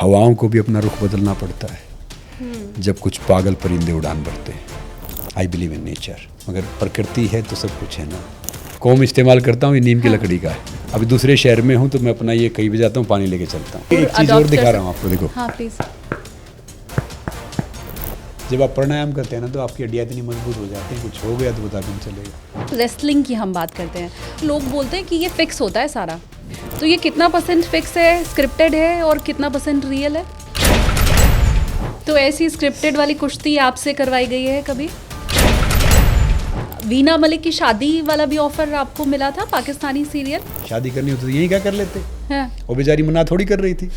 हवाओं को भी अपना रुख बदलना पड़ता है जब कुछ पागल परिंदे उड़ान भरते हैं। आई बिलीव इन नेचर, मगर प्रकृति है तो सब कुछ है ना। कोम इस्तेमाल करता हूँ, ये नीम की लकड़ी का है। अभी दूसरे शहर में हूँ तो मैं अपना ये कहीं भी जाता हूँ पानी लेके चलता हूँ। एक चीज़ और दिखा रहा हूँ आपको, देखो। हाँ प्लीज। जब आप प्राणायाम करते हैं ना तो आपकी हड्डियाँ इतनी मजबूत हो जाती हैं, कुछ हो गया तो पता भी नहीं चलेगा। रेसलिंग की हम बात करते हैं, लोग बोलते हैं कि ये फिक्स होता है सारा, तो ये कितना % फिक्स है, स्क्रिप्टेड है, और कितना % रियल है? तो ऐसी स्क्रिप्टेड वाली कुश्ती आपसे करवाई गई है कभी? वीना मलिक की शादी वाला भी ऑफर आपको मिला था, पाकिस्तानी सीरियल? शादी करनी होती तो यही क्या कर लेते हैं? वो बेचारी मना थोड़ी कर रही थी।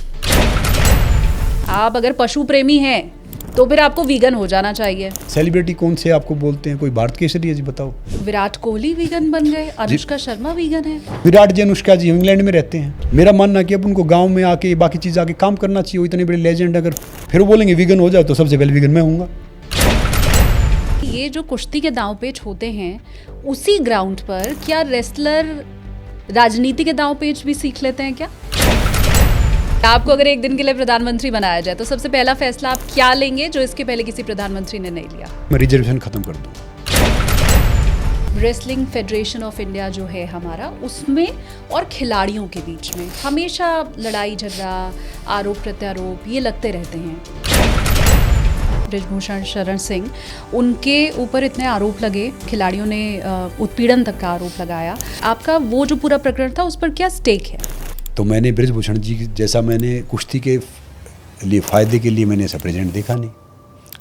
आप अगर पशु प्रेमी हैं तो फिर आपको वीगन हो जाना चाहिए। सेलिब्रिटी कौन से आपको बोलते हैं? कोई भारत केसरी है जी, बताओ। विराट कोहली वीगन बन गए, अनुष्का शर्मा वीगन है। विराट जी, अनुष्का जी इंग्लैंड में रहते हैं। मेरा मानना कि अब उनको गांव में आके बाकी चीज़ आके काम करना चाहिए। वो इतने बड़े लेजेंड, अगर फिर वो बोलेंगे वीगन हो जाओ तो सबसे पहले वीगन मैं हूँगा। ये जो कुश्ती के दांव पेच होते हैं, उसी ग्राउंड पर क्या रेसलर राजनीति के दांव पेच भी सीख लेते हैं क्या? आपको अगर एक दिन के लिए प्रधानमंत्री बनाया जाए तो सबसे पहला फैसला आप क्या लेंगे जो इसके पहले किसी प्रधानमंत्री ने नहीं लिया? मैं रिजर्वेशन खत्म कर दूँ। रेसलिंग फेडरेशन ऑफ इंडिया जो है हमारा, उसमें और खिलाड़ियों के बीच में हमेशा लड़ाई झगड़ा, आरोप प्रत्यारोप ये लगते रहते हैं। बृजभूषण शरण सिंह, उनके ऊपर इतने आरोप लगे, खिलाड़ियों ने उत्पीड़न तक का आरोप लगाया। आपका वो जो पूरा प्रकरण था उस पर क्या स्टेक है? तो मैंने बृजभूषण जी जैसा मैंने कुश्ती के लिए फ़ायदे के लिए मैंने ऐसा प्रेजेंट देखा नहीं।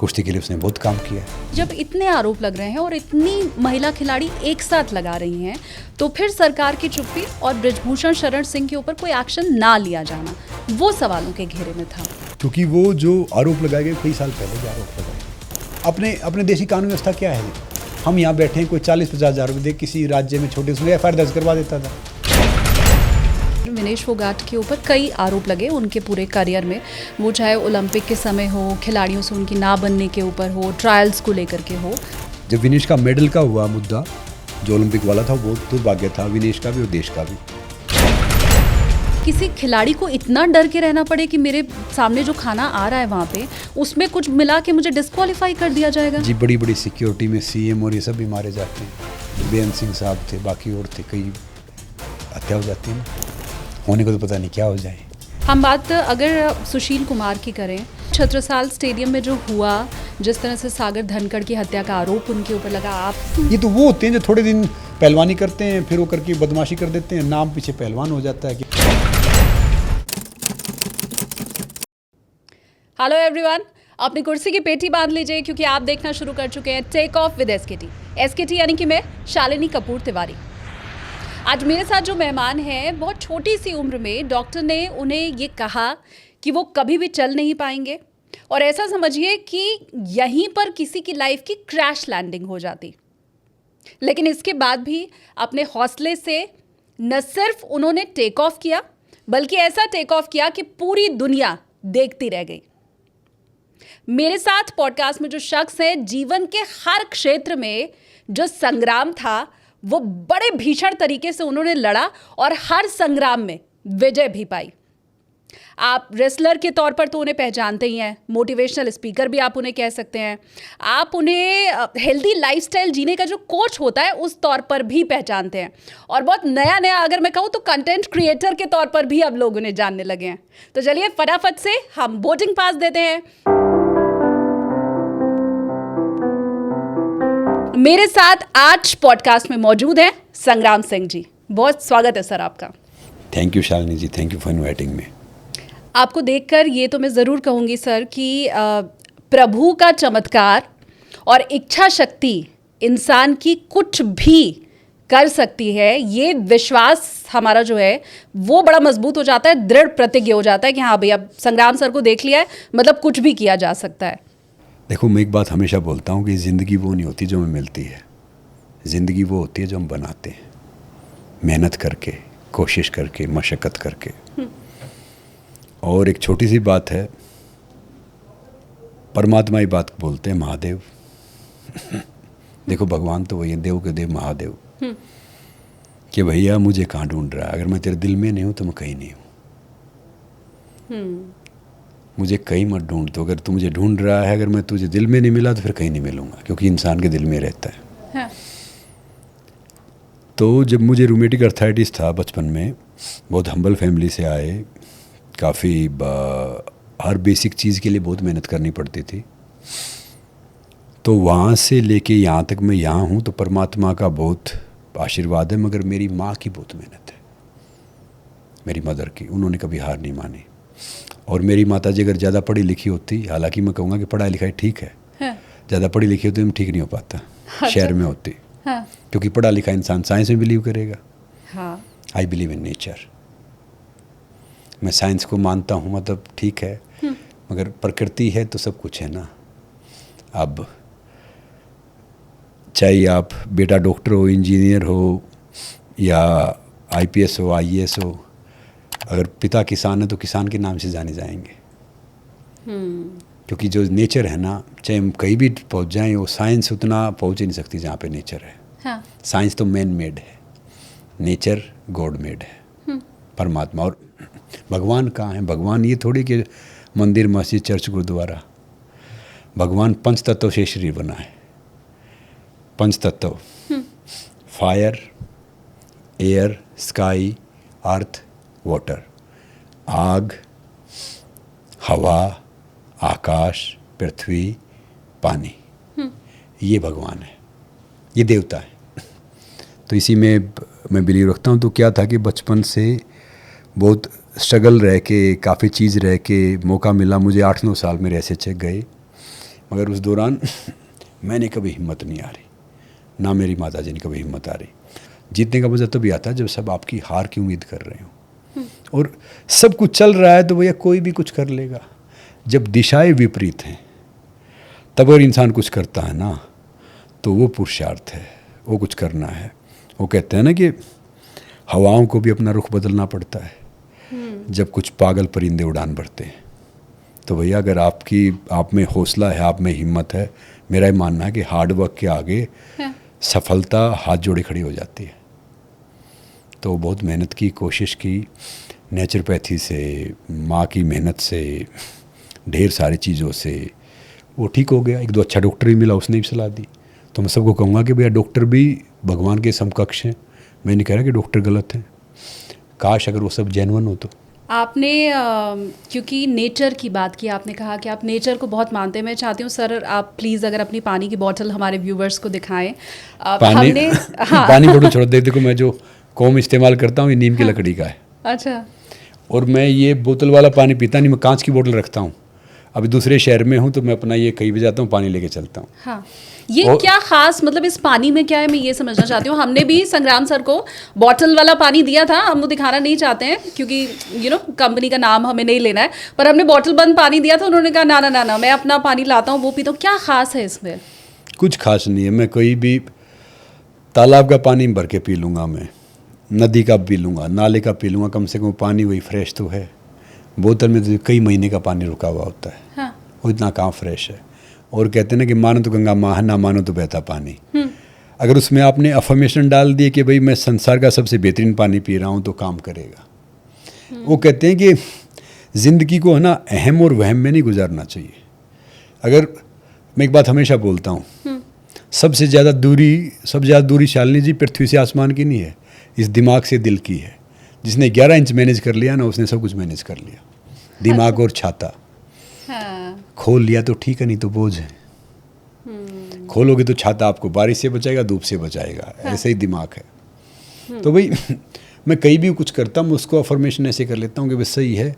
कुश्ती के लिए उसने बहुत काम किया है। जब इतने आरोप लग रहे हैं और इतनी महिला खिलाड़ी एक साथ लगा रही हैं, तो फिर सरकार की चुप्पी और बृजभूषण शरण सिंह के ऊपर कोई एक्शन ना लिया जाना, वो सवालों के घेरे में था। क्योंकि वो जो आरोप लगाए गए कई साल पहले जो आरोप लगाए, अपने देशी कानून व्यवस्था क्या है? हम यहाँ बैठे हैं, कोई 40-50 हज़ार रुपये दे किसी राज्य में छोटे उसमें FIR दर्ज करवा देता था। विनेश फोगाट के ऊपर कई आरोप लगे उनके पूरे करियर में, वो चाहे ओलंपिक के समय हो, खिलाड़ियों से उनकी ना बनने के ऊपर हो, ट्रायल्स को लेकर के हो। जब विनेश का मेडल का हुआ मुद्दा, जो ओलंपिक वाला था, वो दुर्भाग्य था विनेश का भी और देश का भी। किसी खिलाड़ी को इतना डर के रहना पड़े कि मेरे सामने जो खाना आ रहा है वहाँ पे, उसमें कुछ मिला के मुझे डिस्क्वालीफाई कर दिया जाएगा? जी, बड़ी बड़ी सिक्योरिटी में CM और ये सब भी मारे जाते हैं। बेअंत सिंह साहब थे, बाकी और थे, कई हत्या हो जाती है ना, होने को तो पता नहीं क्या हो जाए। हम बात अगर सुशील कुमार की करें, छत्रसाल स्टेडियम में जो हुआ, जिस तरह से सागर धनखड़ की हत्या का आरोप उनके ऊपर लगा, आप ये तो वो होते हैं जो थोड़े दिन पहलवानी करते हैं, फिर वो करके बदमाशी कर देते हैं, नाम पीछे पहलवान हो जाता है। हेलो एवरीवन, अपनी कुर्सी की पेटी बांध लीजिए क्योंकि आप देखना शुरू कर चुके हैं टेक ऑफ विद SKT यानी कि मैं शालिनी कपूर तिवारी। आज मेरे साथ जो मेहमान हैं, बहुत छोटी सी उम्र में डॉक्टर ने उन्हें ये कहा कि वो कभी भी चल नहीं पाएंगे, और ऐसा समझिए कि यहीं पर किसी की लाइफ की क्रैश लैंडिंग हो जाती। लेकिन इसके बाद भी अपने हौसले से न सिर्फ उन्होंने टेक ऑफ किया, बल्कि ऐसा टेक ऑफ किया कि पूरी दुनिया देखती रह गई। मेरे साथ पॉडकास्ट में जो शख्स हैं, जीवन के हर क्षेत्र में जो संग्राम था वो बड़े भीषण तरीके से उन्होंने लड़ा और हर संग्राम में विजय भी पाई। आप रेसलर के तौर पर तो उन्हें पहचानते ही हैं, मोटिवेशनल स्पीकर भी आप उन्हें कह सकते हैं, आप उन्हें हेल्दी लाइफस्टाइल जीने का जो कोच होता है उस तौर पर भी पहचानते हैं, और बहुत नया अगर मैं कहूँ तो कंटेंट क्रिएटर के तौर पर भी अब लोग उन्हें जानने लगे हैं। तो चलिए फटाफट से हम बोर्डिंग पास देते हैं। मेरे साथ आज पॉडकास्ट में मौजूद हैं संग्राम सिंह जी। बहुत स्वागत है सर आपका। Thank you Shalini ji, thank you for inviting me. आपको देखकर ये तो मैं ज़रूर कहूँगी सर कि प्रभु का चमत्कार और इच्छा शक्ति इंसान की कुछ भी कर सकती है, ये विश्वास हमारा जो है वो बड़ा मजबूत हो जाता है, दृढ़ प्रतिज्ञ हो जाता है कि हाँ भाई अब संग्राम सर को देख लिया है, मतलब कुछ भी किया जा सकता है। देखो, मैं एक बात हमेशा बोलता हूँ कि ज़िंदगी वो नहीं होती जो हमें मिलती है, ज़िंदगी वो होती है जो हम बनाते हैं, मेहनत करके, कोशिश करके, मशक्क़त करके। और एक छोटी सी बात है, परमात्मा ही बात बोलते हैं, महादेव। देखो, भगवान तो वही है, देव के देव महादेव, कि भैया मुझे कहाँ ढूंढ रहा है, अगर मैं तेरे दिल में नहीं हूँ तो मैं कहीं नहीं हूँ। मुझे कहीं मत ढूंढ, तो अगर तू मुझे ढूंढ रहा है, अगर मैं तुझे दिल में नहीं मिला तो फिर कहीं नहीं मिलूंगा, क्योंकि इंसान के दिल में रहता है। हाँ। तो जब मुझे रूमेटिक अर्थराइटिस था बचपन में, बहुत हम्बल फैमिली से आए, काफ़ी हर बेसिक चीज़ के लिए बहुत मेहनत करनी पड़ती थी। तो वहाँ से लेके यहाँ तक मैं यहाँ हूँ तो परमात्मा का बहुत आशीर्वाद है, मगर मेरी माँ की बहुत मेहनत है, मेरी मदर की। उन्होंने कभी हार नहीं मानी। और मेरी माता जी अगर ज़्यादा पढ़ी लिखी होती, हालांकि मैं कहूँगा कि पढ़ाई लिखाई ठीक है, ज़्यादा पढ़ी लिखी होती तो मैं ठीक नहीं हो पाता। शहर में होती, क्योंकि पढ़ा लिखा इंसान साइंस में बिलीव करेगा। I believe in nature. मैं साइंस को मानता हूँ, मतलब ठीक है, मगर प्रकृति है तो सब कुछ है ना। अब चाहे आप बेटा डॉक्टर हो, इंजीनियर हो, या आईपीएस हो, आईएएस हो, अगर पिता किसान है तो किसान के नाम से जाने जाएंगे। क्योंकि जो नेचर है ना, चाहे हम कहीं भी पहुंच जाएं, वो साइंस उतना पहुंच ही नहीं सकती जहाँ पे नेचर है। साइंस तो मैन मेड है, नेचर गॉड मेड है, परमात्मा। और भगवान कहाँ है? भगवान ये थोड़ी कि मंदिर, मस्जिद, चर्च, गुरुद्वारा। भगवान पंच तत्व से शरीर बना है। पंच तत्व, फायर, एयर, स्काई, अर्थ, वाटर। आग, हवा, आकाश, पृथ्वी, पानी, ये भगवान है, ये देवता है। तो इसी में मैं बिलीव रखता हूँ। तो क्या था कि बचपन से बहुत स्ट्रगल रह के, काफ़ी चीज़ रह के मौका मिला मुझे। 8-9 साल मेरे ऐसे चेक गए, मगर उस दौरान मैंने कभी हिम्मत नहीं आ रही, ना मेरी माता जी ने कभी हिम्मत आ रही। जीतने का मज़ा तभी आता है जब सब आपकी हार की उम्मीद कर रहे हो और सब कुछ चल रहा है, तो भैया कोई भी कुछ कर लेगा। जब दिशाएं विपरीत हैं तब अगर इंसान कुछ करता है ना, तो वो पुरुषार्थ है, वो कुछ करना है। वो कहते हैं ना कि हवाओं को भी अपना रुख बदलना पड़ता है जब कुछ पागल परिंदे उड़ान भरते हैं। तो भैया अगर आप में हौसला है, आप में हिम्मत है, मेरा ये मानना है कि हार्ड वर्क के आगे सफलता हाथ जोड़े खड़ी हो जाती है। तो बहुत मेहनत की, कोशिश की, नेचुरोपैथी से, माँ की मेहनत से, ढेर सारी चीज़ों से वो ठीक हो गया। 1-2 अच्छा डॉक्टर भी मिला, उसने भी सलाह दी। तो मैं सबको कहूँगा कि भैया डॉक्टर भी भगवान के समकक्ष हैं। मैं नहीं कह रहा कि डॉक्टर गलत हैं, काश अगर वो सब जेन्युइन हो। तो आपने क्योंकि नेचर की बात की, आपने कहा कि आप नेचर को बहुत मानते हैं। मैं चाहती हूँ सर, आप प्लीज़ अगर अपनी पानी की बोतल हमारे व्यूवर्स को दिखाएं। पानी पानी बोतल छोड़ दे। देखो मैं जो कॉम इस्तेमाल करता हूँ ये नीम की लकड़ी का है। अच्छा। और मैं ये बोतल वाला पानी पीता नहीं, मैं कांच की बोतल रखता हूँ। अभी दूसरे शहर में हूँ तो मैं अपना ये कहीं भी जाता हूँ पानी लेके चलता हूँ। हाँ, ये क्या खास, मतलब इस पानी में क्या है, मैं ये समझना चाहती हूँ। हमने भी संग्राम सर को बॉटल वाला पानी दिया था, हम वो दिखाना नहीं चाहते हैं क्योंकि कंपनी का नाम हमें नहीं लेना है, पर हमने बॉटल बंद पानी दिया था। उन्होंने कहा ना ना ना, मैं अपना पानी लाता हूँ, वो पीता हूँ। क्या खास है इसमें? कुछ खास नहीं है। मैं कोई भी तालाब का पानी भर के पी लूँगा, मैं नदी का पी लूँगा, नाले का पी लूँगा, कम से कम पानी वही फ्रेश तो है। बोतल में तो कई महीने का पानी रुका हुआ होता है। हाँ। वो इतना कहाँ फ्रेश है। और कहते हैं ना कि मानो तो गंगा माँ, ना मानो तो बहता पानी। अगर उसमें आपने अफर्मेशन डाल दी कि भाई मैं संसार का सबसे बेहतरीन पानी पी रहा हूँ, तो काम करेगा। वो कहते हैं कि ज़िंदगी को है ना अहम और वहम में नहीं गुजारना चाहिए। अगर मैं एक बात हमेशा बोलता हूँ, सबसे ज़्यादा दूरी शालिनी जी पृथ्वी से आसमान की नहीं है, इस दिमाग से दिल की है। जिसने 11 इंच मैनेज कर लिया ना, उसने सब कुछ मैनेज कर लिया। दिमाग और छाता खोल लिया तो ठीक है, नहीं तो बोझ है। खोलोगे तो छाता आपको बारिश से बचाएगा, धूप से बचाएगा। ऐसे ही दिमाग है। तो भाई मैं कहीं भी कुछ करता हूँ, उसको अफर्मेशन ऐसे कर लेता हूँ कि बस सही है।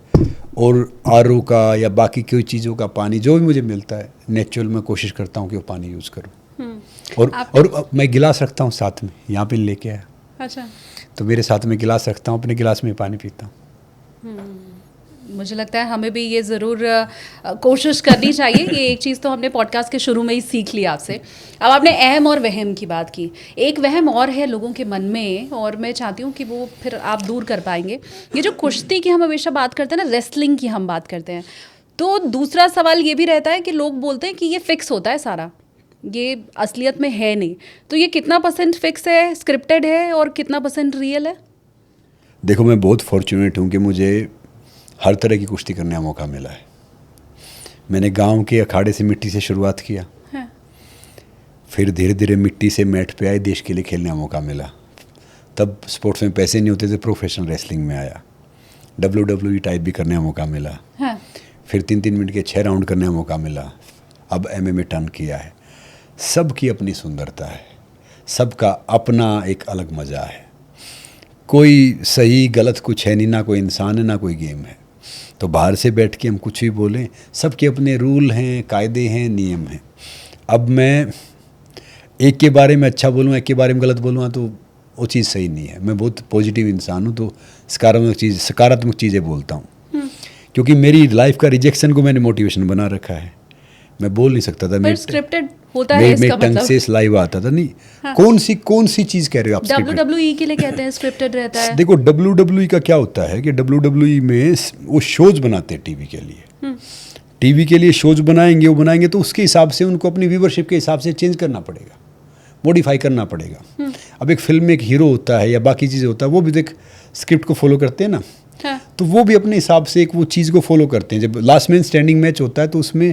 और आरओ का या बाकी कोई चीज़ों का पानी जो भी मुझे मिलता है नेचुरल, मैं कोशिश करता हूँ कि वो पानी यूज़ करूँ। और मैं गिलास रखता हूँ साथ में, यहाँ पे लेके आया। अच्छा। तो मेरे साथ में गिलास रखता हूँ, अपने गिलास में पानी पीता हूँ। मुझे लगता है हमें भी ये ज़रूर कोशिश करनी चाहिए। ये एक चीज़ तो हमने पॉडकास्ट के शुरू में ही सीख ली आपसे। अब आपने अहम और वहम की बात की, एक वहम और है लोगों के मन में, और मैं चाहती हूँ कि वो फिर आप दूर कर पाएंगे। ये जो कुश्ती की हम हमेशा बात करते हैं ना, रेसलिंग की हम बात करते हैं, तो दूसरा सवाल ये भी रहता है कि लोग बोलते हैं कि ये फिक्स होता है सारा, ये असलियत में है नहीं। तो ये कितना % फिक्स है, स्क्रिप्टेड है, और कितना % रियल है? देखो मैं बहुत फॉर्चुनेट हूँ कि मुझे हर तरह की कुश्ती करने का मौका मिला है। मैंने गांव के अखाड़े से मिट्टी से शुरुआत किया, हाँ। फिर धीरे धीरे मिट्टी से मैट पे आए, देश के लिए खेलने का मौका मिला। तब स्पोर्ट्स में पैसे नहीं होते थे, प्रोफेशनल रेसलिंग में आया, WWE टाइप भी करने का मौका मिला, हाँ। फिर 3-3 मिनट के 6 राउंड करने का मौका मिला, अब MMA टर्न किया है। सबकी अपनी सुंदरता है, सबका अपना एक अलग मज़ा है, कोई सही गलत कुछ है नहीं, ना कोई इंसान है ना कोई गेम है। तो बाहर से बैठ के हम कुछ भी बोलें, सबके अपने रूल हैं, कायदे हैं, नियम हैं। अब मैं एक के बारे में अच्छा बोलूँ, एक के बारे में गलत बोलूँ तो वो चीज़ सही नहीं है। मैं बहुत पॉजिटिव इंसान हूँ, तो सकारात्मक चीज़ें बोलता हूँ, क्योंकि मेरी लाइफ का रिजेक्शन को मैंने मोटिवेशन बना रखा है। मैं बोल नहीं सकता था, पर स्क्रिप्टेड होता है इसका टंग से लाइव आता था नहीं। हाँ। कौन सी चीज़ कह रहे हो आप? WWE के लिए कहते हैं स्क्रिप्टेड रहता है। देखो WWE का क्या होता है कि WWE में वो शोज बनाते हैं टीवी के लिए, टीवी के लिए शोज बनाएंगे तो उसके हिसाब से उनको अपनी व्यूवरशिप के हिसाब से चेंज करना पड़ेगा, मॉडिफाई करना पड़ेगा। अब एक फिल्म में एक हीरो होता है या बाकी चीज़ें होता है, वो भी देख स्क्रिप्ट को फॉलो करते हैं ना, हाँ। तो वो भी अपने हिसाब से एक वो चीज़ को फॉलो करते हैं। जब लास्ट मैन स्टैंडिंग मैच होता है तो उसमें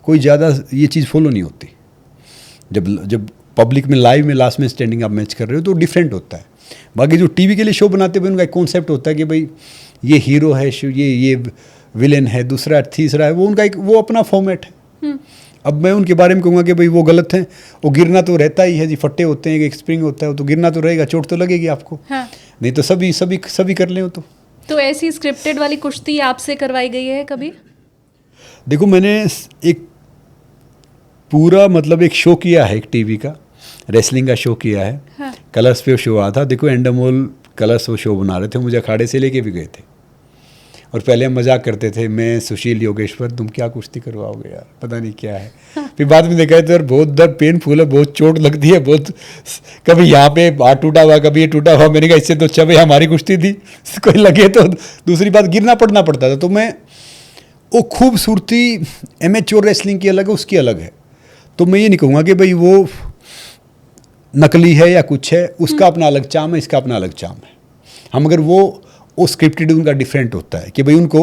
कोई ज़्यादा ये चीज़ फॉलो नहीं होती। जब पब्लिक में लाइव में लास्ट मैन स्टैंडिंग आप मैच कर रहे हो तो डिफरेंट होता है। बाकी जो टीवी के लिए शो बनाते हैं उनका एक कॉन्सेप्ट होता है कि भाई ये हीरो है, ये विलेन है, दूसरा तीसरा है, वो उनका एक वो अपना फॉर्मेट है। अब मैं उनके बारे में कहूँगा कि भाई वो गलत हैं, वो गिरना तो रहता ही है जी, फट्टे होते हैं, एक स्प्रिंग होता है, वो तो गिरना तो रहेगा, चोट तो लगेगी आपको, हाँ। नहीं तो सभी कर लें वो तो ऐसी स्क्रिप्टेड वाली कुश्ती आपसे करवाई गई है कभी? देखो मैंने एक पूरा मतलब एक शो किया है, एक टीवी का रेसलिंग का शो किया है, हाँ। कलर्स पे शो आया था। देखो एंडामोल कलर्स वो शो बना रहे थे, मुझे अखाड़े से लेके भी गए थे, और पहले हम मजाक करते थे, मैं सुशील योगेश्वर तुम क्या कुश्ती करवाओगे यार, पता नहीं क्या है। फिर बाद में देखा तो यार बहुत दर्द पेनफुल है, बहुत चोट लगती है, बहुत कभी यहाँ पे हाथ टूटा हुआ, कभी ये टूटा हुआ। मैंने कहा इससे तो अच्छा भाई हमारी कुश्ती थी, कोई लगे तो। दूसरी बात गिरना पड़ना पड़ता था, तो मैं वो खूबसूरती एमेच्योर रेसलिंग की अलग है, उसकी अलग है। तो मैं ये नहीं कहूँगा कि भाई वो नकली है या कुछ है, उसका अपना अलग चाम है, इसका अपना अलग चाम है। हम अगर वो स्क्रिप्टेड उनका डिफरेंट होता है कि भाई उनको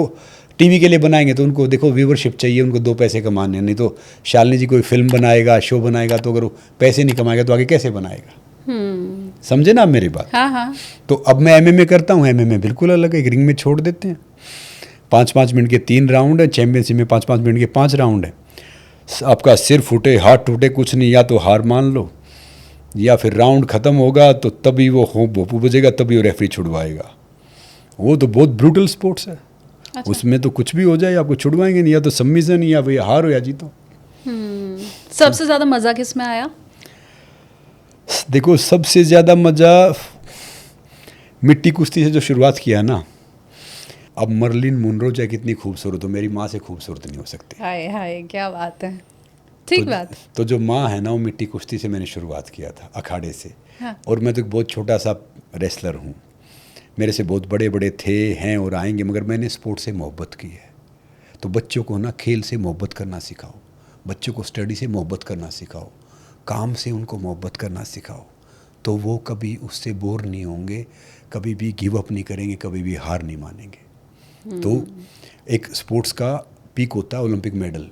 टीवी के लिए बनाएंगे तो उनको देखो व्यूवरशिप चाहिए, उनको 2 पैसे कमाने, नहीं तो शालिनी जी कोई फिल्म बनाएगा, शो बनाएगा, तो अगर वो पैसे नहीं कमाएगा तो आगे कैसे बनाएगा? समझे ना आप मेरी बात? हाँ हाँ। तो अब मैं MMA करता हूँ, MMA बिल्कुल अलग है, एक रिंग में छोड़ देते हैं, 5-5 मिनट के 3 राउंड है, चैंपियनशिप में 5-5 मिनट के 5 राउंड है। आपका सिर फूटे, हाथ टूटे, कुछ नहीं, या तो हार मान लो या फिर राउंड ख़त्म होगा तो तभी वो भोपू बजेगा, तभी वो रेफरी छुड़वाएगा। वो तो बहुत ब्रूटल स्पोर्ट्स है। अच्छा। उसमें तो कुछ भी हो जाए आपको छुड़वाएंगे नहीं, या तो सबमिशन या भाई हार हो या जीतो। सबसे ज़्यादा मज़ा किस में आया? देखो सबसे ज़्यादा मज़ा मिट्टी कुश्ती से जो शुरुआत किया ना। अब मर्लिन मुनरो चाहे कितनी खूबसूरत हो, मेरी माँ से खूबसूरत नहीं हो सकती। हाय हाय क्या बात है, ठीक बात। तो जो माँ है ना, वो मिट्टी कुश्ती से मैंने शुरुआत किया था, अखाड़े से। हाँ। और मैं तो एक बहुत छोटा सा रेसलर हूँ, मेरे से बहुत बड़े बड़े थे, हैं और आएंगे, मगर मैंने स्पोर्ट से मोहब्बत की है। तो बच्चों को ना खेल से मोहब्बत करना सिखाओ, बच्चों को स्टडी से मोहब्बत करना सिखाओ, काम से उनको मोहब्बत करना सिखाओ, तो वो कभी उससे बोर नहीं होंगे, कभी भी गिव अप नहीं करेंगे, कभी भी हार नहीं मानेंगे। तो एक स्पोर्ट्स का पीक होता है ओलंपिक मेडल,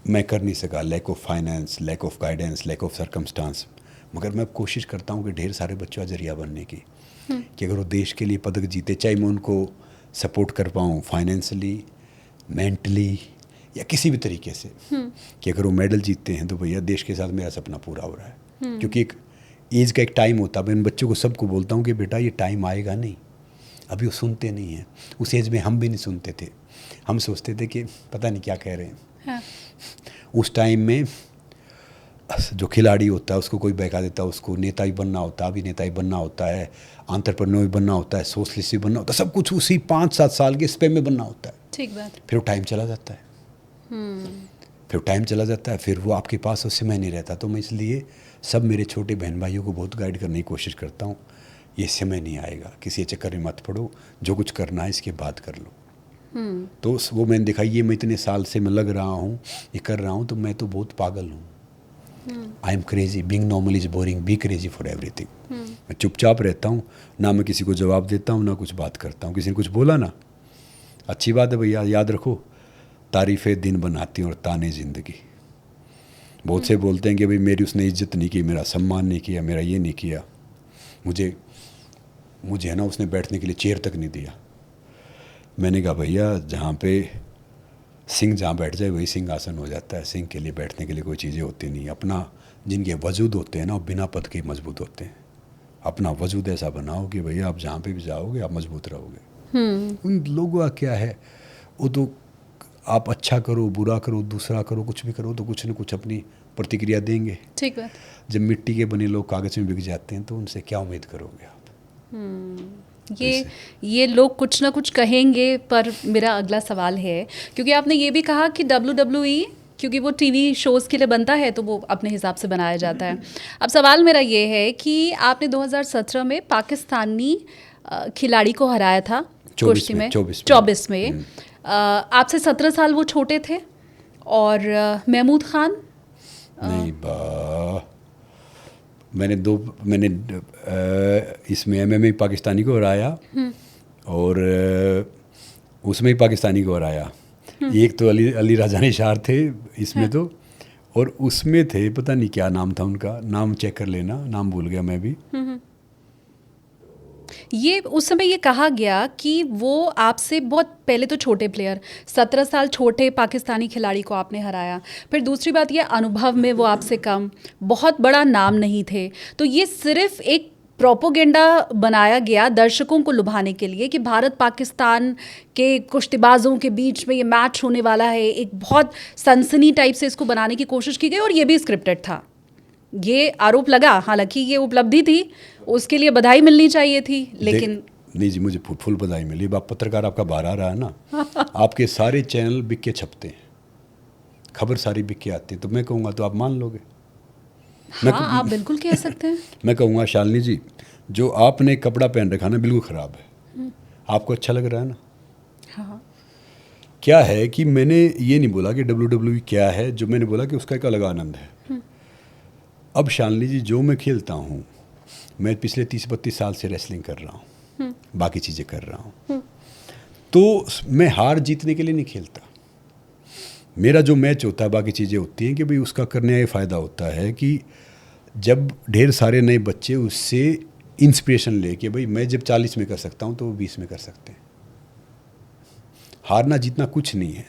मैं कर नहीं सका, lack of finance, lack of guidance, lack of circumstance, मगर मैं कोशिश करता हूँ कि ढेर सारे बच्चों का जरिया बनने की, कि अगर वो देश के लिए पदक जीते, चाहे मैं उनको सपोर्ट कर पाऊँ फाइनेंशियली, मेंटली या किसी भी तरीके से, कि अगर वो मेडल जीतते हैं तो भैया देश के साथ मेरा सपना पूरा हो रहा है। क्योंकि एक एज का एक टाइम होता है, मैं इन बच्चों को सबको बोलता हूँ कि बेटा ये टाइम आएगा नहीं, अभी वो सुनते नहीं हैं। उस एज में हम भी नहीं सुनते थे, हम सोचते थे कि पता नहीं क्या कह रहे हैं। हाँ। उस टाइम में जो खिलाड़ी होता है उसको कोई बहका देता है, उसको नेता ही बनना होता है, अभिनेता ही बनना होता है, एंटरप्रेन्योर भी बनना होता है, सोशलिस्ट भी बनना होता है, सब कुछ उसी 5-7 साल के स्पेन में बनना होता है। ठीक बात। फिर वो टाइम चला जाता है, फिर वो आपके पास उस समय नहीं रहता। तो मैं इसलिए सब मेरे छोटे बहन भाइयों को बहुत गाइड करने की कोशिश करता हूँ, ये समय नहीं आएगा, किसी चक्कर में मत पड़ो, जो कुछ करना है इसके बाद कर लो। तो वो मैंने देखा, ये मैं इतने साल से मैं लग रहा हूँ, ये कर रहा हूँ, तो मैं तो बहुत पागल हूँ। I am crazy, being normal is boring, be crazy for everything. मैं चुपचाप रहता हूँ, ना मैं किसी को जवाब देता हूँ, ना कुछ बात करता हूँ। किसी ने कुछ बोला ना, अच्छी बात है भैया, याद रखो तारीफ़ें दिन बनाती हैं और ताने ज़िंदगी। बहुत से बोलते हैं कि भाई मेरी उसने इज्जत नहीं की, मेरा सम्मान नहीं किया, मेरा ये नहीं किया, मुझे है ना उसने बैठने के लिए चेयर तक नहीं दिया। मैंने कहा भैया जहाँ पे सिंह जहाँ बैठ जाए वही सिंहासन हो जाता है। सिंह के लिए बैठने के लिए कोई चीज़ें होती नहीं। अपना जिनके वजूद होते हैं ना वो बिना पद के मजबूत होते हैं। अपना वजूद ऐसा बनाओ कि भैया आप जहाँ पे भी जाओगे आप मजबूत रहोगे। उन लोगों का क्या है, वो तो आप अच्छा करो बुरा करो दूसरा करो कुछ भी करो तो कुछ न कुछ अपनी प्रतिक्रिया देंगे। ठीक बात। जब मिट्टी के बने लोग कागज़ में बिक जाते हैं तो उनसे क्या उम्मीद करोगे आप। ये लोग कुछ ना कुछ कहेंगे। पर मेरा अगला सवाल है, क्योंकि आपने ये भी कहा कि WWE क्योंकि वो टीवी शोज़ के लिए बनता है तो वो अपने हिसाब से बनाया जाता है। अब सवाल मेरा ये है कि आपने 2017 में पाकिस्तानी खिलाड़ी को हराया था कुश्ती में, 24 में। आपसे 17 साल वो छोटे थे। और महमूद खान नहीं मैंने इसमें MMA पाकिस्तानी को हराया और उसमें ही पाकिस्तानी को हराया। एक तो अली राजानी शार थे इसमें तो, और उसमें थे पता नहीं क्या नाम था उनका, नाम चेक कर लेना, नाम भूल गया मैं भी। ये उस समय ये कहा गया कि वो आपसे बहुत पहले तो छोटे प्लेयर, 17 साल छोटे पाकिस्तानी खिलाड़ी को आपने हराया। फिर दूसरी बात ये अनुभव में वो आपसे कम, बहुत बड़ा नाम नहीं थे। तो ये सिर्फ एक प्रोपोगेंडा बनाया गया दर्शकों को लुभाने के लिए कि भारत पाकिस्तान के कुश्तीबाजों के बीच में ये मैच होने वाला है। एक बहुत सनसनी टाइप से इसको बनाने की कोशिश की गई और ये भी स्क्रिप्टेड था। ये आरोप लगा, हालांकि ये उपलब्धि थी, उसके लिए बधाई मिलनी चाहिए थी, लेकिन नहीं जी मुझे फुल बधाई मिली। आप पत्रकार आपका बाहर आ रहा है ना आपके सारे चैनल बिक के छपते हैं, खबर सारी बिक के आती है, तो मैं कहूँगा तो आप मान लोगे। हाँ, आप बिल्कुल कह सकते हैं। मैं कहूँगा शालिनी जी जो आपने कपड़ा पहन रखा ना बिल्कुल ख़राब है, आपको अच्छा लग रहा है ना। हाँ। क्या है कि मैंने ये नहीं बोला कि WWE क्या है, जो मैंने बोला कि उसका एक अलग आनंद है। अब शालिनी जी जो मैं खेलता हूँ, मैं पिछले 30-32 साल से रेसलिंग कर रहा हूँ, बाकी चीज़ें कर रहा हूँ, तो मैं हार जीतने के लिए नहीं खेलता। मेरा जो मैच होता है बाकी चीज़ें होती हैं कि भाई उसका करने का ये फ़ायदा होता है कि जब ढेर सारे नए बच्चे उससे इंस्पिरेशन लेके भाई मैं जब 40 में कर सकता हूँ तो वो 20 में कर सकते हैं। हारना जीतना कुछ नहीं है,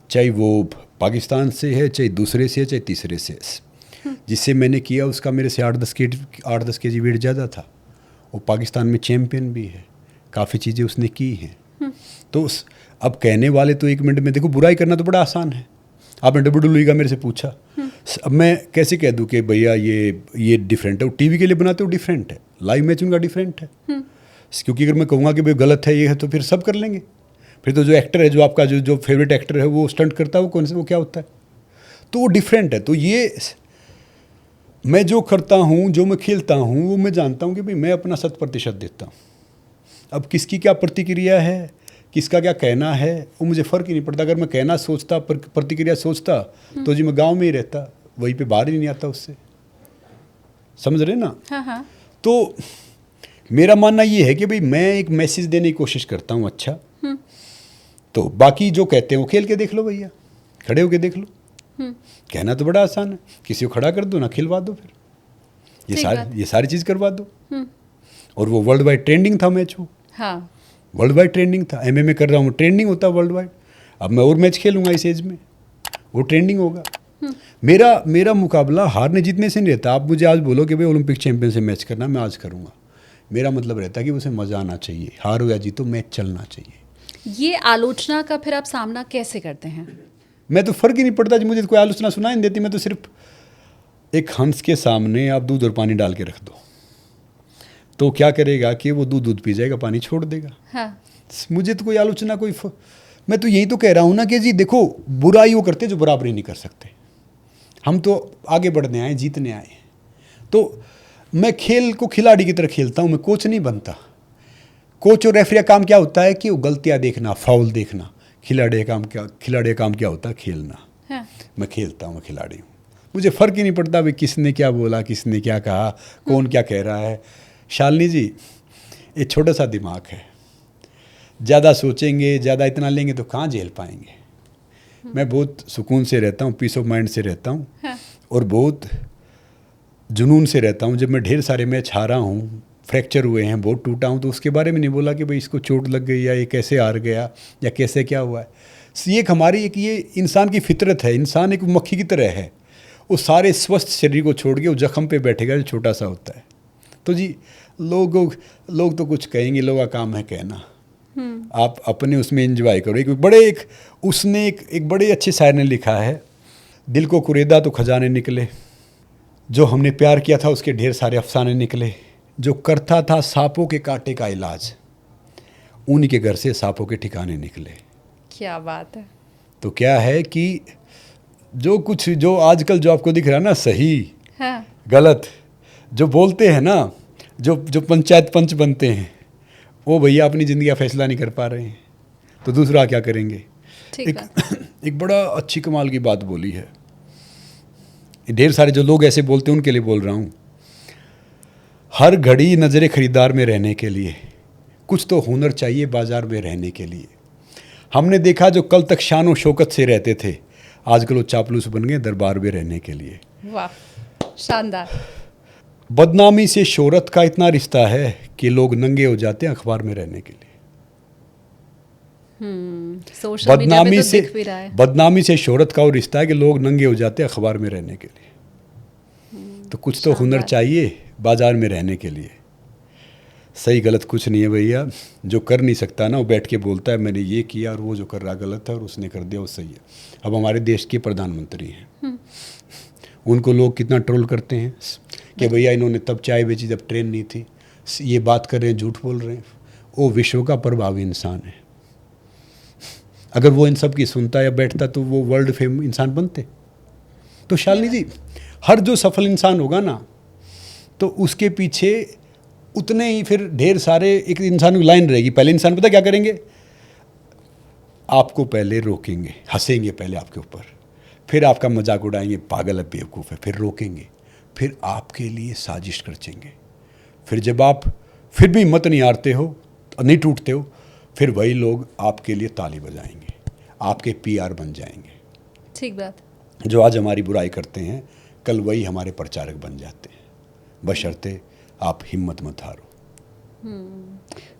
चाहे वो पाकिस्तान से है, चाहे दूसरे से है, चाहे तीसरे से। जिससे मैंने किया उसका मेरे से 8-10 केजी वेट ज़्यादा था। वो पाकिस्तान में चैम्पियन भी है, काफ़ी चीज़ें उसने की हैं। तो अब कहने वाले तो 1 मिनट में, देखो बुराई करना तो बड़ा आसान है। आपने WWE का मेरे से पूछा, अब मैं कैसे कह दूं कि भैया ये डिफरेंट है। वो टीवी के लिए बनाते हो डिफरेंट है, लाइव मैच उनका डिफरेंट है। क्योंकि अगर मैं कहूँगा कि भाई गलत है ये है तो फिर सब कर लेंगे। फिर तो जो एक्टर है, जो आपका जो फेवरेट एक्टर है वो स्टंट करता है, वो कौन से, वो क्या होता है, तो वो डिफरेंट है। तो ये मैं जो करता हूँ, जो मैं खेलता हूँ, वो मैं जानता हूँ कि भाई मैं अपना 100% देता हूँ। अब किसकी क्या प्रतिक्रिया है, किसका क्या कहना है, वो मुझे फ़र्क ही नहीं पड़ता। अगर मैं कहना सोचता, प्रतिक्रिया सोचता, तो जी मैं गांव में ही रहता, वहीं पे बाहर ही नहीं आता उससे। समझ रहे ना। हाँ। तो मेरा मानना ये है कि भाई मैं एक मैसेज देने की कोशिश करता हूँ अच्छा। तो बाकी जो कहते हैं वो खेल के देख लो भैया, खड़े होके देख लो। कहना तो बड़ा आसान है, किसी को खड़ा कर दो ना, खिलवा दो, फिर ये सारी चीज़ करवा दो। और वो वर्ल्ड वाइड ट्रेंडिंग था मैच, वो हाँ वर्ल्ड वाइड ट्रेंडिंग था। MMA कर रहा हूँ, ट्रेंडिंग होता है वर्ल्ड वाइड। अब मैं और मैच खेलूंगा इस एज में, वो ट्रेंडिंग होगा। मेरा मुकाबला हारने जीतने से नहीं रहता। आप मुझे आज बोलो कि भाई ओलंपिक चैंपियन से मैच करना, मैं आज करूँगा। मेरा मतलब रहता है कि उसे मज़ा आना चाहिए, हार हो या जीतो मैच चलना चाहिए। ये आलोचना का फिर आप सामना कैसे करते हैं? मैं तो फ़र्क ही नहीं पड़ता जी, मुझे कोई आलोचना सुनाई नहीं देती। मैं तो सिर्फ एक हंस के सामने आप दूध और पानी डाल के रख दो, तो क्या करेगा कि वो दूध पी जाएगा, पानी छोड़ देगा। हाँ। मुझे तो कोई आलोचना मैं तो यही तो कह रहा हूँ ना कि जी देखो, बुराई वो करते जो बराबरी नहीं कर सकते। हम तो आगे बढ़ने आए, जीतने आए। तो मैं खेल को खिलाड़ी की तरह खेलता हूँ, मैं कोच नहीं बनता। कोच और रेफरी का काम क्या होता है कि वो गलतियाँ देखना, फाउल देखना। खिलाड़ी का काम क्या होता है, खेलना। हाँ। मैं खेलता हूँ, मैं खिलाड़ी हूँ, मुझे फ़र्क ही नहीं पड़ता भाई किसने क्या बोला, किसने क्या कहा, कौन क्या कह रहा है। शालिनी जी ये छोटा सा दिमाग है, ज़्यादा सोचेंगे, ज़्यादा इतना लेंगे तो कहाँ झेल पाएंगे। मैं बहुत सुकून से रहता हूँ, पीस ऑफ माइंड से रहता हूँ। हाँ। और बहुत जुनून से रहता हूँ। जब मैं ढेर सारे मैच हारा हूँ, फ्रैक्चर हुए हैं, बहुत टूटा हूँ, तो उसके बारे में नहीं बोला कि भाई इसको चोट लग गई या ये कैसे हार गया या कैसे क्या हुआ है। ये एक हमारी एक ये इंसान की फितरत है। इंसान एक मक्खी की तरह है, वो सारे स्वस्थ शरीर को छोड़ के वो जख्म पे बैठेगा जो छोटा सा होता है। तो जी लोग तो कुछ कहेंगे, लोगों का काम है कहना। आप अपने उसमें एंजॉय करो। उसने एक बड़े अच्छे शायर ने लिखा है, दिल को कुरेदा तो खजाने निकले, जो हमने प्यार किया था उसके ढेर सारे अफसाने निकले, जो करता था सांपों के कांटे का इलाज, उन्हीं के घर से सांपों के ठिकाने निकले। क्या बात है। तो क्या है कि जो आजकल जो आपको दिख रहा है ना, सही हाँ। गलत जो बोलते हैं ना, जो पंचायत पंच बनते हैं, वो भैया अपनी ज़िंदगी का फैसला नहीं कर पा रहे हैं, तो दूसरा क्या करेंगे। ठीक है। एक बड़ा अच्छी कमाल की बात बोली है। ढेर सारे जो लोग ऐसे बोलते हैं उनके लिए बोल रहा हूँ। हर घड़ी नज़रे खरीदार में रहने के लिए, कुछ तो हुनर चाहिए बाजार में रहने के लिए। हमने देखा जो कल तक शान और शौकत से रहते थे, आजकल वो चापलूस बन गए दरबार में रहने के लिए। वाह, शानदार। बदनामी से शोहरत का इतना रिश्ता है कि लोग नंगे हो जाते हैं अखबार में रहने के लिए। सोशल मीडिया पे तो दिख भी रहा है। बदनामी से शोहरत का वो रिश्ता है कि लोग नंगे हो जाते हैं अखबार में रहने के लिए। तो कुछ तो हुनर चाहिए बाजार में रहने के लिए। सही गलत कुछ नहीं है भैया। जो कर नहीं सकता ना, वो बैठ के बोलता है मैंने ये किया और वो जो कर रहा गलत है और उसने कर दिया वो सही है। अब हमारे देश के प्रधानमंत्री हैं, उनको लोग कितना ट्रोल करते हैं कि भैया इन्होंने तब चाय बेची जब ट्रेन नहीं थी, ये बात कर रहे हैं, झूठ बोल रहे हैं। वो विश्व का प्रभावी इंसान है। अगर वो इन सब की सुनता या बैठता तो वो वर्ल्ड फेम इंसान बनते। तो शालिनी जी, हर जो सफल इंसान होगा ना, तो उसके पीछे उतने ही फिर ढेर सारे एक इंसान की लाइन रहेगी। पहले इंसान पता क्या करेंगे, आपको पहले रोकेंगे, हंसेंगे पहले आपके ऊपर, फिर आपका मजाक उड़ाएंगे, पागल है, बेवकूफ़ है, फिर रोकेंगे, फिर आपके लिए साजिश रचेंगे। फिर जब आप फिर भी हिम्मत नहीं हारते हो, नहीं टूटते हो, फिर वही लोग आपके लिए ताली बजाएंगे, आपके पीआर बन जाएंगे। ठीक बात। जो आज हमारी बुराई करते हैं, कल वही हमारे प्रचारक बन जाते हैं, बशर्ते आप हिम्मत मत हारो।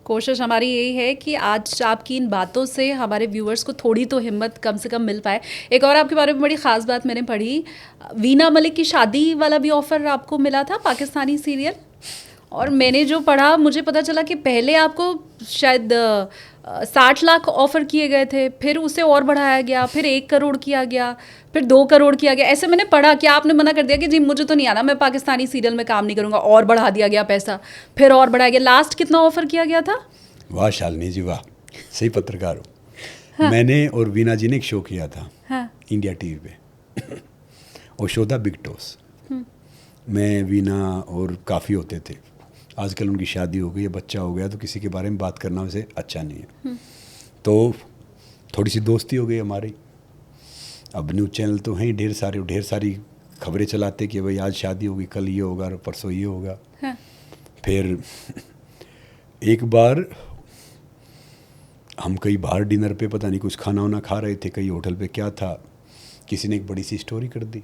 कोशिश हमारी यही है कि आज आपकी इन बातों से हमारे व्यूअर्स को थोड़ी तो हिम्मत कम से कम मिल पाए। एक और आपके बारे में बड़ी ख़ास बात मैंने पढ़ी, वीना मलिक की शादी वाला भी ऑफ़र आपको मिला था, पाकिस्तानी सीरियल। और मैंने जो पढ़ा, मुझे पता चला कि पहले आपको शायद 60 लाख ऑफ़र किए गए थे, फिर उसे और बढ़ाया गया, फिर 1 करोड़ किया गया, फिर 2 करोड़ किया गया। ऐसे मैंने पढ़ा कि आपने मना कर दिया कि जी मुझे तो नहीं आना, मैं पाकिस्तानी सीरियल में काम नहीं करूँगा, और बढ़ा दिया गया पैसा, फिर और बढ़ाया गया। लास्ट कितना ऑफ़र किया गया था? वाह शालिनी जी वाह, सही पत्रकार हो। हाँ। मैंने और वीना जी ने एक शो किया था, हाँ, इंडिया टीवी पे। वो शो था बिग टॉस। मैं, वीना और काफ़ी होते थे। आजकल उनकी शादी हो गई है, बच्चा हो गया, तो किसी के बारे में बात करना वैसे अच्छा नहीं है। तो थोड़ी सी दोस्ती हो गई हमारी। अब न्यूज़ चैनल तो हैं ढेर सारी खबरें चलाते कि भाई आज शादी होगी, कल ये होगा, परसों ये होगा। हाँ। फिर एक बार हम कहीं बाहर डिनर पे पता नहीं कुछ खाना वाना खा रहे थे, कहीं होटल पे क्या था, किसी ने एक बड़ी सी स्टोरी कर दी,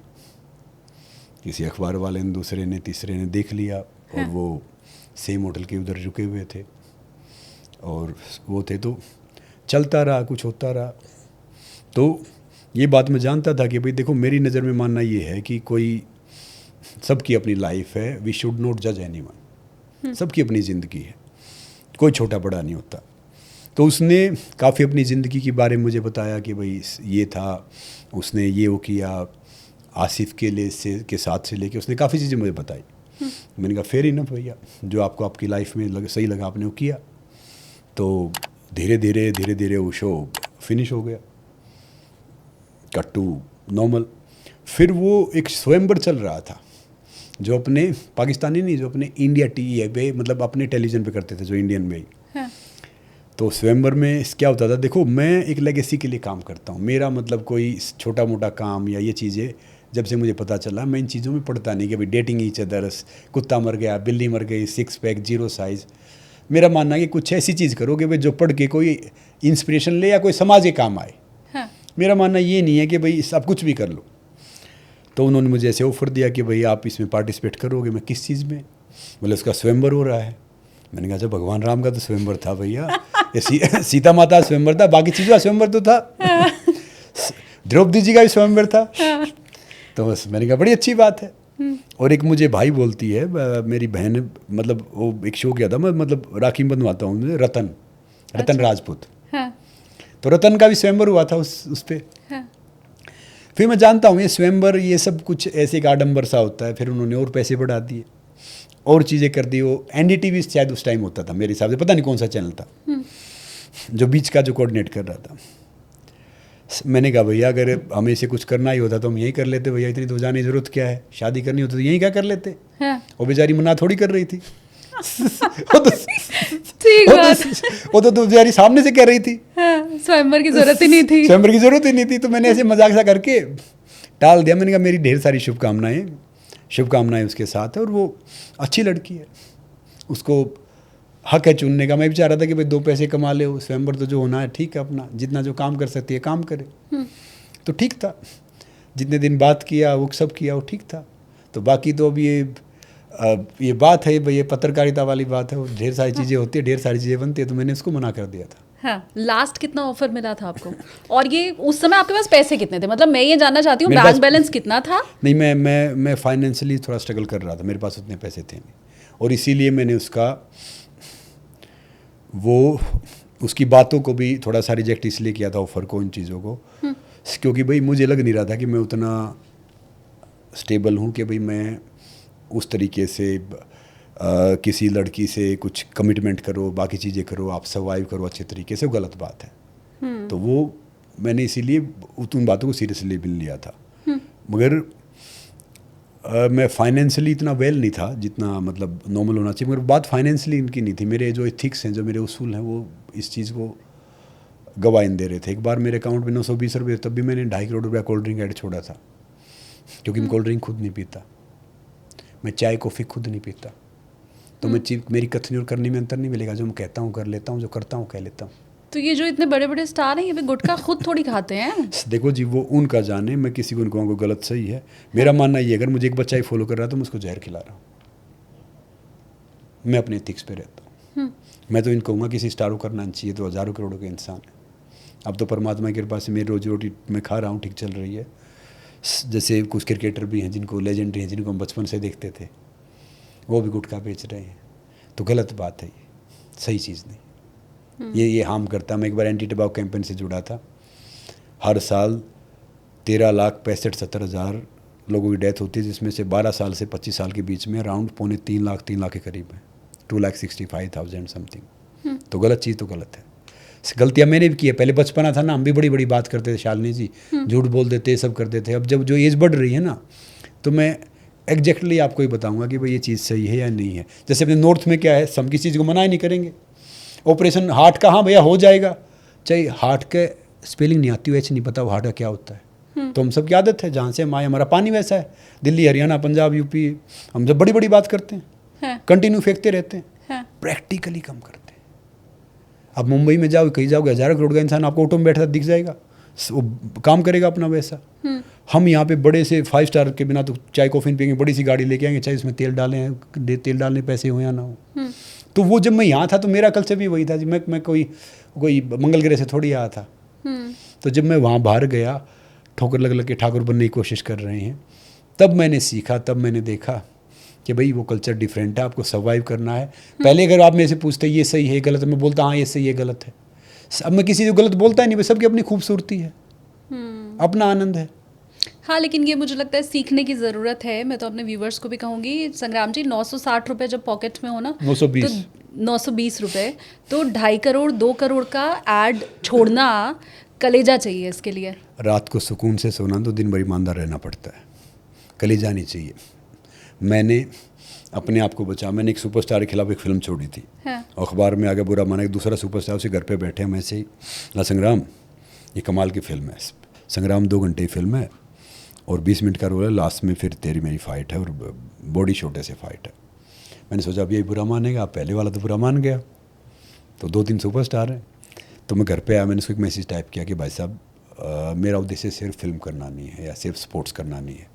किसी अखबार वाले ने, दूसरे ने, तीसरे ने देख लिया। हाँ। और वो सेम होटल के उधर रुके हुए थे और वो थे, तो चलता रहा, कुछ होता रहा। तो ये बात मैं जानता था कि भाई देखो, मेरी नज़र में मानना ये है कि कोई, सबकी अपनी लाइफ है, वी शुड नॉट जज एनीवन। सबकी अपनी ज़िंदगी है, कोई छोटा बड़ा नहीं होता। तो उसने काफ़ी अपनी ज़िंदगी के बारे में मुझे बताया कि भाई ये था, उसने ये वो किया, आसिफ के साथ से लेके उसने काफ़ी चीज़ें मुझे बताई। मैंने कहा फेयर इनफ भैया, जो आपको आपकी लाइफ में सही लगा आपने वो किया। तो धीरे धीरे वो शो फिनिश हो गया, कट टू नॉर्मल। फिर वो एक स्वयंवर चल रहा था, जो अपने पाकिस्तानी नहीं, जो अपने इंडिया टीवी पे, मतलब अपने टेलीविज़न पे करते थे, जो इंडियन में ही। हाँ। तो स्वयंवर में क्या होता था, देखो मैं एक लेगेसी के लिए काम करता हूँ। मेरा मतलब कोई छोटा मोटा काम या ये चीज़ें, जब से मुझे पता चला, मैं इन चीज़ों में पढ़ता नहीं कि भाई डेटिंग ईच अदर्स, कुत्ता मर गया, बिल्ली मर गई, 6 पैक, 0 साइज़। मेरा मानना है कि कुछ ऐसी चीज़ करो कि भाई जो पढ़ के कोई इंस्पिरेशन ले या कोई समाज के काम आए। हाँ। मेरा मानना ये नहीं है कि भाई सब कुछ भी कर लो। तो उन्होंने मुझे ऐसे ऑफ़र दिया कि भाई आप इसमें पार्टिसिपेट करोगे। मैं किस चीज़ में? बोले उसका स्वयंवर हो रहा है। मैंने कहा अच्छा, भगवान राम का तो स्वयंवर था भैया, ये सीता माता का स्वयंवर था, बाकी चीज़ों का स्वयंवर तो था, द्रौपदी जी का भी स्वयंवर था। तो बस मैंने कहा बड़ी अच्छी बात है। और एक मुझे भाई बोलती है, मेरी बहन, मतलब वो एक शो किया था, मैं मतलब राखी बंधवाता हूँ, रतन राजपूत। हाँ, तो रतन का भी स्वयंवर हुआ था उस पर। हाँ, फिर मैं जानता हूँ ये स्वयंवर ये सब कुछ ऐसे एक आडंबर सा होता है। फिर उन्होंने और पैसे बढ़ा दिए और चीज़ें कर दी। वो NDTV शायद उस टाइम होता था मेरे हिसाब से, पता नहीं कौन सा चैनल था जो बीच का जो कोऑर्डिनेट कर रहा था। मैंने कहा भैया अगर हमें इसे कुछ करना ही होता तो हम यही कर लेते भैया, इतनी तो जाने की जरूरत क्या है, शादी करनी होती तो यही क्या कर लेते। हाँ। वो बेचारी मना थोड़ी कर रही थी। ठीक बात। वो तो बेचारी सामने से कह रही थी। हाँ, स्वयंवर की जरूरत ही नहीं थी। स्वयंवर की जरूरत ही नहीं थी। तो मैंने ऐसे मजाक सा करके टाल दिया। मैंने कहा मेरी ढेर सारी शुभकामनाएं उसके साथ है, और वो अच्छी लड़की है, उसको हक है चुनने का। मैं भी चाह रहा था कि भाई 2 पैसे कमा ले, स्वयंवर तो जो होना है ठीक है, अपना जितना जो काम कर सकती है काम करे। तो ठीक था, जितने दिन बात किया वो सब किया, वो ठीक था। तो बाकी तो अब ये बात है भाई, ये पत्रकारिता वाली बात है, वो ढेर सारी चीज़ें होती है, ढेर सारी चीज़ें बनती है। तो मैंने उसको मना कर दिया था। हाँ, लास्ट कितना ऑफर मिला था आपको? और ये उस समय आपके पास पैसे कितने थे? मतलब मैं ये जानना चाहती हूँ, बैंक बैलेंस कितना था? नहीं, मैं फाइनेंशियली थोड़ा स्ट्रगल कर रहा था, मेरे पास उतने पैसे थे नहीं, और इसीलिए मैंने उसकी बातों को भी थोड़ा सा रिजेक्ट इसलिए किया था, ऑफ़र को, इन चीज़ों को, क्योंकि भाई मुझे लग नहीं रहा था कि मैं उतना स्टेबल हूँ कि भाई मैं उस तरीके से किसी लड़की से कुछ कमिटमेंट करो, बाकी चीज़ें करो, आप सर्वाइव करो अच्छे तरीके से, वो गलत बात है। तो वो मैंने इसीलिए उन बातों को सीरियसली भी लिया था। मगर मैं फाइनेंशियली इतना वेल नहीं था जितना मतलब नॉर्मल होना चाहिए, मगर बात फाइनेंशियली इनकी नहीं थी। मेरे जो एथिक्स हैं, जो मेरे उसूल हैं, वो इस चीज़ को गवाह दे रहे थे। एक बार मेरे अकाउंट में 920 रुपये, तब भी मैंने 2.5 करोड़ रुपया कोल्ड ड्रिंक ऐड छोड़ा था, क्योंकि मैं कोल्ड ड्रिंक खुद नहीं पीता, मैं चाय कॉफ़ी खुद नहीं पीता। तो मेरी कथनी और करनी में अंतर नहीं मिलेगा। जो मैं कहता हूँ कर लेता हूँ, जो करता हूँ कह लेता हूँ। तो ये जो इतने बड़े बड़े स्टार हैं, ये भी गुटखा खुद थोड़ी खाते हैं। देखो जी, वो उनका जाने, मैं किसी को कहूँगा गलत सही है। मेरा मानना ये, अगर मुझे एक बच्चा ही फॉलो कर रहा है तो मैं उसको जहर खिला रहा हूँ। मैं अपने एथिक्स पे रहता हूँ। मैं तो इन कहूँगा किसी स्टार को करना नहीं चाहिए, तो हज़ारों करोड़ों के इंसान है। अब तो परमात्मा की कृपा से मेरी रोजी रोटी मैं खा रहा हूँ, ठीक चल रही है। जैसे कुछ क्रिकेटर भी हैं जिनको लेजेंडरी हैं, जिनको हम बचपन से देखते थे, वो भी गुटखा बेच रहे हैं। तो गलत बात है, ये सही चीज़ नहीं। ये हार्म करता। मैं एक बार एंटी टबैको कैंपेन से जुड़ा था। हर साल 13,65,70,000 लोगों की डेथ होती है, जिसमें से 12 साल से 25 साल के बीच में अराउंड 3 लाख के करीब है, 2,65,000 समथिंग। तो गलत चीज़ तो गलत है। गलतियाँ मैंने भी की है, पहले बचपना था ना, हम भी बड़ी बड़ी बात करते थे, शालिनी जी झूठ बोल देते, सब करते थे। अब जब जो एज बढ़ रही है ना, तो मैं एग्जैक्टली आपको ही बताऊंगा कि भाई ये चीज़ सही है या नहीं है। जैसे अपने नॉर्थ में क्या है, हम किसी चीज़ को मना ही नहीं करेंगे। ऑपरेशन हार्ट का, हाँ भैया हो जाएगा, चाहे हार्ट के स्पेलिंग नहीं आती हो, ऐसे नहीं पता वो हार्ट का क्या होता है। तो हम सब की आदत है, जहाँ से हम आए, हमारा पानी वैसा है। दिल्ली, हरियाणा, पंजाब, यूपी, हम जब बड़ी बड़ी बात करते हैं, कंटिन्यू फेंकते रहते हैं, प्रैक्टिकली कम करते हैं। अब मुंबई में जाओ, कहीं जाओगे, 1000 करोड़ का इंसान आपको ऑटो में बैठा दिख जाएगा, वो काम करेगा अपना वैसा। हम यहाँ पे बड़े से 5 स्टार के बिना तो चाय कॉफ़ी नहीं पियेंगे, बड़ी सी गाड़ी लेके आएंगे, चाहे उसमें तेल डालने पैसे हो या ना हो। तो वो जब मैं यहाँ था तो मेरा कल्चर भी वही था जी। मैं कोई मंगल ग्रह से थोड़ी आया था। तो जब मैं वहाँ बाहर गया, ठोकर लग के ठाकुर बनने की कोशिश कर रहे हैं, तब मैंने सीखा, तब मैंने देखा कि भाई वो कल्चर डिफरेंट है, आपको सर्वाइव करना है। पहले अगर आप मेरे से पूछते ये सही है गलत है, मैं बोलता हाँ ये सही है गलत है। अब मैं किसी को गलत बोलता ही नहीं, सबकी अपनी खूबसूरती है, अपना आनंद है। हाँ, लेकिन ये मुझे लगता है सीखने की ज़रूरत है। मैं तो अपने व्यूवर्स को भी कहूँगी, संग्राम जी, 960 रुपये जब पॉकेट में हो ना, 920 रुपये, तो 2.5 करोड़ 2 करोड़ का ऐड छोड़ना कलेजा चाहिए इसके लिए। रात को सुकून से सोना तो दिन भर ईमानदार रहना पड़ता है, कलेजा नहीं चाहिए। मैंने अपने आप को बचा, मैंने एक सुपरस्टार के खिलाफ एक फिल्म छोड़ी थी। हाँ। अखबार में आगे बुरा माना, एक दूसरा सुपरस्टार उसे घर पे बैठे हम ऐसे ही, ना संग्राम ये कमाल की फिल्म है, संग्राम 2 घंटे की फिल्म है और 20 मिनट का रोल है, लास्ट में फिर तेरी मेरी फाइट है और बॉडी छोटे से फाइट है। मैंने सोचा अब यही बुरा मानेगा, पहले वाला तो बुरा मान गया, तो 2-3 सुपरस्टार हैं। तो मैं घर पे आया, मैंने उसको एक मैसेज टाइप किया कि भाई साहब मेरा उद्देश्य सिर्फ फिल्म करना नहीं है या सिर्फ स्पोर्ट्स करना नहीं है।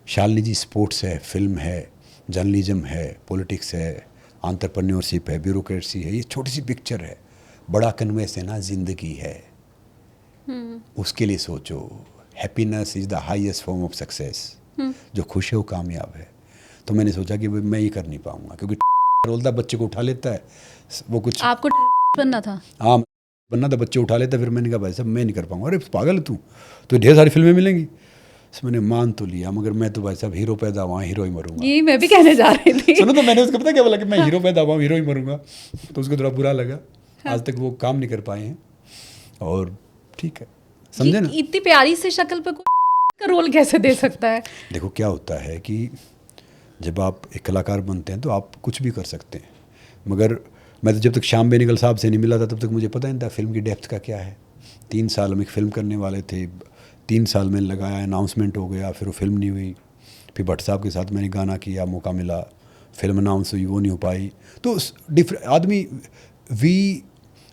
शालिनी जी स्पोर्ट्स है, फिल्म है, जर्नलिज्म है, पॉलिटिक्स है, एंटरप्रेन्योरशिप है, ब्यूरोक्रेसी है, ये छोटी सी पिक्चर है। बड़ा कन्वेंस है ना, जिंदगी है, उसके लिए सोचो। Happiness is the highest form of success. जो खुश है वो कामयाब है। तो मैंने सोचा कि मैं ये कर नहीं पाऊंगा, क्योंकि रोलता बच्चे को उठा लेता है वो। कुछ आपको बनना था? हाँ बनना था, बच्चे उठा लेता। फिर मैंने कहा भाई साहब मैं नहीं कर पाऊंगा। अरे पागल तू, तो ढेर सारी फिल्में मिलेंगी। तो मैंने मान तो लिया, मगर मैं तो भाई साहब हीरो पैदा हुआ, हीरो ही मरूंगा। ये मैं भी कहने जा रही थी। सुनो, तो मैंने उसको पता क्या बोला कि मैं हीरो पैदा हुआ, हीरो ही मरूंगा। तो उसको थोड़ा बुरा लगा। आज तक वो काम नहीं कर पाए हैं, और ठीक है, समझे ना। इतनी प्यारी सी शक्ल पे का रोल कैसे दे सकता है? देखो क्या होता है कि जब आप एक कलाकार बनते हैं तो आप कुछ भी कर सकते हैं, मगर मैं तो जब तक श्याम बेनेगल साहब से नहीं मिला था तब तक मुझे पता नहीं था फिल्म की डेप्थ का क्या है। 3 साल हम एक फ़िल्म करने वाले थे, 3 साल मैंने लगाया, अनाउंसमेंट हो गया, फिर वो फिल्म नहीं हुई। फिर भट्ट साहब के साथ मैंने गाना किया, मौका मिला, फिल्म अनाउंस हुई, वो नहीं हो पाई। तो आदमी we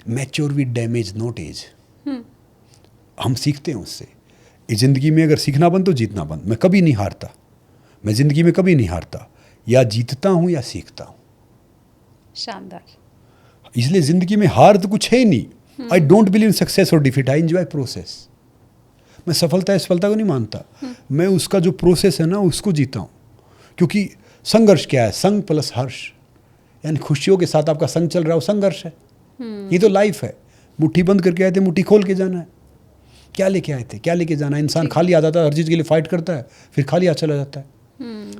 mature we damage not age. हम सीखते हैं उससे। इस ज़िंदगी में अगर सीखना बंद तो जीतना बंद। मैं कभी नहीं हारता, मैं ज़िंदगी में कभी नहीं हारता, या जीतता हूँ या सीखता हूँ। शानदार। इसलिए ज़िंदगी में हार तो कुछ है ही नहीं। I don't believe in success और डिफीट, आई एंजॉय प्रोसेस। मैं सफलता को नहीं मानता, मैं उसका जो प्रोसेस है ना उसको जीता हूँ। क्योंकि संघर्ष क्या है? संग प्लस हर्ष, यानी खुशियों के साथ आपका संग चल रहा है, वो संघर्ष है। ये तो लाइफ है। मुट्ठी बंद करके आए थे, मुट्ठी खोल के जाना है। क्या लेके आए थे, क्या लेके जाना है? इंसान खाली आ जाता है, हर चीज़ के लिए फाइट करता है, फिर खाली आ चला जाता है।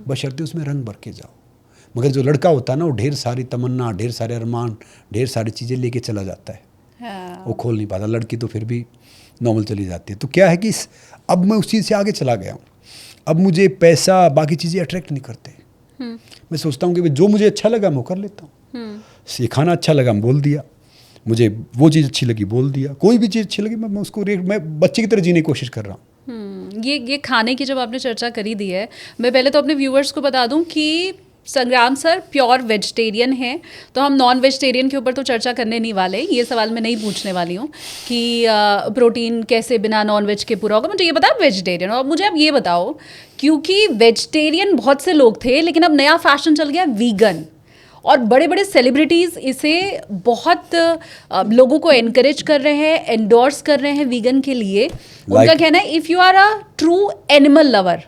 बशर्ते उसमें रंग भर के जाओ। मगर जो लड़का होता है ना, वो ढेर सारी तमन्ना, ढेर सारे अरमान, ढेर सारी चीज़ें लेके चला जाता है। हाँ। वो खोल नहीं पाता। लड़की तो फिर भी नॉर्मल चली जाती है। तो क्या है कि अब मैं उस चीज़ से आगे चला गया हूँ। अब मुझे पैसा, बाकी चीज़ें अट्रैक्ट नहीं करते। मैं सोचता हूँ कि जो मुझे अच्छा लगा मैं वो कर लेता हूँ। सिखाना अच्छा लगा, मैं बोल दिया। मुझे वो चीज़ अच्छी लगी, बोल दिया। कोई भी चीज़ अच्छी लगी मैं उसको मैं बच्चे की तरह जीने की कोशिश कर रहा हूँ। ये खाने की जब आपने चर्चा करी दी है, मैं पहले तो अपने व्यूअर्स को बता दूं कि संग्राम सर प्योर वेजिटेरियन हैं, तो हम नॉन वेजिटेरियन के ऊपर तो चर्चा करने नहीं वाले। ये सवाल मैं नहीं पूछने वाली हूँ कि प्रोटीन कैसे बिना नॉन वेज के पूरा होगा। मुझे ये बताओ वेजिटेरियन। और मुझे अब ये बताओ, क्योंकि वेजिटेरियन बहुत से लोग थे, लेकिन अब नया फैशन चल गया वीगन, और बड़े बड़े सेलिब्रिटीज़ इसे बहुत लोगों को एनकरेज कर रहे हैं, एंडोर्स कर रहे हैं वीगन के लिए। उनका कहना है if you are a true animal lover,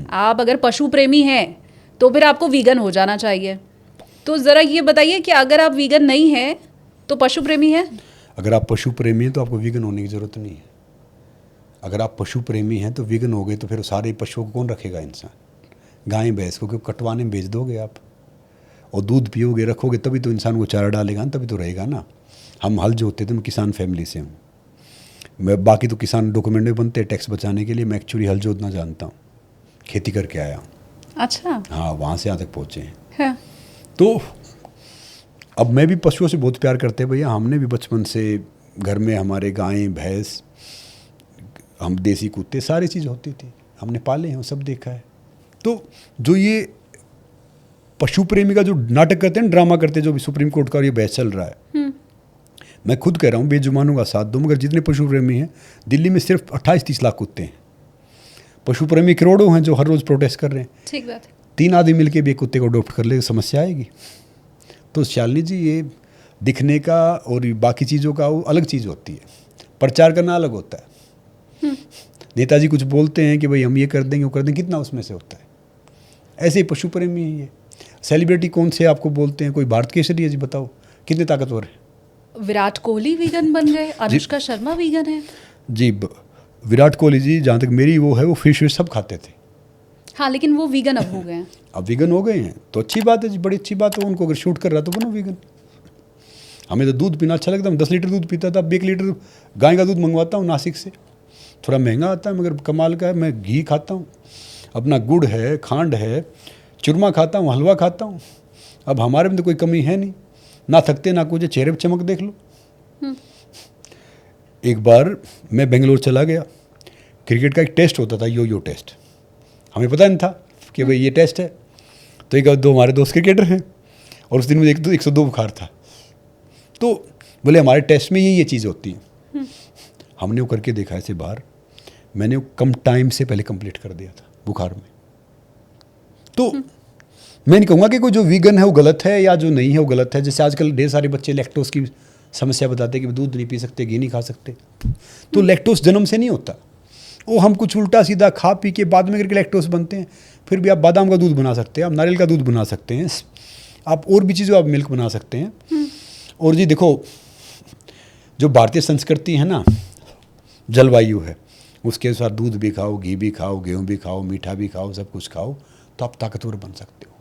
आप अगर पशु प्रेमी हैं तो फिर आपको वीगन हो जाना चाहिए। तो ज़रा ये बताइए कि अगर आप वीगन नहीं हैं तो पशु प्रेमी हैं? अगर आप पशु प्रेमी हैं तो आपको वीगन होने की ज़रूरत नहीं है। अगर आप पशु प्रेमी हैं तो वीगन हो गए तो फिर सारे पशुओं को कौन रखेगा? इंसान। गाय भैंस को कटवाने में भेज दोगे आप, और दूध पियोगे, रखोगे, तभी तो इंसान को चारा डालेगा ना, तभी तो रहेगा ना। हम हल जोतते थे, मैं किसान फैमिली से हूँ। मैं बाकी तो किसान डॉक्यूमेंट में बनते हैं टैक्स बचाने के लिए, मैं एक्चुअली हल जोतना जानता हूँ, खेती करके आया हूँ। अच्छा। हाँ, वहाँ से यहाँ तक पहुँचे हैं। हाँ। तो अब मैं भी पशुओं से बहुत प्यार करते हैं भैया। हमने भी बचपन से घर में हमारे गाय भैंस, हम देसी कुत्ते, सारी चीज़ होती थी, हमने पाले हैं, सब देखा है। तो जो ये पशु प्रेमी का जो नाटक करते हैं, ड्रामा करते हैं, जो भी सुप्रीम कोर्ट का ये बहस चल रहा है, मैं खुद कह रहा हूँ बेजुबानों का साथ दो। मगर जितने पशु प्रेमी हैं, दिल्ली में सिर्फ 28-30 लाख कुत्ते हैं। पशु प्रेमी करोड़ों हैं जो हर रोज़ प्रोटेस्ट कर रहे हैं। ठीक बात है। 3 आदमी मिलकर भी एक कुत्ते को अडॉप्ट कर ले, समस्या आएगी। तो शालिनी जी, ये दिखने का और बाकी चीज़ों का वो अलग चीज़ होती है, प्रचार करना अलग होता है। नेताजी कुछ बोलते हैं कि भाई हम ये कर देंगे, वो कर देंगे, कितना उसमें से होता है? ऐसे ही पशु प्रेमी है ये। सेलिब्रिटी कौन से आपको बोलते हैं? कोई भारत केसरी है जी, बताओ कितने ताकतवर है? विराट कोहली वीगन बन गए, अनुष्का शर्मा वीगन है जी। विराट कोहली जी, जहाँ तक मेरी वो है, वो फिश सब खाते थे। हाँ, लेकिन वो वीगन अब हो गए हैं। अब वीगन हो गए हैं तो अच्छी बात है जी, बड़ी अच्छी बात है। उनको अगर शूट कर रहा तो बनो वीगन। हमें तो दूध पीना अच्छा लगता है। 10 लीटर दूध पीता था, अब 1 लीटर गाय का दूध मंगवाता हूँ नासिक से। थोड़ा महंगा आता है मगर कमाल का है। मैं घी खाता हूँ, अपना गुड़ है, खांड है, चूरमा खाता हूँ, हलवा खाता हूँ। अब हमारे में तो कोई कमी है नहीं, ना थकते ना कुछ, चेहरे पर चमक देख लो। एक बार मैं बेंगलोर चला गया, क्रिकेट का एक टेस्ट होता था, यो टेस्ट। हमें पता नहीं था कि भाई ये टेस्ट है। तो एक दो हमारे दोस्त क्रिकेटर हैं, और उस दिन मुझे 102 बुखार था। तो बोले हमारे टेस्ट में ये चीज़ होती है। हमने वो करके देखा ऐसे बाहर, मैंने वो कम टाइम से पहले कंप्लीट कर दिया था बुखार में। तो मैं नहीं कहूँगा कि कोई जो वीगन है वो गलत है या जो नहीं है वो गलत है। जैसे आजकल ढेर सारे बच्चे लैक्टोज की समस्या बताते हैं कि दूध नहीं पी सकते, घी नहीं खा सकते। तो लैक्टोज जन्म से नहीं होता, वो हम कुछ उल्टा सीधा खा पी के बाद में करके लैक्टोज बनते हैं। फिर भी आप बादाम का दूध बना सकते हैं, आप नारियल का दूध बना सकते हैं, आप और भी चीज़ों आप मिल्क बना सकते हैं। और जी देखो, जो भारतीय संस्कृति है ना, जलवायु है, उसके अनुसार दूध भी खाओ, घी भी खाओ, गेहूँ भी खाओ, मीठा भी खाओ, सब कुछ खाओ, तो आप ताकतवर बन सकते हो।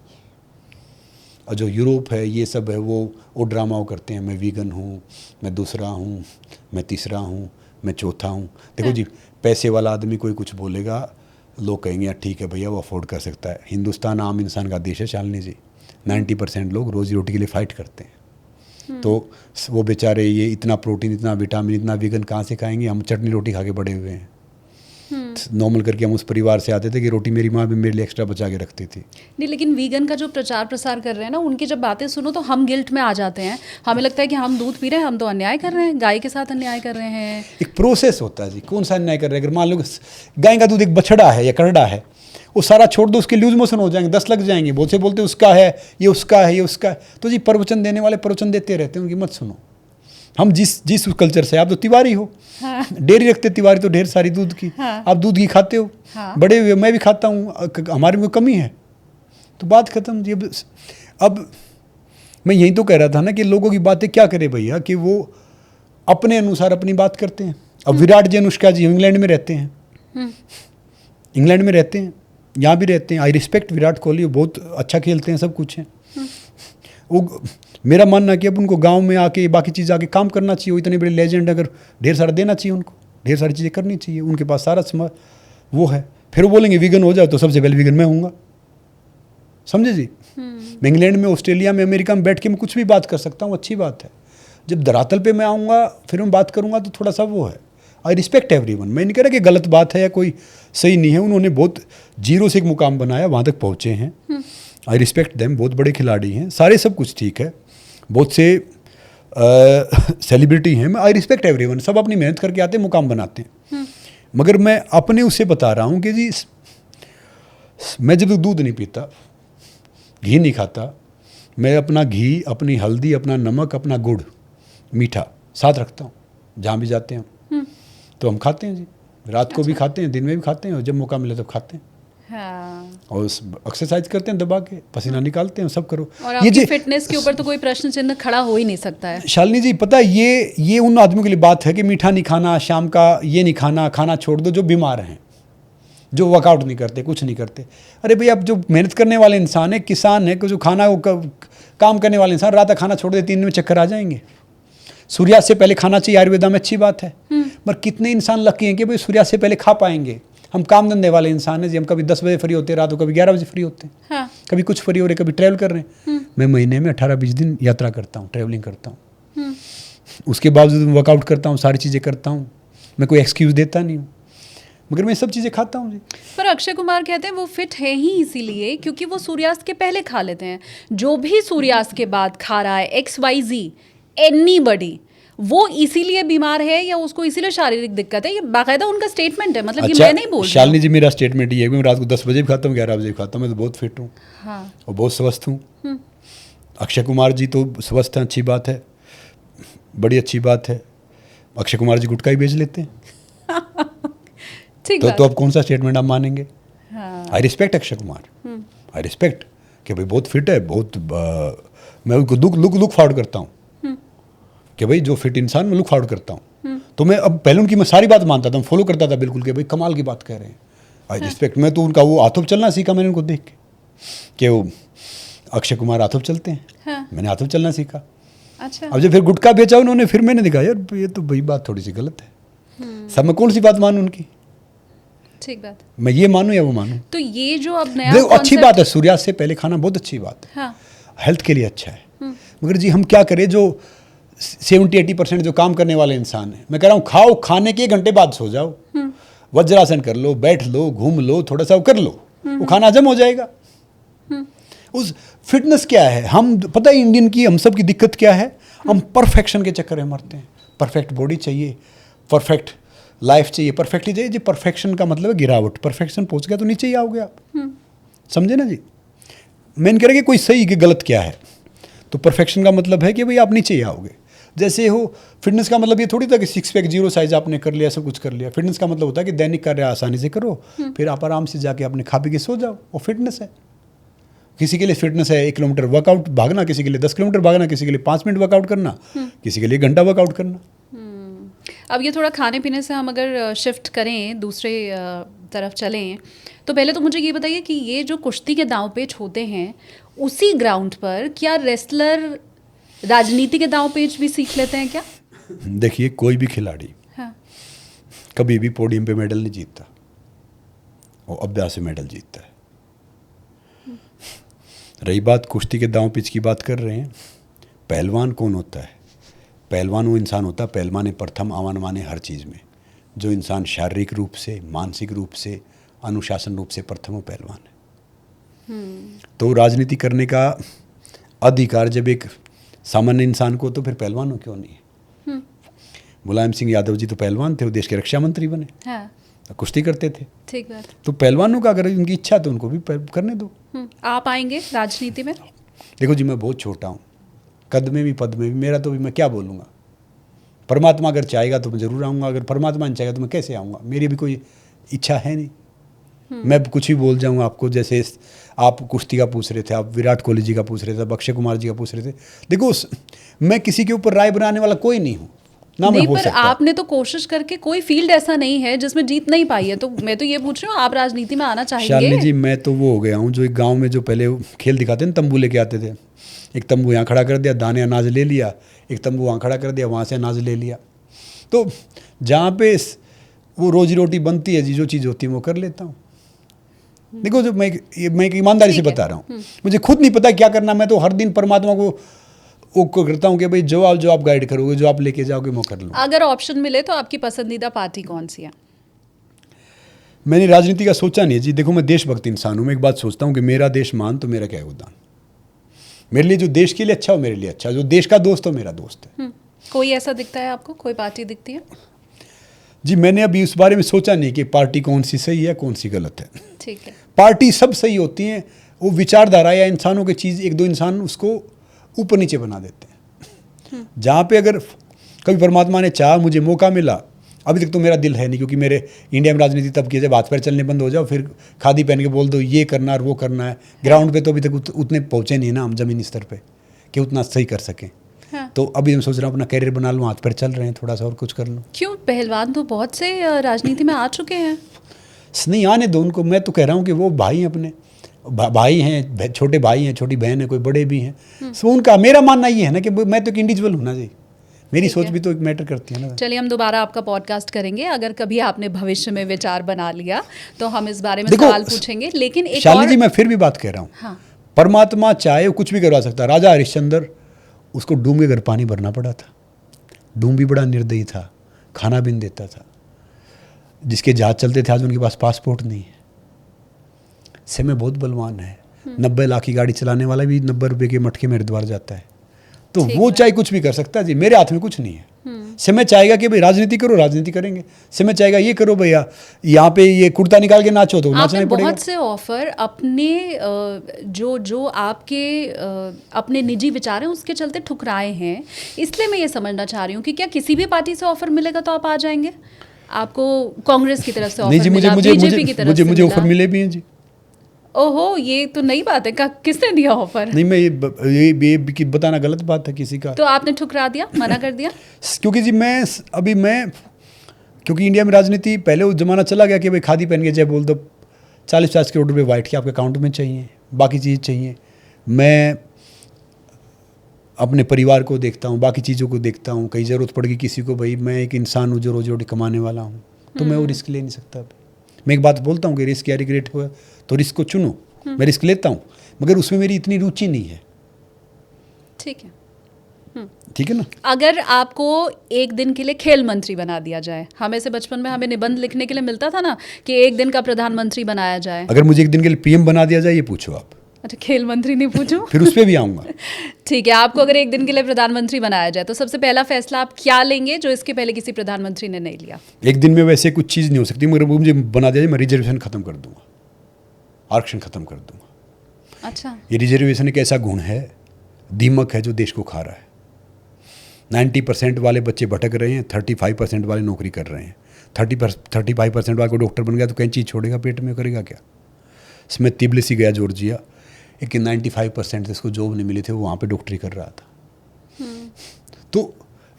और जो यूरोप है, ये सब है, वो ड्रामा करते हैं, मैं वीगन हूँ, मैं दूसरा हूँ, मैं तीसरा हूँ, मैं चौथा हूँ। देखो जी, पैसे वाला आदमी कोई कुछ बोलेगा, लोग कहेंगे यार ठीक है भैया, वो अफोर्ड कर सकता है। हिंदुस्तान आम इंसान का देश है शालिनी जी, 90% लोग रोजी रोटी के लिए फाइट करते हैं। तो वो बेचारे ये इतना प्रोटीन, इतना विटामिन, इतना वीगन कहाँ से खाएंगे? हम चटनी रोटी खा के बड़े हुए हैं। नॉर्मल करके हम उस परिवार से आते थे कि रोटी मेरी माँ भी मेरे लिए एक्स्ट्रा बचा के रखती थी। नहीं, लेकिन वीगन का जो प्रचार प्रसार कर रहे हैं ना, उनकी जब बातें सुनो तो हम गिल्ट में आ जाते हैं। हमें लगता है कि हम दूध पी रहे हैं, हम तो अन्याय कर रहे हैं, गाय के साथ अन्याय कर रहे हैं। एक प्रोसेस होता है जी, कौन सा अन्याय कर रहे हैं? अगर मान लो गाय का दूध एक बछड़ा है या करड़ा है, वो सारा छोड़ दो, उसके लूज मोशन हो जाएंगे, 10 लग जाएंगे, बोलते उसका है, ये उसका है, ये उसका है। तो जी प्रवचन देने वाले प्रवचन देते रहते हैं, उनकी मत सुनो। हम जिस कल्चर से, आप तो तिवारी हो, हाँ। डेयरी रखते तिवारी तो ढेर सारी दूध की, हाँ। आप दूध घी खाते हो, हाँ। बड़े हुए मैं भी खाता हूँ, हमारे में कमी है, तो बात खत्म जी। अब मैं यही तो कह रहा था ना कि लोगों की बातें क्या करें भैया, कि वो अपने अनुसार अपनी बात करते हैं। अब विराट जी, अनुष्का जी इंग्लैंड में रहते हैं, इंग्लैंड में रहते हैं, यहाँ भी रहते हैं। आई रिस्पेक्ट विराट कोहली, वो बहुत अच्छा खेलते हैं, सब कुछ है। वो मेरा मानना है कि अब उनको गांव में आके बाकी चीज़ आके काम करना चाहिए। वो इतने बड़े लेजेंड, अगर ढेर सारा देना चाहिए उनको, ढेर सारी चीज़ें करनी चाहिए, उनके पास सारा वो है। फिर वो बोलेंगे वीगन हो जाए, तो सबसे पहले वीगन मैं हूँगा, समझे जी। मैं इंग्लैंड में, ऑस्ट्रेलिया में, अमेरिका में बैठ के मैं कुछ भी बात कर सकता हूँ, अच्छी बात है। जब धरातल पे मैं आऊँगा, फिर मैं बात करूँगा, तो थोड़ा सा वो है। I respect everyone. मैं नहीं कह रहा कि गलत बात है या कोई सही नहीं है। उन्होंने बहुत जीरो से एक मुकाम बनाया, वहाँ तक पहुँचे हैं। आई रिस्पेक्ट देम, बहुत बड़े खिलाड़ी हैं सारे, सब कुछ ठीक है। बहुत से सेलिब्रिटी हैं, मैं आई रिस्पेक्ट एवरीवन, सब अपनी मेहनत करके आते हैं, मुकाम बनाते हैं। मगर मैं अपने उससे बता रहा हूँ कि जी, मैं जब तक दूध नहीं पीता, घी नहीं खाता, मैं अपना घी, अपनी हल्दी, अपना नमक, अपना गुड़, मीठा साथ रखता हूँ। जहाँ भी जाते हैं तो हम खाते हैं जी, रात को भी खाते हैं, दिन में भी खाते हैं, और जब मौका मिले तब खाते हैं। हाँ। और एक्सरसाइज करते हैं, दबा के पसीना निकालते हैं, सब करो। और आपकी फिटनेस के ऊपर तो कोई प्रश्न चिन्ह खड़ा हो ही नहीं सकता है। शालिनी जी, पता है ये उन आदमियों के लिए बात है कि मीठा नहीं खाना, शाम का ये नहीं खाना, खाना छोड़ दो, जो बीमार हैं, जो वर्कआउट नहीं करते, कुछ नहीं करते। अरे भैया, अब जो मेहनत करने वाले इंसान है, किसान है, जो खाना काम करने वाले इंसान, रात का खाना छोड़ दे, 3 दिन में चक्कर आ जाएंगे। सूर्यास्त से पहले खाना चाहिए, आयुर्वेदा में अच्छी बात है। पर कितने इंसान लकी हैं कि भाई सूर्यास्त से पहले खा पाएंगे। हम काम धंधे वाले इंसान हैं जी, हम कभी 10 बजे फ्री होते हैं, रात को कभी 11 बजे फ्री होते हैं। हाँ। कभी कुछ फ्री हो रहे, कभी ट्रैवल कर रहे हैं। मैं महीने में 18-20 दिन यात्रा करता हूँ, ट्रैवलिंग करता हूँ। उसके बावजूद वर्कआउट करता हूँ, सारी चीज़ें करता हूँ, मैं कोई एक्सक्यूज़ देता नहीं हूँ, मगर मैं सब चीज़ें खाता हूँ जी। पर अक्षय कुमार कहते हैं वो फिट है ही इसीलिए क्योंकि वो सूर्यास्त के पहले खा लेते हैं। जो भी सूर्यास्त के बाद खा रहा है, XYZ एनीबॉडी, वो इसीलिए बीमार है या उसको इसीलिए शारीरिक दिक्कत है, ये बाकायदा उनका स्टेटमेंट है। मतलब अच्छा, ये मैं नहीं बोल रही। शालिनी जी, मेरा स्टेटमेंट ये है कि मैं रात को 10 बजे भी खाता हूँ, 11 बजे भी खाता हूँ, मैं तो बहुत फिट हूँ। हाँ। और बहुत स्वस्थ हूँ। अक्षय कुमार जी तो स्वस्थ हैं, अच्छी बात है, बड़ी अच्छी बात है। अक्षय कुमार जी गुटखा ही बेच लेते हैं। ठीक तो अब कौन सा स्टेटमेंट आप मानेंगे? हाँ। I respect Akshay Kumar, I respect कि भाई बहुत फिट है, बहुत मैं उनको लुक फॉरवर्ड करता हूँ कि भाई जो फिट इंसान, मैं लुक फॉरवर्ड करता हूँ। तो मैं अब पहले उनकी मैं सारी बात मानता था, फॉलो करता था बिल्कुल, कि भाई कमाल की बात कह रहे हैं। I respect. मैं तो उनका वो हाथों पे चलना सीखा मैंने उनको देख के, कि वो अक्षय कुमार हाथों पे चलते हैं। हाँ। मैंने हाथों पे चलना सीखा। अच्छा। अब जब फिर गुटखा बेचा उन्होंने, फिर मैंने देखा यार ये तो भाई बात थोड़ी सी गलत है। सब मैं कौन सी बात मानूं उनकी? ठीक बात। मैं ये मानूं या वो मानूं? तो ये जो अब नया देखो, अच्छी बात है, सूर्यास्त से पहले खाना बहुत अच्छी बात है। हाँ। हेल्थ के लिए अच्छा है। मगर जी हम क्या करें, जो 70-80% जो काम करने वाले इंसान हैं, मैं कह रहा हूँ खाओ, खाने के 1 घंटे बाद सो जाओ, वज्रासन कर लो, बैठ लो, घूम लो, थोड़ा सा कर लो, वो खाना हजम हो जाएगा। उस फिटनेस क्या है, हम पता है इंडियन की, हम सब की दिक्कत क्या है, हम परफेक्शन के चक्कर में मरते हैं। परफेक्ट बॉडी चाहिए, परफेक्ट लाइफ चाहिए, परफेक्टली चाहिए जी। परफेक्शन का मतलब है गिरावट, परफेक्शन पहुंच गया तो नीचे ही आओगे आप। समझे ना जी। मैं कह रहा कि कोई सही कि गलत क्या है, तो परफेक्शन का मतलब है कि भाई आप नीचे ही आओगे। जैसे हो फिटनेस का मतलब ये थोड़ी था कि 6 पैक 0 साइज आपने कर लिया, सब कुछ कर लिया। फिटनेस का मतलब होता है कि दैनिक कार्य आसानी से करो, फिर आप आराम से जाके अपने खा पी के सो जाओ, वो फिटनेस है। किसी के लिए फिटनेस है 1 किलोमीटर वर्कआउट भागना, किसी के लिए 10 किलोमीटर भागना, किसी के लिए 5 मिनट वर्कआउट करना, किसी के लिए घंटा वर्कआउट करना। अब ये थोड़ा खाने पीने से हम अगर शिफ्ट करें, दूसरे तरफ चलें, तो पहले तो मुझे ये बताइए कि ये जो कुश्ती के दांव पेच होते हैं, उसी ग्राउंड पर क्या रेसलर राजनीति के दांव पेच भी सीख लेते हैं क्या? देखिए, कोई भी खिलाड़ी हाँ। कभी भी पोडियम पे मेडल नहीं जीतता, वो अभ्यास से मेडल जीतता है। रही बात कुश्ती के दांव पेच की बात कर रहे हैं, पहलवान कौन होता है? पहलवान वो इंसान होता है, पहलवान प्रथम आवान माने हर चीज़ में, जो इंसान शारीरिक रूप से, मानसिक रूप से, अनुशासन रूप से प्रथम वो पहलवान है। तो राजनीति करने का अधिकार जब एक सामान्य इंसान को, तो फिर पहलवान हो क्यों नहीं है? मुलायम सिंह यादव जी तो पहलवान थे, वो देश के रक्षा मंत्री बने। हाँ। कुश्ती करते थे। ठीक बात। तो पहलवानों का अगर उनकी इच्छा तो उनको भी करने दो। आप आएंगे राजनीति में? देखो जी, मैं बहुत छोटा हूँ, कद में भी पद में भी, मेरा तो भी मैं क्या बोलूँगा। परमात्मा अगर चाहेगा तो मैं ज़रूर आऊँगा, अगर परमात्मा नहीं चाहेगा तो मैं कैसे आऊँगा? मेरी भी कोई इच्छा है नहीं। मैं कुछ भी बोल जाऊँगा आपको। जैसे आप कुश्ती का पूछ रहे थे, आप विराट कोहली जी का पूछ रहे थे, अक्षय कुमार जी का पूछ रहे थे। देखो, मैं किसी के ऊपर राय बनाने वाला कोई नहीं हूँ, ना मैं नहीं, हो पर सकता। आपने तो कोशिश करके, कोई फील्ड ऐसा नहीं है जिसमें जीत नहीं पाई है, तो मैं तो ये पूछ रही हूँ, आप राजनीति में आना शालिनी चाहेंगे? जी, मैं तो वो हो गया हूँ जो एक गांव में जो पहले खेल दिखाते हैं, तंबू लेके आते थे। एक तंबू यहाँ खड़ा कर दिया, दाने अनाज ले लिया, एक तंबू वहाँ खड़ा कर दिया, वहाँ से अनाज ले लिया। तो जहाँ पे वो रोजी रोटी बनती है जी, जो चीज़ होती है वो कर लेता हूँ। देखो, जो मैं एक ईमानदारी से बता रहा हूँ, मुझे खुद नहीं पता क्या करना। मैं तो हर दिन परमात्मा को वो करता हूँ कि भाई जो आप गाइड करोगे, जो आप लेके जाओगे, मैं कर लूँगा। अगर ऑप्शन मिले तो आपकी पसंदीदा पार्टी कौन सी है? मैंने राजनीति का सोचा नहीं जी। देखो, मैं देशभक्त इंसान हूँ। मैं एक बात सोचता हूँ कि मेरा देश मान तो मेरा क्या योगदान। मेरे लिए जो देश के लिए अच्छा हो, मेरे लिए अच्छा। जो देश का दोस्त हो, मेरा दोस्त है। कोई ऐसा दिखता है आपको, कोई पार्टी दिखती है? जी, मैंने अभी उस बारे में सोचा नहीं कि पार्टी कौन सी सही है, कौन सी गलत है। ठीक है। पार्टी सब सही होती हैं, वो विचारधारा या इंसानों की चीज़, एक दो इंसान उसको ऊपर नीचे बना देते हैं। जहाँ पे अगर कभी परमात्मा ने चाहा, मुझे मौका मिला, अभी तक तो मेरा दिल है नहीं, क्योंकि मेरे इंडिया में राजनीति तब की जब हाथ पैर चलने बंद हो जाओ, फिर खादी पहन के बोल दो ये करना और वो करना है। ग्राउंड पे तो अभी तक उतने पहुँचे नहीं ना हम, ज़मीनी स्तर पे, कि उतना सही कर सकें। हाँ। तो अभी हम सोच रहे हैं अपना कैरियर बना लूँ, हाथ पैर चल रहे हैं, थोड़ा सा और कुछ कर लूँ। क्यों? पहलवान तो बहुत से राजनीति में आ चुके हैं। नहीं आने दो उनको। मैं तो कह रहा हूँ कि वो भाई हैं अपने, भाई हैं, छोटे भाई हैं, छोटी बहन है, कोई बड़े भी हैं। सो उनका, मेरा मानना ये है ना कि मैं तो एक इंडिविजुअल हूँ ना जी, मेरी सोच भी तो एक मैटर करती है ना। चलिए, हम दोबारा आपका पॉडकास्ट करेंगे, अगर कभी आपने भविष्य में विचार बना लिया तो हम इस बारे में सवाल पूछेंगे। लेकिन एक शालिनी जी, मैं फिर भी बात कह रहा हूँ, हाँ। परमात्मा चाहे वो कुछ भी करवा सकता है। राजा हरिश्चंद्र, उसको डूम के घर पानी भरना पड़ा था। डूम भी बड़ा निर्दयी था, खाना भी नहीं देता था। जिसके जहाज चलते थे, आज उनके पास पासपोर्ट नहीं है। समय बहुत बलवान है। 90 लाख की गाड़ी चलाने वाला भी 90 रुपए के मटके में हरिद्वार जाता है। तो वो चाहे कुछ भी कर सकता है जी, मेरे हाथ में कुछ नहीं है। समय चाहेगा कि भाई राजनीति करो, राजनीति करेंगे। समय चाहेगा ये करो भैया, यहाँ पे ये कुर्ता निकाल के नाचो, तो नाचना ही पड़ेगा। बहुत से ऑफर अपने जो आपके अपने निजी विचार हैं उसके चलते ठुकराए हैं। इसलिए मैं ये समझना चाह रही हूँ कि क्या किसी भी पार्टी से ऑफर मिलेगा तो आप आ जाएंगे? आपको कांग्रेस की तरफ से ऑफर मिला, बीजेपी की तरफ से मुझे ऑफर मिले भी हैं जी। ओहो, ये तो नई बात है। किसने दिया ऑफर? नहीं, मैं ये बताना गलत बात है किसी का। तो आपने ठुकरा दिया, मना कर दिया? क्योंकि जी क्योंकि इंडिया में राजनीति, पहले वो जमाना चला गया कि भाई खादी पहन के जय बोल दो, 40-50 करोड़ रुपए वाइट के आपके अकाउंट में चाहिए, बाकी चीज़ चाहिए। मैं अपने परिवार को देखता हूँ, बाकी चीज़ों को देखता हूँ। कहीं ज़रूरत पड़ गई किसी को, भाई मैं एक इंसान हूँ जो रोजी रोटी कमाने वाला हूँ, तो मैं वो रिस्क ले नहीं सकता। मैं एक बात बोलता हूँ कि रिस्क या रिग्रेट हुआ तो रिस्क को चुनो। मैं रिस्क लेता हूँ, मगर उसमें मेरी इतनी रुचि नहीं है। ठीक है, ठीक है ना। अगर आपको एक दिन के लिए खेल मंत्री बना दिया जाए, हमें से बचपन में हमें निबंध लिखने के लिए मिलता था ना कि एक दिन का प्रधानमंत्री बनाया जाए। अगर मुझे एक दिन के लिए पीएम बना दिया जाए, ये पूछो आप। अच्छा, खेल मंत्री नहीं पूछूं? फिर उस पर भी आऊँगा। ठीक है, आपको अगर एक दिन के लिए प्रधानमंत्री बनाया जाए तो सबसे पहला फैसला आप क्या लेंगे जो इसके पहले किसी प्रधानमंत्री ने नहीं लिया? एक दिन में वैसे कुछ चीज़ नहीं हो सकती, मगर वो मुझे बना दिया जाए, मैं रिजर्वेशन ख़त्म कर दूंगा, आरक्षण ख़त्म कर दूंगा। अच्छा, ये रिजर्वेशन एक ऐसा गुण है, दीमक है जो देश को खा रहा है। 90% वाले बच्चे भटक रहे हैं, 35% वाले नौकरी कर रहे हैं। 35% वाले को डॉक्टर बन गया तो कहीं चीज़ छोड़ेगा पेट में, करेगा क्या? इसमें तिबलिसी गया जॉर्जिया, लेकिन 95% जिसको जॉब नहीं मिली थी वो वहाँ पे डॉक्टरी कर रहा था। तो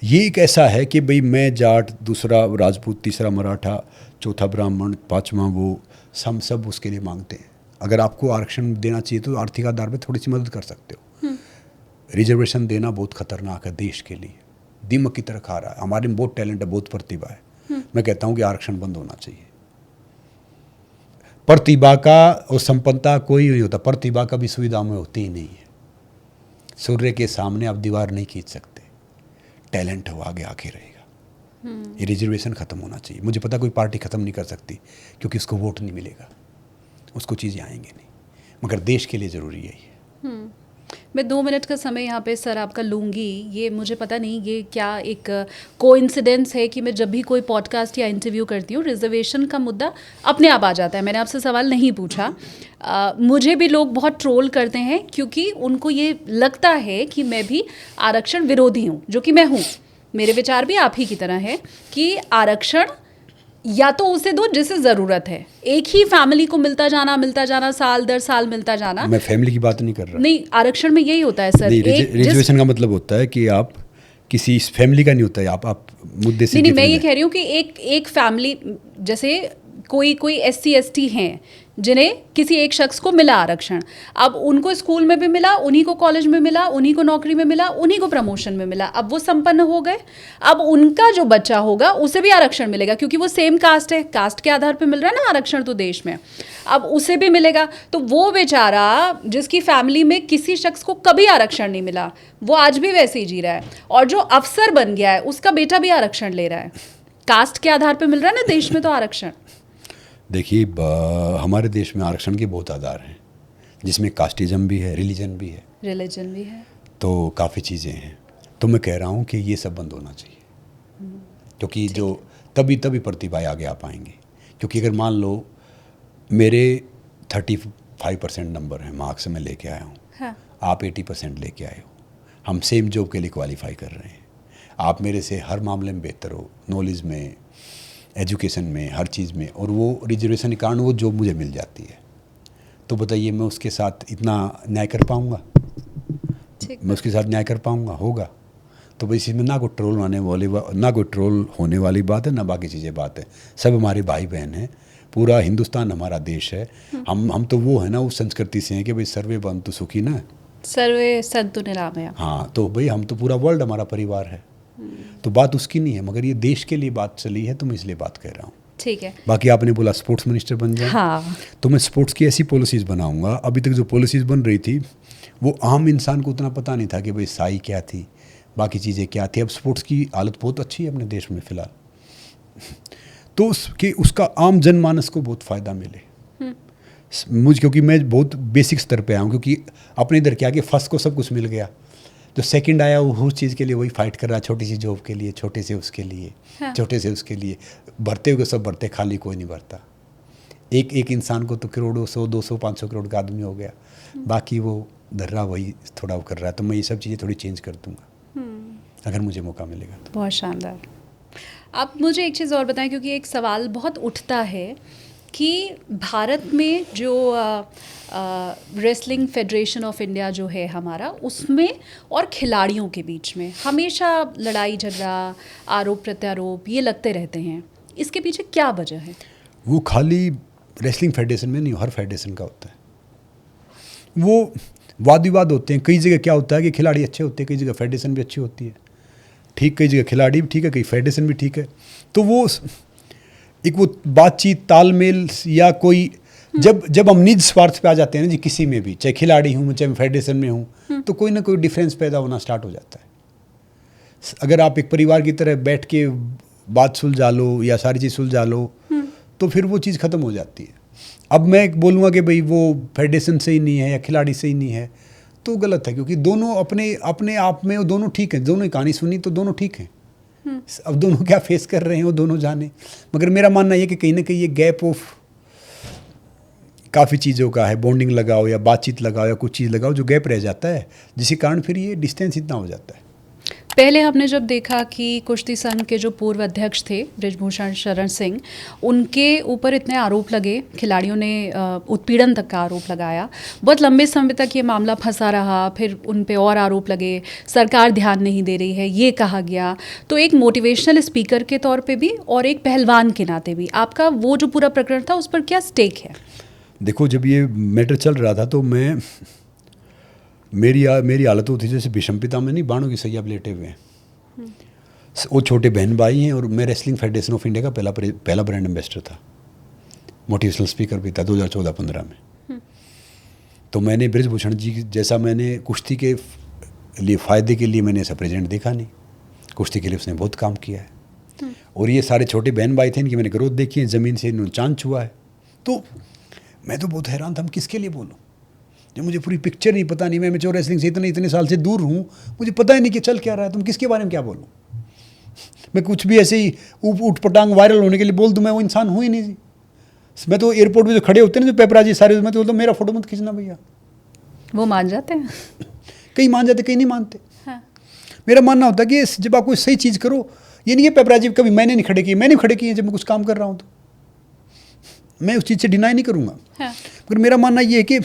ये एक ऐसा है कि भाई मैं जाट, दूसरा राजपूत, तीसरा मराठा, चौथा ब्राह्मण, पाँचवा वो, सब उसके लिए मांगते हैं। अगर आपको आरक्षण देना चाहिए तो आर्थिक आधार पर थोड़ी सी मदद कर सकते हो। रिजर्वेशन देना बहुत खतरनाक है देश के लिए, दीमक की तरह खा रहा है। हमारे में बहुत टैलेंट है, बहुत प्रतिभा है। मैं कहता हूँ कि आरक्षण बंद होना चाहिए। प्रतिभा का और संपन्नता कोई नहीं होता, प्रतिभा का भी सुविधा में होती ही नहीं है। सूर्य के सामने आप दीवार नहीं खींच सकते, टैलेंट हो आगे आके रहेगा। ये रिजर्वेशन खत्म होना चाहिए। मुझे पता कोई पार्टी खत्म नहीं कर सकती क्योंकि उसको वोट नहीं मिलेगा, उसको चीज़ें आएंगी नहीं, मगर देश के लिए ज़रूरी है ये। मैं 2 मिनट का समय यहाँ पे सर आपका लूँगी। ये मुझे पता नहीं ये क्या एक कोइंसिडेंस है कि मैं जब भी कोई पॉडकास्ट या इंटरव्यू करती हूँ रिजर्वेशन का मुद्दा अपने आप आ जाता है। मैंने आपसे सवाल नहीं पूछा। मुझे भी लोग बहुत ट्रोल करते हैं क्योंकि उनको ये लगता है कि मैं भी आरक्षण विरोधी हूँ, जो कि मैं हूँ। मेरे विचार भी आप ही की तरह है कि आरक्षण या तो उसे दो जिसे ज़रूरत है, एक ही फैमिली को मिलता जाना साल दर साल मिलता जाना। मैं फैमिली की बात नहीं कर रहा। नहीं, आरक्षण में यही होता है सर। रिजर्वेशन का मतलब होता है कि आप किसी फैमिली का नहीं होता है, आप मुद्दे से नहीं, मैं ये कह रही हूँ कि एक फैमिली, जैसे कोई SC ST हैं जिन्हें किसी एक शख्स को मिला आरक्षण, अब उनको स्कूल में भी मिला, उन्हीं को कॉलेज में मिला, उन्हीं को नौकरी में मिला, उन्हीं को प्रमोशन में मिला, अब वो संपन्न हो गए। अब उनका जो बच्चा होगा उसे भी आरक्षण मिलेगा क्योंकि वो सेम कास्ट है, कास्ट के आधार पे मिल रहा है ना आरक्षण तो देश में, अब उसे भी मिलेगा। तो वो बेचारा जिसकी फैमिली में किसी शख्स को कभी आरक्षण नहीं मिला, वो आज भी वैसे ही जी रहा है, और जो अफसर बन गया है उसका बेटा भी आरक्षण ले रहा है। कास्ट के आधार पर मिल रहा है ना देश में तो आरक्षण। देखिए, हमारे देश में आरक्षण के बहुत आधार हैं, जिसमें कास्टिज्म भी है, रिलीजन भी है, तो काफ़ी चीज़ें हैं। तो मैं कह रहा हूँ कि ये सब बंद होना चाहिए, क्योंकि जो तभी प्रतिभाएं आगे आ पाएंगी। क्योंकि अगर मान लो मेरे 35% नंबर हैं, मार्क्स में लेके आया हूँ, हाँ। आप 80% लेके आए हो, हम सेम जॉब के लिए क्वालिफाई कर रहे हैं, आप मेरे से हर मामले में बेहतर हो, नॉलेज में, एजुकेशन में, हर चीज़ में, और वो रिजर्वेशन के कारण वो जॉब मुझे मिल जाती है, तो बताइए मैं उसके साथ इतना न्याय कर पाऊँगा? मैं उसके साथ न्याय कर पाऊँगा? होगा? तो भाई इसमें ना कोई ट्रोल होने वाली बात है, ना बाकी चीज़ें बात है। सब हमारे भाई बहन हैं, पूरा हिंदुस्तान हमारा देश है। हम तो वो है ना, उस संस्कृति से हैं कि भाई सर्वे बंतु सुखी ना, सर्वे संतु निरामया। हाँ, तो भाई हम तो पूरा वर्ल्ड हमारा परिवार है, तो बात उसकी नहीं है, मगर ये देश के लिए बात चली है तो मैं इसलिए बात कर रहा हूँ। ठीक है। बाकी आपने बोला स्पोर्ट्स मिनिस्टर बन जाए, हाँ। तो मैं स्पोर्ट्स की ऐसी पॉलिसीज़ बनाऊंगा। अभी तक जो पॉलिसीज़ बन रही थी वो आम इंसान को उतना पता नहीं था कि भाई साई क्या थी, बाकी चीज़ें क्या थी। अब स्पोर्ट्स की हालत बहुत अच्छी है अपने देश में फ़िलहाल, तो उसका आम जनमानस को बहुत फ़ायदा मिले मुझे, क्योंकि मैं बहुत बेसिक स्तर पे आया हूँ। क्योंकि अपने इधर क्या कि फर्स्ट को सब कुछ मिल गया, जो सेकंड आया वो उस चीज़ के लिए वही फाइट कर रहा है, छोटी सी जॉब के लिए, छोटे से उसके लिए, हाँ। छोटे से उसके लिए भरते हुए सब भरते, खाली कोई नहीं भरता। एक इंसान को तो करोड़ों, 100, 200, 500 करोड़ का आदमी हो गया, बाकी वो धर रहा वही थोड़ा वो कर रहा है। तो मैं ये सब चीज़ें थोड़ी चेंज कर दूंगा अगर मुझे मौका मिलेगा तो। बहुत शानदार। आप मुझे एक चीज़ और बताएं, क्योंकि एक सवाल बहुत उठता है कि भारत में जो रेसलिंग फेडरेशन ऑफ इंडिया जो है हमारा, उसमें और खिलाड़ियों के बीच में हमेशा लड़ाई झगड़ा, आरोप प्रत्यारोप ये लगते रहते हैं। इसके पीछे क्या वजह है? वो खाली रेसलिंग फेडरेशन में नहीं, हर फेडरेशन का होता है। वो वाद विवाद होते हैं। कई जगह क्या होता है कि खिलाड़ी अच्छे होते हैं, कई जगह फेडरेशन भी अच्छी होती है, ठीक, कई जगह खिलाड़ी भी ठीक है, कई फेडरेशन भी ठीक है। तो वो एक वो बातचीत, तालमेल, या कोई जब हम निज स्वार्थ पे आ जाते हैं ना जी, किसी में भी, चाहे खिलाड़ी हूँ चाहे मैं फेडरेशन में हूँ, तो कोई ना कोई डिफरेंस पैदा होना स्टार्ट हो जाता है। अगर आप एक परिवार की तरह बैठ के बात सुलझा लो या सारी चीज़ सुलझा लो तो फिर वो चीज़ ख़त्म हो जाती है। अब मैं बोलूँगा कि भाई वो फेडरेशन सही नहीं है या खिलाड़ी सही नहीं है, तो गलत है, क्योंकि दोनों अपने अपने आप में वो दोनों ठीक हैं। दोनों ही कहानी सुनी तो दोनों ठीक हैं। अब दोनों क्या फेस कर रहे हैं वो दोनों जाने। मगर मेरा मानना ये कि कहीं ना कहीं ये गैप ऑफ काफ़ी चीज़ों का है, बॉन्डिंग लगाओ या बातचीत लगाओ या कुछ चीज़ लगाओ, जो गैप रह जाता है, जिसके कारण फिर ये डिस्टेंस इतना हो जाता है। पहले हमने जब देखा कि कुश्ती संघ के जो पूर्व अध्यक्ष थे बृजभूषण शरण सिंह, उनके ऊपर इतने आरोप लगे, खिलाड़ियों ने उत्पीड़न तक का आरोप लगाया, बहुत लंबे समय तक ये मामला फंसा रहा, फिर उन पे और आरोप लगे, सरकार ध्यान नहीं दे रही है ये कहा गया। तो एक मोटिवेशनल स्पीकर के तौर पे भी और एक पहलवान के नाते भी आपका वो जो पूरा प्रकरण था उस पर क्या स्टेक है? देखो, जब ये मैटर चल रहा था तो मेरी हालत होती जैसे विषमपिता में नहीं, बाणों की सैया लेटे हुए हैं। वो छोटे बहन भाई हैं और मैं रेसलिंग फेडरेशन ऑफ इंडिया का पहला ब्रांड एम्बेसडर था, मोटिवेशनल स्पीकर भी था 2014-15 में। तो मैंने बृजभूषण जी जैसा मैंने कुश्ती के लिए फ़ायदे के लिए मैंने ऐसा प्रेसिडेंट देखा नहीं। कुश्ती के लिए उसने बहुत काम किया है। और ये सारे छोटे बहन भाई थे, इनकी मैंने ग्रोथ देखी है, ज़मीन से इन्होंने चांद छुआ है। तो मैं तो बहुत हैरान था, हम किसके लिए बोलूँ जब मुझे पूरी पिक्चर नहीं पता, नहीं मैं एमेच्योर रेसलिंग से इतने साल से दूर हूँ, मुझे पता ही नहीं कि चल क्या रहा है, तुम किसके बारे में क्या बोलूँ। मैं कुछ भी ऐसे ही ऊट पटांग वायरल होने के लिए बोल दूँ, मैं वो इंसान हूँ ही नहीं जी। मैं तो एयरपोर्ट पे जो खड़े होते हैं ना, जो पेपराजी सारे, मैं तो बोलता हूँ मेरा फोटो मत खींचना भैया। वो मान जाते हैं? कहीं मान जाते, कहीं नहीं मानते। हाँ। मेरा मानना होता है कि जब आप कोई सही चीज़ करो, ये नहीं है पेपराजी कभी मैंने नहीं खड़े किए, मैंने खड़े किए जब मैं कुछ काम कर रहा हूँ, तो मैं उस चीज़ से डिनाई नहीं करूँगा। हाँ। मगर मेरा मानना ये है कि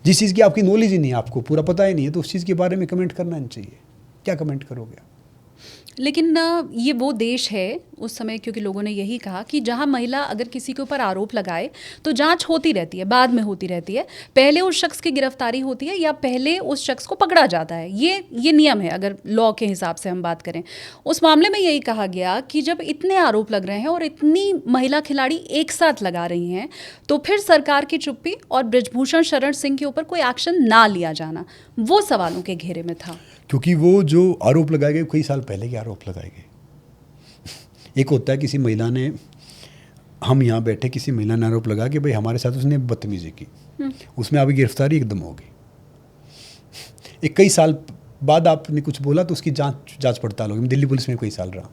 जिस चीज़ की आपकी नॉलेज ही नहीं है, आपको पूरा पता ही नहीं है, तो उस चीज़ के बारे में कमेंट करना नहीं चाहिए। क्या कमेंट करोगे? लेकिन ये वो देश है उस समय, क्योंकि लोगों ने यही कहा कि जहां महिला अगर किसी के ऊपर आरोप लगाए तो जांच होती रहती है, बाद में होती रहती है, पहले उस शख्स की गिरफ्तारी होती है या पहले उस शख्स को पकड़ा जाता है। ये नियम है अगर लॉ के हिसाब से हम बात करें। उस मामले में यही कहा गया कि जब इतने आरोप लग रहे हैं और इतनी महिला खिलाड़ी एक साथ लगा रही हैं, तो फिर सरकार की चुप्पी और बृजभूषण शरण सिंह के ऊपर कोई एक्शन ना लिया जाना वो सवालों के घेरे में था। क्योंकि वो जो आरोप लगाए गए कई साल पहले के आरोप लगाए गए। एक होता है किसी महिला ने, हम यहाँ बैठे, किसी महिला ने आरोप लगा कि भाई हमारे साथ उसने बदतमीजी की, उसमें अभी गिरफ्तारी एकदम होगी। एक कई साल बाद आपने कुछ बोला तो उसकी जांच पड़ताल होगी। दिल्ली पुलिस में कई साल रहा,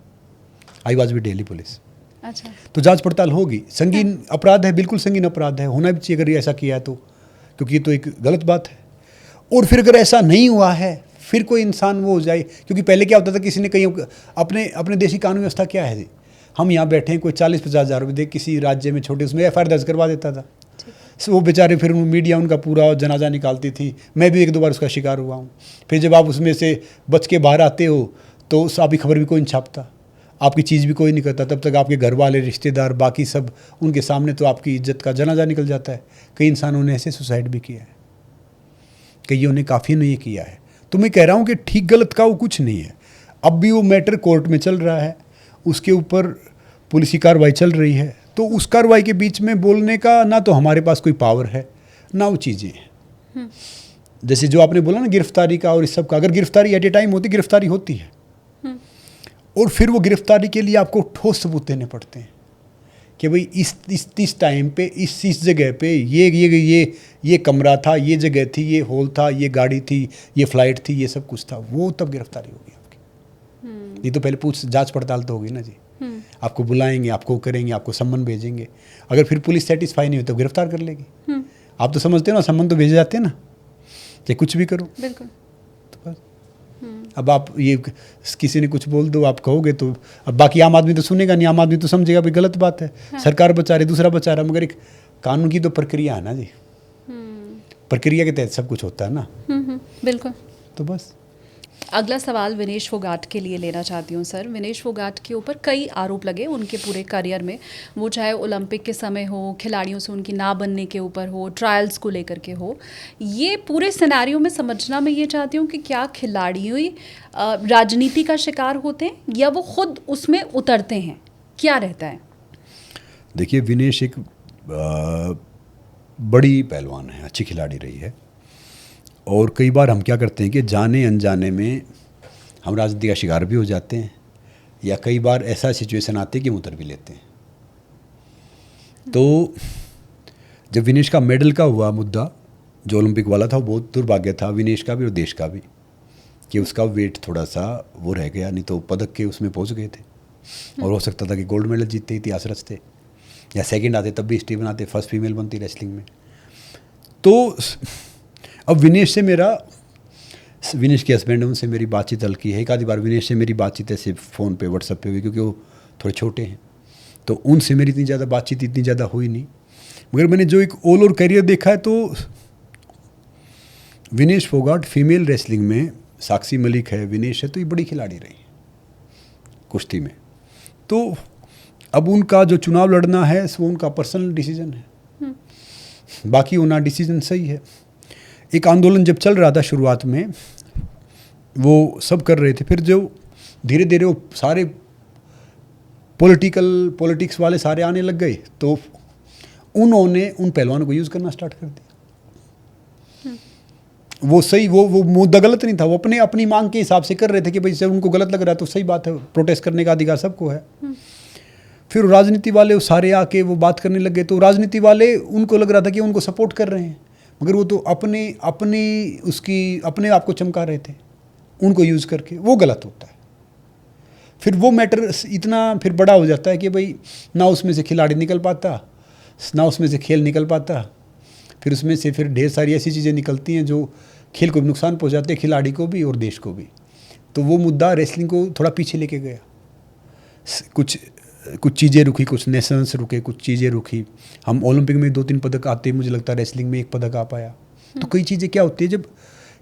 आई वाज भी दिल्ली पुलिस। अच्छा। तो जांच पड़ताल होगी। संगीन अपराध है, बिल्कुल संगीन अपराध है, होना भी चाहिए अगर ये ऐसा किया है तो, क्योंकि ये तो एक गलत बात है। और फिर अगर ऐसा नहीं हुआ है, फिर कोई इंसान वो हो जाए, क्योंकि पहले क्या होता था, किसी ने कहीं अपने देशी कानून व्यवस्था क्या है जी, हम यहाँ बैठे हैं, कोई 40-50 हज़ार रुपये दे किसी राज्य में छोटे, उसमें FIR दर्ज करवा देता था। वो बेचारे फिर मीडिया उनका पूरा जनाजा निकालती थी। मैं भी 1-2 बार उसका शिकार हुआ हूँ। फिर जब आप उसमें से बच के बाहर आते हो तो आपकी खबर भी कोई नहीं छापता, आपकी चीज़ भी कोई नहीं करता, तब तक आपके घर वाले, रिश्तेदार, बाकी सब उनके सामने तो आपकी इज्जत का जनाजा निकल जाता है। कई इंसानों ने ऐसे सुसाइड भी किया है, कईयों ने काफ़ी नहीं किया है। तो मैं कह रहा हूँ कि ठीक गलत का वो कुछ नहीं है। अब भी वो मैटर कोर्ट में चल रहा है, उसके ऊपर पुलिस की कार्रवाई चल रही है, तो उस कार्रवाई के बीच में बोलने का ना तो हमारे पास कोई पावर है ना वो चीज़ें हैं। जैसे जो आपने बोला ना गिरफ्तारी का और इस सब का, अगर गिरफ्तारी एट ए टाइम होती, गिरफ्तारी होती है और फिर वो गिरफ्तारी के लिए आपको ठोस सबूत देने पड़ते हैं कि भाई इस टाइम पे इस जगह पे ये कमरा था, ये जगह थी, ये हॉल था, ये गाड़ी थी, ये फ्लाइट थी, ये सब कुछ था, वो तब गिरफ्तारी होगी आपकी। ये तो पहले जांच पड़ताल तो होगी ना जी। आपको बुलाएंगे, आपको करेंगे, आपको सम्मन भेजेंगे। अगर फिर पुलिस सेटिस्फाई नहीं हुई तो गिरफ्तार कर लेगी। आप तो समझते हो ना, सम्मन तो भेजे जाते हैं ना, चाहे कुछ भी करो। बिल्कुल। तो बस अब आप ये किसी ने कुछ बोल दो, आप कहोगे तो अब बाकी आम आदमी तो सुनेगा नहीं, आम आदमी तो समझेगा भाई गलत बात है। हाँ। सरकार बचा रही, दूसरा बचा रहा, मगर एक कानून की तो प्रक्रिया है ना जी। प्रक्रिया के तहत सब कुछ होता है ना। बिल्कुल। तो बस अगला सवाल विनेश फोगाट के लिए लेना चाहती हूँ सर। विनेश फोगाट के ऊपर कई आरोप लगे उनके पूरे करियर में, वो चाहे ओलंपिक के समय हो, खिलाड़ियों से उनकी ना बनने के ऊपर हो, ट्रायल्स को लेकर के हो। ये पूरे सिनेरियो में समझना मैं ये चाहती हूँ कि क्या खिलाड़ी राजनीति का शिकार होते हैं या वो खुद उसमें उतरते हैं, क्या रहता है? देखिए, विनेश एक बड़ी पहलवान है, अच्छी खिलाड़ी रही है, और कई बार हम क्या करते हैं कि जाने अनजाने में हम राजनीति का शिकार भी हो जाते हैं, या कई बार ऐसा सिचुएशन आती है कि हम उतर भी लेते हैं। तो जब विनेश का मेडल का हुआ मुद्दा, जो ओलंपिक वाला था, वो बहुत दुर्भाग्य था विनेश का भी और देश का भी, कि उसका वेट थोड़ा सा वो रह गया, नहीं तो पदक के उसमें पहुंच गए थे और हो सकता था कि गोल्ड मेडल जीतते, इतिहास रचते, या सेकंड आते तब भी स्टीवन आते, फर्स्ट फीमेल बनती रेसलिंग में। तो अब विनेश के हस्बैंड, उनसे मेरी बातचीत हल्की है। एक आधी बार विनेश से मेरी बातचीत ऐसे फ़ोन पे व्हाट्सएप पे हुई, क्योंकि वो थोड़े छोटे हैं, तो उनसे मेरी इतनी ज़्यादा बातचीत इतनी ज़्यादा हुई नहीं। मगर मैंने जो एक ऑल ओवर करियर देखा है, तो विनेश फोगाट फीमेल रेसलिंग में, साक्षी मलिक है, विनेश है, तो ये बड़ी खिलाड़ी रही कुश्ती में। तो अब उनका जो चुनाव लड़ना है वो उनका पर्सनल डिसीजन है, बाकी उनका डिसीजन सही है। एक आंदोलन जब चल रहा था शुरुआत में, वो सब कर रहे थे, फिर जो धीरे धीरे वो सारे पॉलिटिक्स वाले सारे आने लग गए, तो उन्होंने उन पहलवानों को यूज़ करना स्टार्ट कर दिया। वो सही, वो मुद्दा गलत नहीं था, वो अपनी मांग के हिसाब से कर रहे थे कि भाई जब उनको गलत लग रहा है तो सही बात है, प्रोटेस्ट करने का अधिकार सबको है। फिर राजनीति वाले वो सारे आके वो बात करने लग गए, तो राजनीति वाले उनको लग रहा था कि उनको सपोर्ट कर रहे हैं, मगर वो तो अपने आप को चमका रहे थे उनको यूज़ करके, वो गलत होता है। फिर वो मैटर इतना फिर बड़ा हो जाता है कि भाई ना उसमें से खिलाड़ी निकल पाता, ना उसमें से खेल निकल पाता, फिर उसमें से फिर ढेर सारी ऐसी चीज़ें निकलती हैं जो खेल को भी नुकसान पहुंचाते हैं, खिलाड़ी को भी और देश को भी। तो वो मुद्दा रेसलिंग को थोड़ा पीछे लेके गया, कुछ चीज़ें रुकी, कुछ नेशंस रुके, कुछ चीज़ें रुकी। हम ओलंपिक में 2-3 पदक आते, मुझे लगता है रेसलिंग में 1 पदक आ पाया। तो कई चीज़ें क्या होती है, जब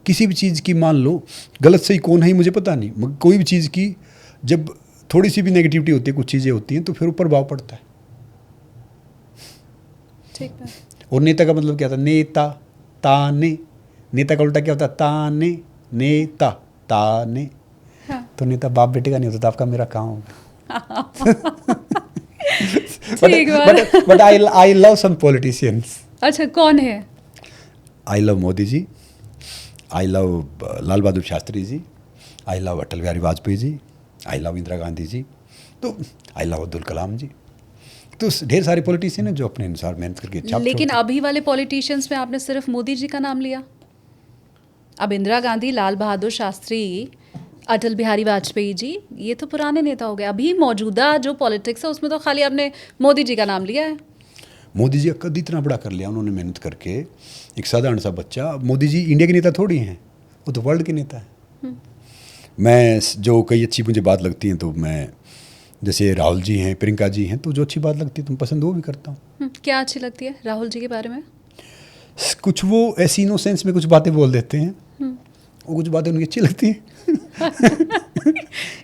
किसी भी चीज़ की मान लो गलत सही कौन है मुझे पता नहीं, मगर कोई भी चीज़ की जब थोड़ी सी भी नेगेटिविटी होती है, कुछ चीज़ें होती हैं, तो फिर ऊपर भाव पड़ता है। ठीक है। और नेता का मतलब क्या था, नेता ताने, नेता का उल्टा क्या होता है, ताने, नेता ताने। हाँ। तो नेता बाप बेटे का नहीं होता, आपका मेरा काम होगा। but I love some politicians. अच्छा, कौन है? I love Modi ji, I love Lal Bahadur Shastri ji, I love Atal Bihari Vajpayee ji, I love Indira Gandhi ji, तो I love अब्दुल कलाम जी। तो ढेर सारे पॉलिटिशियन हैं जो अपने अनुसार मेहनत करके छाप। लेकिन अभी वाले पॉलिटिशियंस में आपने सिर्फ मोदी जी का नाम लिया। अब इंदिरा गांधी, लाल बहादुर शास्त्री, अटल बिहारी वाजपेयी जी, ये तो पुराने नेता हो गए। अभी मौजूदा जो पॉलिटिक्स है उसमें तो खाली आपने मोदी जी का नाम लिया है। मोदी जी का कद इतना बड़ा कर लिया उन्होंने मेहनत करके, एक साधारण सा बच्चा। मोदी जी इंडिया के नेता थोड़ी हैं, वो तो वर्ल्ड के नेता हैं। मैं जो कई अच्छी मुझे बात लगती हैं, तो मैं जैसे राहुल जी हैं, प्रियंका जी हैं, तो जो अच्छी बात लगती है तो मैं पसंद वो भी करता हूँ। क्या अच्छी लगती है राहुल जी के बारे में? कुछ वो ऐसी इनोसेंस में कुछ बातें बोल देते हैं, वो कुछ बातें उनकी अच्छी लगती हैं।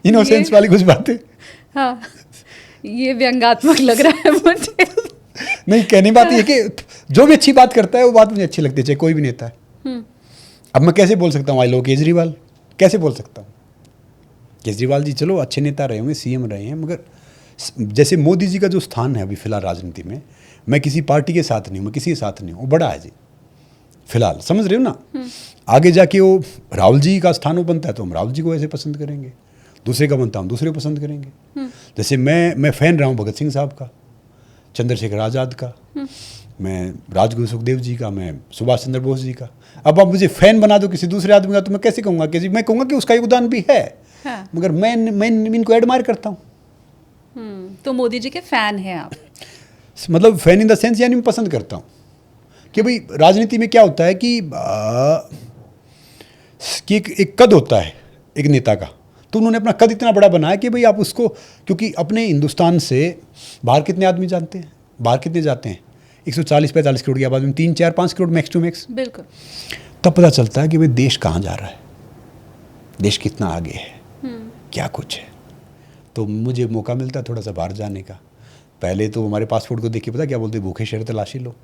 इनोसेंस वाली कुछ बातें। हाँ, ये व्यंग्यात्मक लग रहा है मुझे। नहीं, कहने बात ये कि जो भी अच्छी बात करता है वो बात मुझे अच्छी लगती है, चाहे कोई भी नेता है। अब मैं कैसे बोल सकता हूँ आई लो केजरीवाल, कैसे बोल सकता हूँ? केजरीवाल जी चलो अच्छे नेता रहे होंगे, सीएम रहे हैं, मगर जैसे मोदी जी का जो स्थान है अभी फिलहाल राजनीति में, मैं किसी पार्टी के साथ नहीं हूँ, मैं किसी के साथ नहीं हूँ, वो बड़ा है जी फिलहाल, समझ रहे हो ना। आगे जाके वो राहुल जी का स्थान वो बनता है तो हम राहुल जी को ऐसे पसंद करेंगे, दूसरे का बनता हम दूसरे को पसंद करेंगे। जैसे मैं फ़ैन रहा हूँ भगत सिंह साहब का, चंद्रशेखर आज़ाद का, मैं राजगुरु सुखदेव जी का, मैं सुभाष चंद्र बोस जी का। अब आप मुझे फ़ैन बना दो किसी दूसरे आदमी का, तो मैं कैसे कहूँगा कि मैं कहूँगा कि उसका योगदान भी है। हाँ। मगर मैं इनको एडमायर करता हूँ। तो मोदी जी के फ़ैन हैं आप? मतलब फ़ैन इन द सेंस यानी मैं पसंद करता हूँ कि भाई राजनीति में क्या होता है कि एक कद होता है एक नेता का, तो उन्होंने अपना कद इतना बड़ा बनाया कि भाई आप उसको, क्योंकि अपने हिंदुस्तान से बाहर कितने आदमी जानते हैं, बाहर कितने जाते हैं, 140-45 करोड़ की आबादी में 3-4-5 करोड़ मैक्स टू मैक्स। बिल्कुल। तब पता चलता है कि भाई देश कहाँ जा रहा है, देश कितना आगे है, क्या कुछ है। तो मुझे मौका मिलता है थोड़ा सा बाहर जाने का। पहले तो हमारे पासपोर्ट को देख के पता क्या बोलते, भूखे शहर तलाशी लो।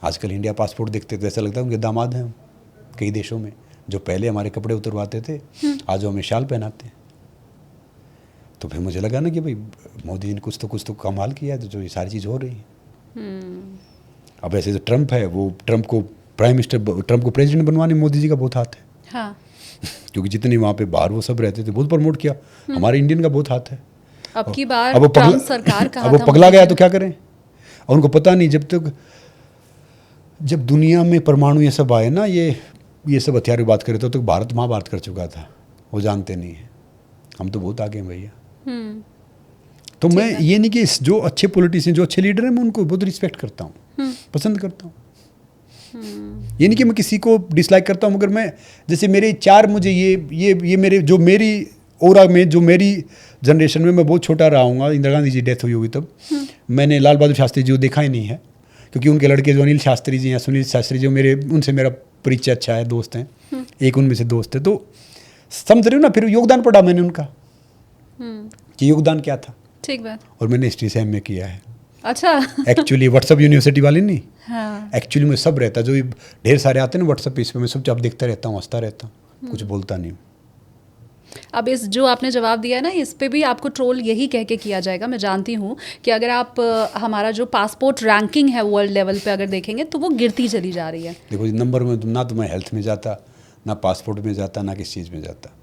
आजकल इंडिया पासपोर्ट देखते तो ऐसा लगता है उनके दामाद हैं हम। कई देशों में जो पहले हमारे कपड़े उतरवाते थे, आज वो हमें शाल पहनाते हैं। तो फिर मुझे लगा ना कि भाई मोदी जी ने कुछ तो कमाल किया है, जो ये सारी चीज़ हो रही है। अब ऐसे जो ट्रंप है, वो ट्रंप को प्रेसिडेंट बनवाने में मोदी जी का बहुत हाथ है। हाँ। क्योंकि जितने वहाँ पे बाहर वो सब रहते थे, बहुत प्रमोट किया। हमारे इंडियन का बहुत हाथ है। अब की बार अब वो ट्रंप सरकार कहा अब वो था पगला गया तो क्या करें। और उनको पता नहीं जब दुनिया में परमाणु ये सब आए ना, ये सब हथियार की बात करें तो भारत महाभारत कर चुका था, वो जानते नहीं है। हम तो बहुत आगे हैं भैया। तो मैं ये नहीं कि जो अच्छे पॉलिटिशियन, जो अच्छे लीडर हैं, मैं उनको बहुत रिस्पेक्ट करता हूँ, पसंद करता हूँ। ये नहीं कि मैं किसी को डिसलाइक करता हूँ, मगर मैं जैसे मेरे चार, मुझे ये मेरे जो मेरी ओरा में, जो मेरी जनरेशन में मैं बहुत छोटा रहा हूँ, इंदिरा गांधी जी डेथ हुई होगी तब मैंने लाल बहादुर शास्त्री जी को देखा ही नहीं है, क्योंकि उनके लड़के जो अनिल शास्त्री जी हैं, सुनील शास्त्री जी, उनसे मेरा परिचय अच्छा है, दोस्त हैं, एक उनमें से दोस्त है। तो समझ रहे हो ना, फिर योगदान पढ़ा मैंने उनका कि योगदान क्या था। ठीक बात। और मैंने हिस्ट्री से एमए किया है। अच्छा। एक्चुअली व्हाट्सअप यूनिवर्सिटी वाले नहीं, हाँ। एक्चुअली में सब रहता, जो ढेर सारे आते हैं ना व्हाट्सअप पे, इस पर मैं सब जब देखता रहता हूँ, हंसता रहता हूँ, कुछ बोलता नहीं हूँ। अब इस जो आपने जवाब दिया है ना, इस पे भी आपको ट्रोल यही कह के किया जाएगा, मैं जानती हूँ कि अगर आप हमारा जो पासपोर्ट रैंकिंग है वर्ल्ड लेवल पे अगर देखेंगे तो वो गिरती चली जा रही है। देखो इस नंबर में ना तो मैं हेल्थ में जाता, ना पासपोर्ट में जाता, ना किस चीज़ में जाता।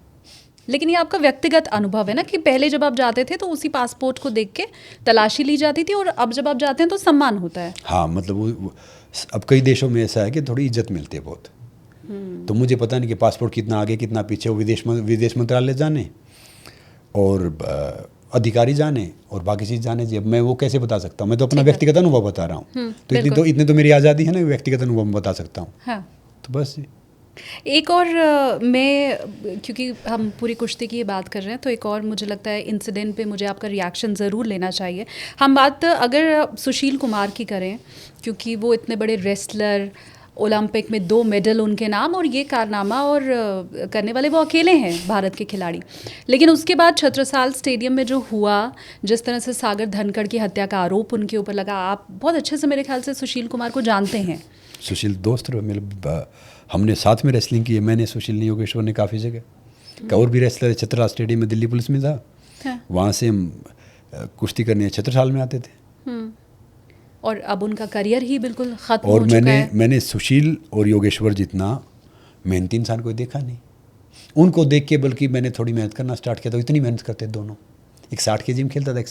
लेकिन ये आपका व्यक्तिगत अनुभव है ना, कि पहले जब आप जाते थे तो उसी पासपोर्ट को देख के तलाशी ली जाती थी, और अब जब आप जाते हैं तो सम्मान होता है। हाँ, मतलब वो अब कई देशों में ऐसा है कि थोड़ी इज्जत मिलती है बहुत। तो मुझे पता नहीं कि पासपोर्ट कितना आगे कितना पीछे, वो विदेश मंत्रालय जाने और अधिकारी जाने और बाकी चीज़ जाने जी। अब मैं वो कैसे बता सकता हूँ? मैं तो अपना व्यक्तिगत अनुभव बता रहा हूँ। तो इतनी तो मेरी आज़ादी है ना, व्यक्तिगत अनुभव में बता सकता हूँ। हाँ। तो बस जी। एक और मैं, क्योंकि हम पूरी कुश्ती की बात कर रहे हैं, तो एक और मुझे लगता है इंसिडेंट पे मुझे आपका रिएक्शन ज़रूर लेना चाहिए। हम बात अगर सुशील कुमार की करें, क्योंकि वो इतने बड़े रेसलर, ओलंपिक में 2 मेडल उनके नाम, और ये कारनामा और करने वाले वो अकेले हैं भारत के खिलाड़ी। लेकिन उसके बाद छत्रसाल स्टेडियम में जो हुआ, जिस तरह से सागर धनखड़ की हत्या का आरोप उनके ऊपर लगा, आप बहुत अच्छे से मेरे ख्याल से सुशील कुमार को जानते हैं। सुशील दोस्त रहे मेरे, हमने साथ में रेसलिंग की है। मैंने, सुशील ने, योगेश्वर ने काफ़ी जगह। और भी रेसलर छत्रसाल स्टेडियम में दिल्ली पुलिस में था। हाँ। वहाँ से हम कुश्ती छत्रसाल में आते थे। और अब उनका करियर ही बिल्कुल ख़त्म हो चुका है। और मैंने सुशील और योगेश्वर जितना मेहनती इंसान कोई देखा नहीं। उनको देख के बल्कि मैंने थोड़ी मेहनत करना स्टार्ट किया, तो इतनी मेहनत करते दोनों। एक 60 kg में खेलता था, एक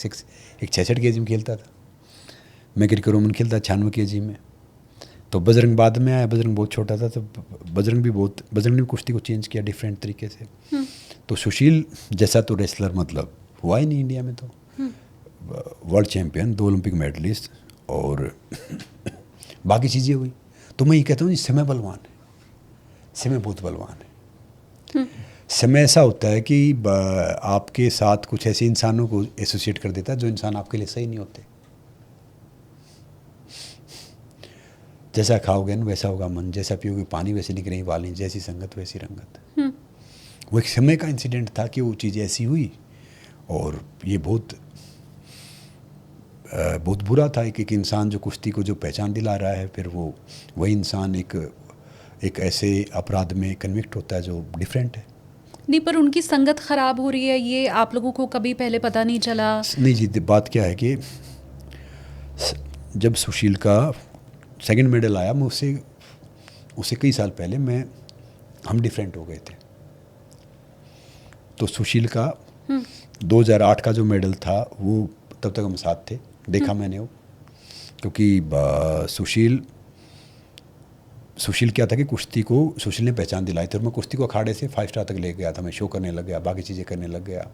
66 kg में खेलता था। मैं ग्रीको रोमन खेलता 96 kg में। तो बजरंग बाद में आया, बजरंग बहुत छोटा था, तो बजरंग ने भी कुश्ती को चेंज किया डिफरेंट तरीके से। तो सुशील जैसा तो रेसलर मतलब हुआ ही नहीं इंडिया में। तो वर्ल्ड चैम्पियन, 2 ओलंपिक मेडलिस्ट और बाकी चीज़ें हुई। तो मैं ये कहता हूँ, समय बलवान है, समय बहुत बलवान है। समय ऐसा होता है कि आपके साथ कुछ ऐसे इंसानों को एसोसिएट कर देता है जो इंसान आपके लिए सही नहीं होते। जैसा खाओगे न वैसा होगा मन, जैसा पियोगे पानी वैसे निकलेगी वाली, जैसी संगत वैसी रंगत। वो एक समय का इंसिडेंट था कि वो चीज़ ऐसी हुई, और ये बहुत बुरा था। एक इंसान जो कुश्ती को जो पहचान दिला रहा है, फिर वही इंसान एक ऐसे अपराध में कन्विक्ट होता है जो डिफरेंट है। नहीं, पर उनकी संगत खराब हो रही है, ये आप लोगों को कभी पहले पता नहीं चला? नहीं जी, बात क्या है कि जब सुशील का सेकंड मेडल आया, मैं उससे कई साल पहले हम डिफरेंट हो गए थे। तो सुशील का 2008 का जो मेडल था, वो तब तक हम साथ थे, देखा मैंने वो। क्योंकि सुशील क्या था कि कुश्ती को सुशील ने पहचान दिलाई थी, और मैं कुश्ती को अखाड़े से 5 स्टार तक ले गया था। मैं शो करने लग गया, बाकी चीज़ें करने लग गया।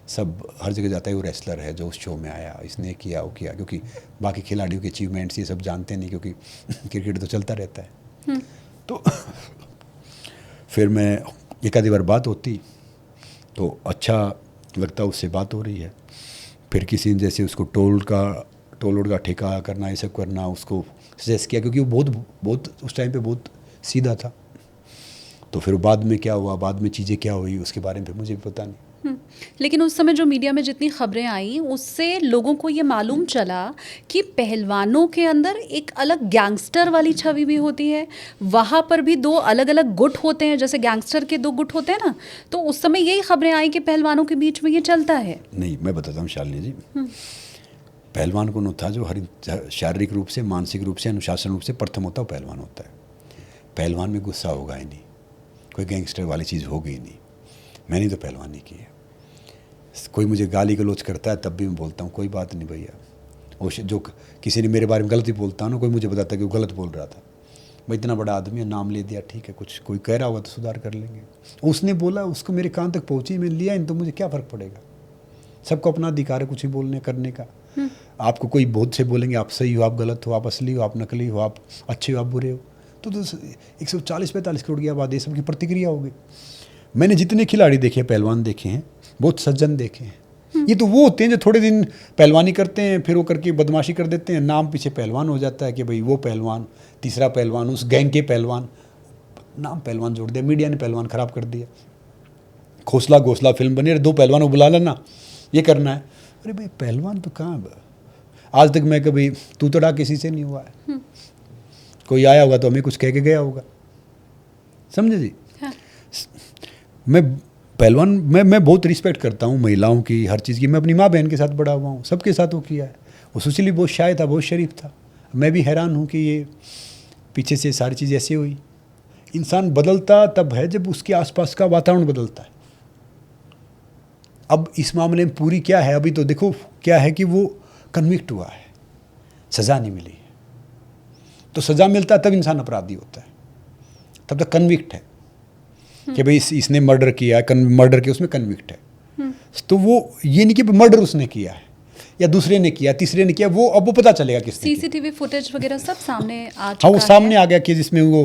सब हर जगह जाता है, वो रेसलर है जो उस शो में आया, इसने किया वो किया, क्योंकि बाकी खिलाड़ियों के अचीवमेंट्स ये सब जानते नहीं, क्योंकि क्रिकेट तो चलता रहता है। तो फिर मैं एक आधी बार बात होती तो अच्छा लगता, उससे बात हो रही है। फिर किसी ने जैसे उसको टोल रोड का ठेका करना, ये सब करना, उसको सजेस्ट किया, क्योंकि वो बहुत उस टाइम पे बहुत सीधा था। तो फिर बाद में क्या हुआ, बाद में चीज़ें क्या हुई, उसके बारे में फिर मुझे भी पता नहीं। लेकिन उस समय जो मीडिया में जितनी खबरें आई, उससे लोगों को ये मालूम चला कि पहलवानों के अंदर एक अलग गैंगस्टर वाली छवि भी होती है। वहाँ पर भी 2 अलग अलग गुट होते हैं, जैसे गैंगस्टर के 2 गुट होते हैं ना। तो उस समय यही खबरें आई कि पहलवानों के बीच में ये चलता है। नहीं, मैं बताता हूँ शालिनी जी, पहलवान कौन होता है? जो हर शारीरिक रूप से, मानसिक रूप से, अनुशासन रूप से प्रथम होता है, पहलवान होता है। पहलवान में गुस्सा होगा ही नहीं, कोई गैंगस्टर वाली चीज़ होगी ही नहीं। मैंने तो पहलवानी की है। कोई मुझे गाली गलौज करता है तब भी मैं बोलता हूँ कोई बात नहीं भैया, और जो किसी ने मेरे बारे में गलती बोलता ना, कोई मुझे बताता कि वो गलत बोल रहा था, मैं इतना बड़ा आदमी है, नाम ले दिया, ठीक है, कुछ कोई कह रहा होगा तो सुधार कर लेंगे। उसने बोला, उसको मेरे कान तक पहुंची, मैं लिया इन, तो मुझे क्या फ़र्क पड़ेगा। सबको अपना अधिकार है कुछ भी बोलने करने का। आपको कोई बहुत से बोलेंगे आप सही हो, आप गलत हो, आप असली हो, आप नकली हो, आप अच्छे हो, आप बुरे हो, तो 140-45 करोड़ की आबादी, सबकी प्रतिक्रिया होगी। मैंने जितने खिलाड़ी देखे, पहलवान देखे हैं, बहुत सज्जन देखे हैं। ये तो वो होते हैं जो थोड़े दिन पहलवानी करते हैं, फिर वो करके बदमाशी कर देते हैं, नाम पीछे पहलवान हो जाता है कि भाई वो पहलवान, तीसरा पहलवान, उस गैंग के पहलवान, नाम पहलवान जोड़ दिया, मीडिया ने पहलवान खराब कर दिया। घोसला फिल्म बनी, अरे 2 पहलवान को बुला लेना, ये करना है। अरे भाई पहलवान तो कहाँ, आज तक मैं कभी तू तड़ा किसी से नहीं हुआ है। कोई आया होगा तो हमें कुछ कह के गया होगा, समझे जी। हाँ। मैं पहलवान, मैं बहुत रिस्पेक्ट करता हूँ महिलाओं की, हर चीज़ की। मैं अपनी माँ बहन के साथ बड़ा हुआ हूँ, सबके साथ वो किया है। वो सुशील बहुत शाय था, बहुत शरीफ था। मैं भी हैरान हूँ कि ये पीछे से सारी चीज़ ऐसे हुई। इंसान बदलता तब है जब उसके आसपास का वातावरण बदलता है। अब इस मामले में पूरी क्या है, अभी तो देखो क्या है कि वो कन्विक्ट हुआ है, सज़ा नहीं मिली है। तो सज़ा मिलता है तब इंसान अपराधी होता है, तब तक कन्विक्ट है कि भाई इसने मर्डर किया है, मर्डर के उसमें कन्विक्ट है। तो वो ये नहीं कि मर्डर उसने किया है या दूसरे ने किया, तीसरे ने किया, वो अब वो पता चलेगा किसने किया। सीसीटीवी फुटेज वगैरह सब सामने आ चुका हाँ, वो सामने आ गया कि जिसमें वो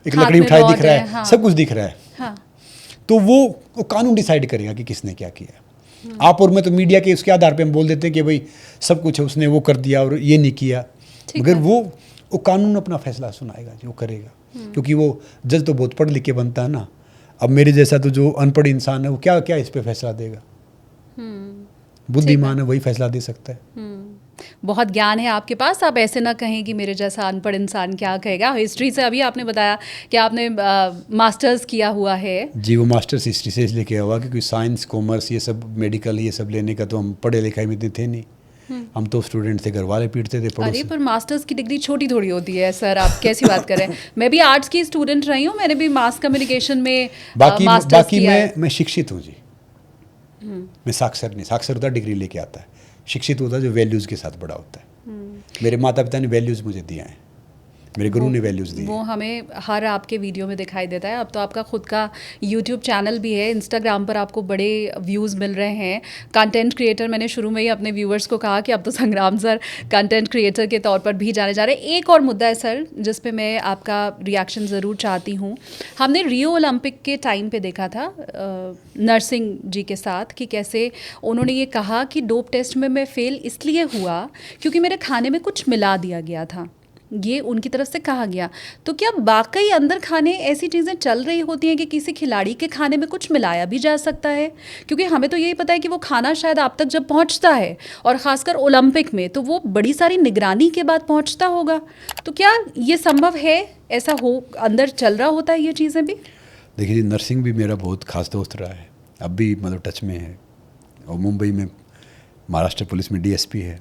एक हाथ लकड़ी में उठाई रॉड दिख रहा है, है, हाँ। सब कुछ दिख रहा है। हाँ। तो वो कानून डिसाइड करेगा कि किसने क्या किया। आप और मैं तो मीडिया के उसके आधार पे हम बोल देते हैं कि भाई सब कुछ है, उसने वो कर दिया और ये नहीं किया, मगर वो कानून अपना फैसला सुनाएगा, जो करेगा। क्योंकि वो जज तो बहुत पढ़ लिख के बनता है ना। अब मेरे जैसा तो जो अनपढ़ इंसान है वो क्या क्या इस पे फैसला देगा। बुद्धिमान है वही फैसला दे सकता है। बहुत ज्ञान है आपके पास, आप ऐसे ना कहें कि मेरे जैसा अनपढ़ इंसान क्या कहेगा। हिस्ट्री से अभी आपने बताया कि आपने मास्टर्स किया हुआ है। जी, वो मास्टर्स हिस्ट्री से इसलिए किया हुआ क्योंकि साइंस, कॉमर्स, ये सब मेडिकल, ये सब लेने का तो हम पढ़े लिखाई में इतने थे नहीं। हम तो स्टूडेंट थे, घर वाले पीटते थे पढ़ो अरे से। पर मास्टर्स की डिग्री छोटी थोड़ी होती है सर, आप कैसी बात कर रहे हैं। मैं भी आर्ट्स की स्टूडेंट रही हूँ, मैंने भी मास कम्युनिकेशन में मास्टर्स किया है। मैं शिक्षित हूँ जी। मैं साक्षर नहीं, साक्षर होता डिग्री लेके आता है, शिक्षित होता है जो वैल्यूज़ के साथ बड़ा होता है। मेरे माता पिता ने वैल्यूज़ मुझे दिया है, मेरे गुरु ने वैल्यूज़ दी। वो हमें हर आपके वीडियो में दिखाई देता है। अब तो आपका खुद का यूट्यूब चैनल भी है, इंस्टाग्राम पर आपको बड़े व्यूज़ मिल रहे हैं। कंटेंट क्रिएटर, मैंने शुरू में ही अपने व्यूअर्स को कहा कि अब तो संग्राम सर कंटेंट क्रिएटर के तौर पर भी जाने जा रहे हैं। एक और मुद्दा है सर जिस पे मैं आपका रिएक्शन ज़रूर चाहती हूँ। हमने रियो ओलंपिक के टाइम पे देखा था नरसिंह जी के साथ कि कैसे उन्होंने ये कहा कि डोप टेस्ट में मैं फ़ेल इसलिए हुआ क्योंकि मेरे खाने में कुछ मिला दिया गया था, ये उनकी तरफ से कहा गया। तो क्या वाकई अंदर खाने ऐसी चीज़ें चल रही होती हैं कि किसी खिलाड़ी के खाने में कुछ मिलाया भी जा सकता है? क्योंकि हमें तो यही पता है कि वो खाना शायद आप तक जब पहुंचता है और ख़ासकर ओलंपिक में तो वो बड़ी सारी निगरानी के बाद पहुंचता होगा। तो क्या ये संभव है, ऐसा हो अंदर चल रहा होता है ये चीज़ें भी? देखिए जी, नरसिंह भी मेरा बहुत खास दोस्त रहा है, अब भी मतलब टच में है, और मुंबई में महाराष्ट्र पुलिस में डीएसपी है।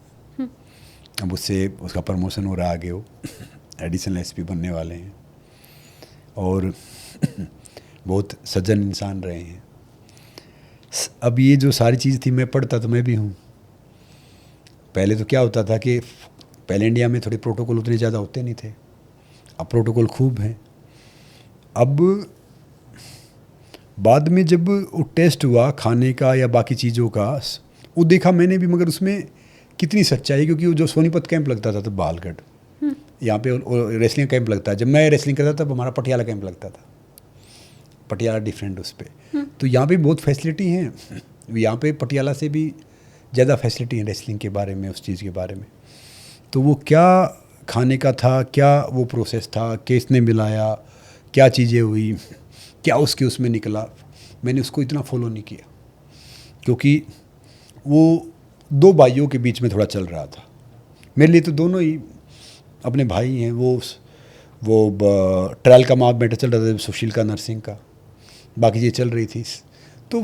अब उससे उसका प्रमोशन हो रहा है, आगे वो एडिशनल एसपी बनने वाले हैं, और बहुत सज्जन इंसान रहे हैं। अब ये जो सारी चीज़ थी, मैं पढ़ता तो मैं भी हूँ। पहले तो क्या होता था कि पहले इंडिया में थोड़े प्रोटोकॉल उतने ज़्यादा होते नहीं थे, अब प्रोटोकॉल खूब हैं। अब बाद में जब वो टेस्ट हुआ खाने का या बाकी चीज़ों का, वो देखा मैंने भी, मगर उसमें कितनी सच्चाई, क्योंकि वो जो सोनीपत कैंप लगता था तो बालगढ़, यहाँ पे रेसलिंग कैंप लगता है। जब मैं रेसलिंग करता था तब हमारा पटियाला कैंप लगता था, पटियाला डिफरेंट उस पर। तो यहाँ पे बहुत फैसिलिटी हैं, यहाँ पे पटियाला से भी ज़्यादा फैसिलिटी है रेसलिंग के बारे में, उस चीज़ के बारे में। तो वो क्या खाने का था, क्या वो प्रोसेस था, किसने मिलाया, क्या चीज़ें हुई, क्या उसके उसमें निकला, मैंने उसको इतना फॉलो नहीं किया, क्योंकि वो दो भाइयों के बीच में थोड़ा चल रहा था। मेरे लिए तो दोनों ही अपने भाई हैं। वो ट्रायल का मैटर चल रहा था सुशील का, नरसिंह का, बाकी चीज़ें चल रही थी। तो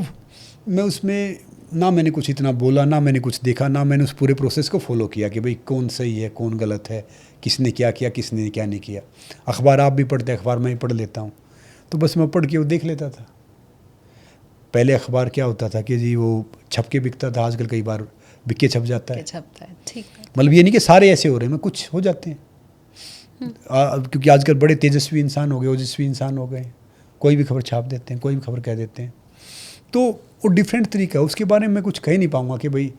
मैं उसमें ना मैंने कुछ इतना बोला, ना मैंने कुछ देखा, ना मैंने उस पूरे प्रोसेस को फॉलो किया कि भाई कौन सही है कौन गलत है, किसने क्या किया किसने क्या नहीं किया। अखबार आप भी पढ़ते, अखबार मैं ही पढ़ लेता हूँ, तो बस मैं पढ़ के वो देख लेता था। पहले अखबार क्या होता था कि जी वो छप के बिकता था, आजकल कई बार बिक्के छप जाता है। छपता है, ठीक है। मतलब ये नहीं कि सारे ऐसे हो रहे हैं, कुछ हो जाते हैं। क्योंकि आजकल बड़े तेजस्वी इंसान हो गए, ओजस्वी इंसान हो गए, कोई भी खबर छाप देते हैं, कोई भी खबर कह देते हैं। तो वो डिफरेंट तरीका है, उसके बारे में मैं कुछ कह नहीं पाऊँगा कि भाई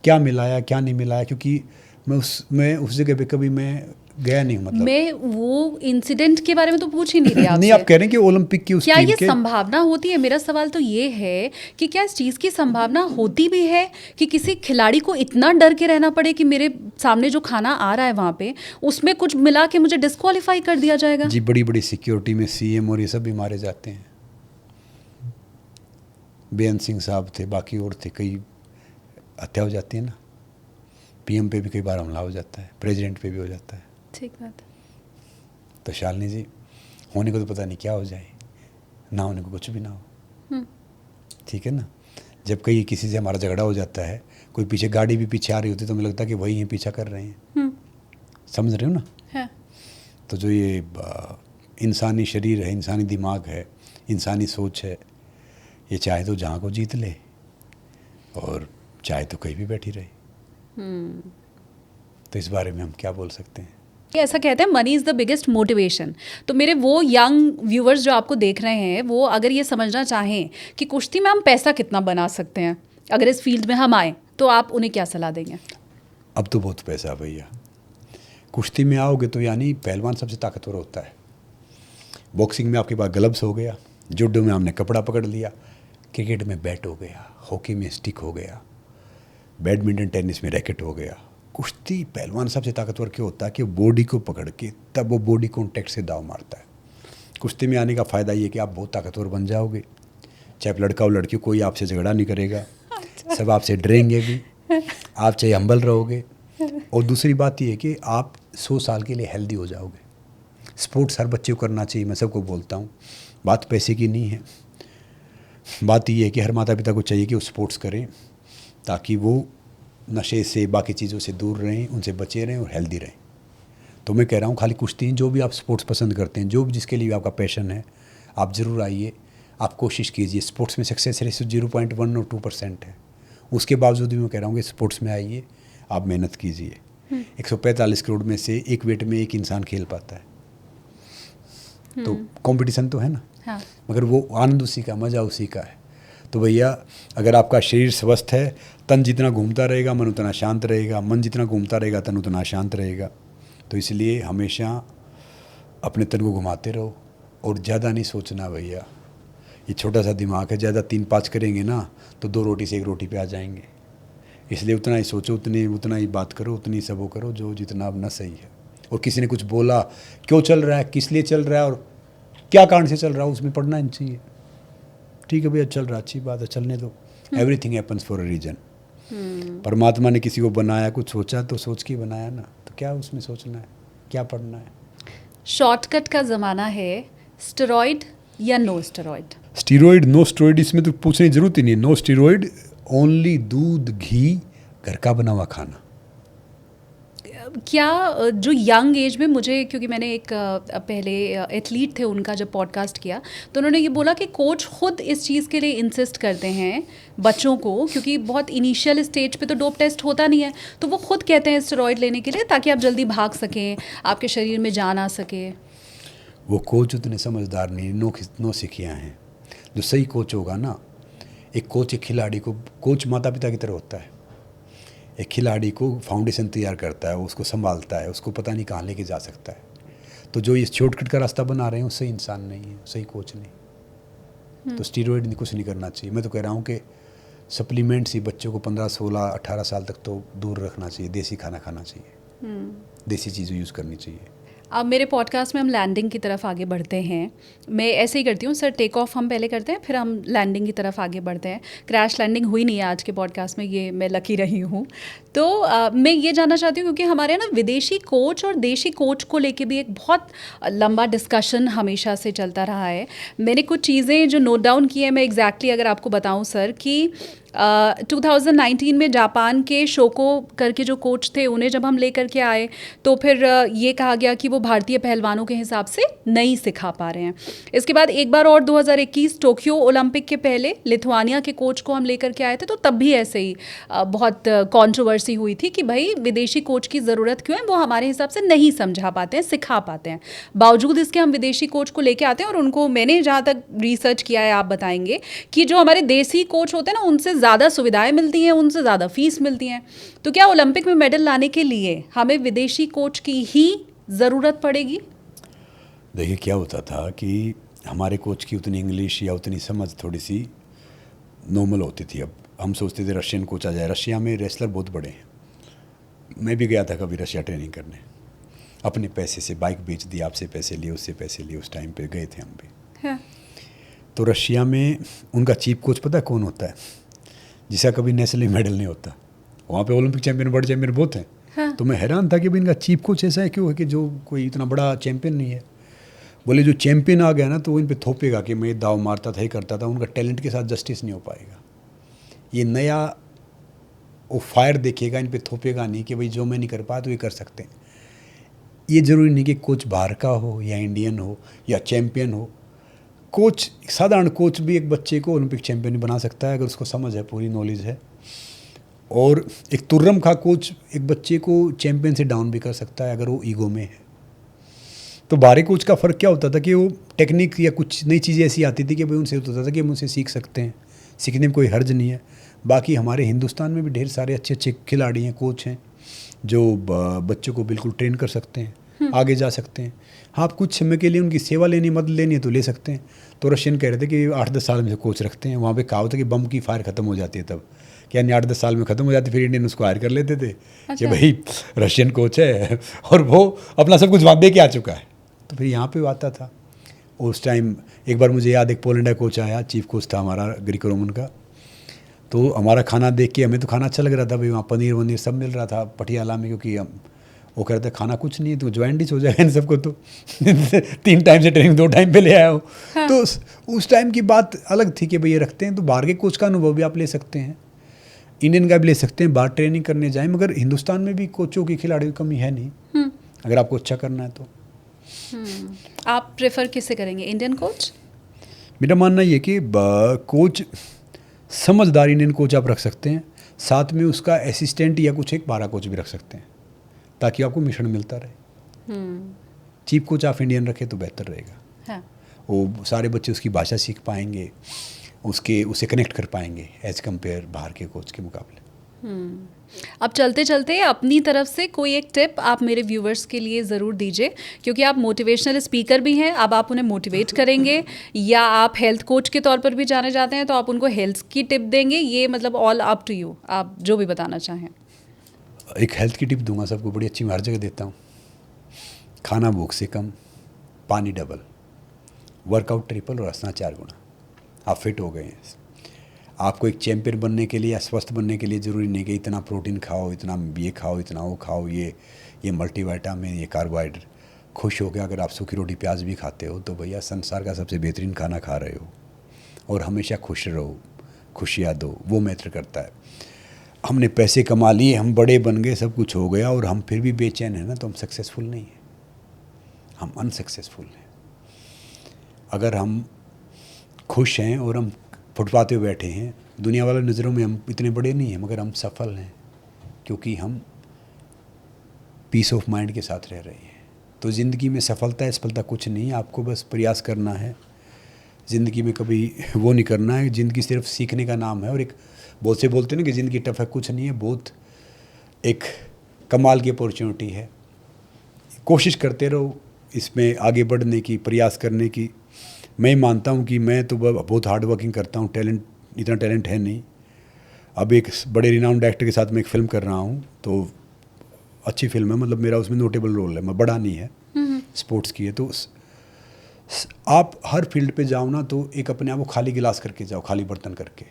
क्या मिलाया क्या नहीं मिलाया, क्योंकि मैं उस जगह पे कभी मैं गया नहीं हूँ। मतलब मैं वो इंसिडेंट के बारे में तो पूछ ही नहीं रही आपसे। नहीं, आप कह रहे हैं कि ओलंपिक की उस क्या टीम ये के संभावना होती है? मेरा सवाल तो ये है कि क्या इस चीज़ की संभावना होती भी है कि किसी खिलाड़ी को इतना डर के रहना पड़े कि मेरे सामने जो खाना आ रहा है वहाँ पे उसमें कुछ मिला के मुझे डिस्क्वालीफाई कर दिया जाएगा? जी, बड़ी बड़ी सिक्योरिटी में सीएम और ये सब भी मारे जाते हैं। बेअंत सिंह साहब थे, बाकी और थे, कई हत्या हो जाती है ना। पीएम पे भी कई बार हमला हो जाता है, प्रेसिडेंट पे भी हो जाता है। ठीक बात। तो शालिनी जी, होने को तो पता नहीं क्या हो जाए, ना होने को कुछ भी ना हो। ठीक है ना। जब कहीं किसी से हमारा झगड़ा हो जाता है, कोई पीछे गाड़ी भी पीछे आ रही होती है, तो हमें लगता है कि वही हैं पीछा कर रहे हैं। समझ रहे हो ना। है। तो जो ये इंसानी शरीर है, इंसानी दिमाग है, इंसानी सोच है, ये चाहे तो जहाँ को जीत ले और चाहे तो कहीं भी बैठी रहे। तो इस बारे में हम क्या बोल सकते हैं। ऐसा कहते हैं money is the biggest motivation. तो मेरे वो यंग व्यूअर्स जो आपको देख रहे हैं, वो अगर ये समझना चाहें कि कुश्ती में हम पैसा कितना बना सकते हैं अगर इस फील्ड में हम आए, तो आप उन्हें क्या सलाह देंगे? अब तो बहुत पैसा है भैया। कुश्ती में आओगे तो यानी पहलवान सबसे ताकतवर होता है। बॉक्सिंग में आपके पास ग्लव्स हो गया, जूडो में हमने कपड़ा पकड़ लिया, क्रिकेट में बैट हो गया, हॉकी में स्टिक हो गया, बैडमिंटन टेनिस में रैकेट हो गया। कुश्ती पहलवान सबसे ताकतवर क्यों होता है कि बॉडी को पकड़ के तब वो बॉडी कॉन्टैक्ट से दाव मारता है। कुश्ती में आने का फ़ायदा ये कि आप बहुत ताकतवर बन जाओगे, चाहे लड़का हो लड़की, कोई आपसे झगड़ा नहीं करेगा, सब आपसे डरेंगे भी, आप चाहे हम्बल रहोगे। और दूसरी बात ये है कि आप 100 साल के लिए हेल्दी हो जाओगे। स्पोर्ट्स हर बच्चे को करना चाहिए, मैं सबको बोलता हूँ। बात पैसे की नहीं है, बात ये है कि हर माता पिता को चाहिए कि वो स्पोर्ट्स करें ताकि वो नशे से, बाकी चीज़ों से दूर रहें, उनसे बचे रहें और हेल्दी रहें। तो मैं कह रहा हूँ खाली कुश्ती, जो भी आप स्पोर्ट्स पसंद करते हैं, जो भी जिसके लिए आपका पैशन है, आप ज़रूर आइए, आप कोशिश कीजिए। स्पोर्ट्स में सक्सेस रेशियो 0.1 और 2% है। उसके बावजूद भी मैं कह रहा हूँ कि स्पोर्ट्स में आइए, आप मेहनत कीजिए। 145 करोड़ में से एक वेट में एक इंसान खेल पाता है। तो कंपटीशन तो है ना। हाँ। मगर वो आनंद उसी का, मज़ा उसी का है। तो भैया, अगर आपका शरीर स्वस्थ है, तन जितना घूमता रहेगा मन उतना शांत रहेगा, मन जितना घूमता रहेगा तन उतना शांत रहेगा। तो इसलिए हमेशा अपने तन को घुमाते रहो और ज़्यादा नहीं सोचना भैया। ये छोटा सा दिमाग है, ज़्यादा 3-5 करेंगे ना तो 2 रोटी से 1 रोटी पे आ जाएंगे। इसलिए उतना ही सोचो, उतना ही बात करो, उतनी सब वो करो जो जितना अपना सही है। और किसी ने कुछ बोला, क्यों चल रहा है, किस लिए चल रहा है और क्या कारण से चल रहा है, उसमें पढ़ना नहीं चाहिए। ठीक है भैया, चल रहा, अच्छी बात है, चलने दो। Everything happens for a reason. परमात्मा ने किसी को बनाया, कुछ सोचा तो सोच के बनाया ना, तो क्या उसमें सोचना है, क्या पढ़ना है। शॉर्टकट का ज़माना है, स्टेरॉइड या no steroid? Steroid, no steroid, इसमें तो पूछने की जरूरत ही नहीं। नो स्टीरॉइड, ओनली दूध, घी, घर का बना हुआ खाना। क्या जो यंग एज में मुझे, क्योंकि मैंने एक पहले एथलीट थे उनका जब पॉडकास्ट किया, तो उन्होंने ये बोला कि कोच खुद इस चीज़ के लिए इंसिस्ट करते हैं बच्चों को, क्योंकि बहुत इनिशियल स्टेज पे तो डोप टेस्ट होता नहीं है, तो वो खुद कहते हैं स्टेरॉइड लेने के लिए ताकि आप जल्दी भाग सकें, आपके शरीर में जान आ सके। वो कोच उतने समझदार नहीं, नो सिखियाँ हैं। जो सही कोच होगा ना, एक कोच एक खिलाड़ी को, कोच माता पिता की तरह होता है। एक खिलाड़ी को फाउंडेशन तैयार करता है, उसको संभालता है, उसको पता नहीं कहाँ लेके जा सकता है। तो जो ये शॉर्टकट का रास्ता बना रहे हैं, उससे इंसान नहीं है, सही कोच नहीं। तो स्टीरॉइड कुछ नहीं करना चाहिए। मैं तो कह रहा हूँ कि सप्लीमेंट्स ही बच्चों को 15, 16, 18 साल तक तो दूर रखना चाहिए। देसी खाना खाना चाहिए, देसी चीज़ें यूज़ करनी चाहिए। अब मेरे पॉडकास्ट में हम लैंडिंग की तरफ आगे बढ़ते हैं। मैं ऐसे ही करती हूँ सर, टेक ऑफ हम पहले करते हैं, फिर हम लैंडिंग की तरफ आगे बढ़ते हैं। क्रैश लैंडिंग हुई नहीं है आज के पॉडकास्ट में, ये मैं लकी रही हूँ। तो मैं ये जानना चाहती हूँ, क्योंकि हमारे यहाँ ना विदेशी कोच और देशी कोच को लेके भी एक बहुत लंबा डिस्कशन हमेशा से चलता रहा है। मैंने कुछ चीज़ें जो नोट डाउन की है, मैं एग्जैक्टली अगर आपको बताऊँ सर, कि 2019 में जापान के शोको करके जो कोच थे उन्हें जब हम लेकर के आए तो फिर ये कहा गया कि वो भारतीय पहलवानों के हिसाब से नहीं सिखा पा रहे हैं। इसके बाद एक बार और 2021 टोक्यो ओलंपिक के पहले लिथुआनिया के कोच को हम लेकर के आए थे, तो तब भी ऐसे ही बहुत कंट्रोवर्सी हुई थी कि भाई विदेशी कोच की ज़रूरत क्यों है, वो हमारे हिसाब से नहीं समझा पाते हैं, सिखा पाते हैं। बावजूद इसके हम विदेशी कोच को लेके आते हैं और उनको मैंने जहाँ तक रिसर्च किया है, आप बताएंगे कि जो हमारे देसी कोच होते हैं ना, उनसे ज़्यादा सुविधाएं मिलती हैं, उनसे ज़्यादा फीस मिलती हैं। तो क्या ओलंपिक में मेडल लाने के लिए हमें विदेशी कोच की ही ज़रूरत पड़ेगी? देखिए क्या होता था कि हमारे कोच की उतनी इंग्लिश या उतनी समझ थोड़ी सी नॉर्मल होती थी। अब हम सोचते थे रशियन कोच आ जाए। रशिया में रेसलर बहुत बड़े हैं। मैं भी गया था कभी रशिया ट्रेनिंग करने, अपने पैसे से बाइक बेच दी, आपसे पैसे लिए, उससे पैसे लिए, उस टाइम पे गए थे हम भी। हाँ। तो रशिया में उनका चीफ कोच पता है कौन होता है? जिसका कभी नेशनल मेडल नहीं होता। वहाँ पे ओलंपिक चैंपियन, वर्ल्ड चैंपियन बहुत हैं। हाँ। तो मैं हैरान था कि भाई इनका चीफ कोच ऐसा है क्यों है कि जो कोई इतना बड़ा चैंपियन नहीं है। बोले जो चैंपियन आ गया ना तो वो इन पे थोपेगा कि मैं दाव मारता था, ही करता था। उनका टैलेंट के साथ जस्टिस नहीं हो पाएगा। ये नया वो फायर देखेगा, इन पे थोपेगा नहीं कि भाई जो मैं नहीं कर पाया तो ये कर सकते हैं। ये ज़रूरी नहीं कि कोच बाहर का हो या इंडियन हो या चैंपियन हो। कोच, साधारण कोच भी एक बच्चे को ओलंपिक चैंपियन बना सकता है अगर उसको समझ है, पूरी नॉलेज है। और एक तुर्रम खा कोच एक बच्चे को चैंपियन से डाउन भी कर सकता है अगर वो ईगो में है। तो बाहरी कोच का फ़र्क क्या होता था कि वो टेक्निक या कुछ नई चीज़ें ऐसी आती थी कि भाई उनसे होता था कि हम उनसे सीख सकते हैं, सीखने में कोई हर्ज नहीं है। बाकी हमारे हिंदुस्तान में भी ढेर सारे अच्छे अच्छे खिलाड़ी हैं, कोच हैं जो बच्चों को बिल्कुल ट्रेन कर सकते हैं, आगे जा सकते हैं। हाँ, आप कुछ समय के लिए उनकी सेवा लेनी, मदद लेनी है तो ले सकते हैं। तो रशियन कह रहे थे कि 8-10 साल में से कोच रखते हैं। वहाँ पे कहा होता कि बम की फायर ख़त्म हो जाती है तब, क्या नहीं 8-10 साल में ख़त्म हो जाती, फिर इंडियन उसको हायर कर लेते थे कि भाई रशियन कोच है और वो अपना सब कुछ वहाँ दे के आ चुका है। तो फिर यहाँ पे आता था। उस टाइम एक बार मुझे याद, एक पोलैंड का कोच आया, चीफ कोच था हमारा ग्रीको रोमन का। तो हमारा खाना देख के हमें तो खाना अच्छा लग रहा था भाई, वहाँ पनीर वनीर सब मिल रहा था पटियाला में, क्योंकि हम वो कह रहे थे खाना कुछ नहीं है तो ज्वाइन डिश हो जाएगा इन सबको। तो 3 टाइम से ट्रेनिंग 2 टाइम पे ले आया हो। हाँ। तो उस टाइम की बात अलग थी कि भाई ये रखते हैं। तो बाहर के कोच का अनुभव भी आप ले सकते हैं, इंडियन का भी ले सकते हैं, बाहर ट्रेनिंग करने जाएँ। मगर हिंदुस्तान में भी कोचों की, खिलाड़ियों की कमी है नहीं, अगर आपको अच्छा करना है तो। आप प्रेफर किसे करेंगे, इंडियन कोच? मेरा मानना ये कि कोच समझदार इंडियन कोच आप रख सकते हैं, साथ में उसका असिस्टेंट या कुछ एक बारह कोच भी रख सकते हैं ताकि आपको मिश्रण मिलता रहे। चीफ कोच आप इंडियन रखें तो बेहतर रहेगा। हाँ। वो सारे बच्चे उसकी भाषा सीख पाएंगे, उसे कनेक्ट कर पाएंगे एज कम्पेयर बाहर के कोच के मुकाबले। अब चलते चलते अपनी तरफ से कोई एक टिप आप मेरे व्यूवर्स के लिए ज़रूर दीजिए, क्योंकि आप मोटिवेशनल स्पीकर भी हैं। अब आप उन्हें मोटिवेट करेंगे या आप हेल्थ कोच के तौर पर भी जाने जाते हैं, तो आप उनको हेल्थ की टिप देंगे। ये मतलब ऑल अप टू यू, आप जो भी बताना चाहें। एक हेल्थ की टिप दूंगा सबको, बड़ी अच्छी, मैं हर जगह देता हूँ। खाना भूख से कम, पानी डबल, वर्कआउट ट्रिपल और हंसना 4 गुना। आप फिट हो गए हैं। आपको एक चैंपियन बनने के लिए या स्वस्थ बनने के लिए ज़रूरी नहीं कि इतना प्रोटीन खाओ, इतना ये खाओ, इतना वो खाओ, ये मल्टीविटामिन, ये कार्बोहाइड्रेट। खुश हो गया अगर आप सूखी रोटी प्याज भी खाते हो तो भैया संसार का सबसे बेहतरीन खाना खा रहे हो। और हमेशा खुश रहो, खुशियाँ दो, वो मैटर करता है। हमने पैसे कमा लिए, हम बड़े बन गए, सब कुछ हो गया और हम फिर भी बेचैन हैं ना, तो हम सक्सेसफुल नहीं हैं, हम अनसक्सेसफुल हैं। अगर हम खुश हैं और हम फुटपाथ पे बैठे हैं, दुनिया वालों नज़रों में हम इतने बड़े नहीं हैं, मगर हम सफल हैं क्योंकि हम पीस ऑफ माइंड के साथ रह रहे हैं। तो ज़िंदगी में सफलता कुछ नहीं, आपको बस प्रयास करना है। ज़िंदगी में कभी वो नहीं करना है। ज़िंदगी सिर्फ सीखने का नाम है। और एक बहुत से बोलते हैं ना कि ज़िंदगी टफ है, कुछ नहीं है, बहुत एक कमाल की अपॉर्चुनिटी है। कोशिश करते रहो इसमें आगे बढ़ने की, प्रयास करने की। मैं मानता हूँ कि मैं तो बहुत हार्ड वर्किंग करता हूँ, इतना टैलेंट है नहीं। अब एक बड़े रिनाउंड एक्टर के साथ मैं एक फ़िल्म कर रहा हूँ, तो अच्छी फिल्म है, मतलब मेरा उसमें नोटेबल रोल है, मैं बड़ा नहीं है, स्पोर्ट्स की है। तो आप हर फील्ड पे जाओ ना तो एक अपने आप को खाली गिलास करके जाओ, खाली बर्तन करके।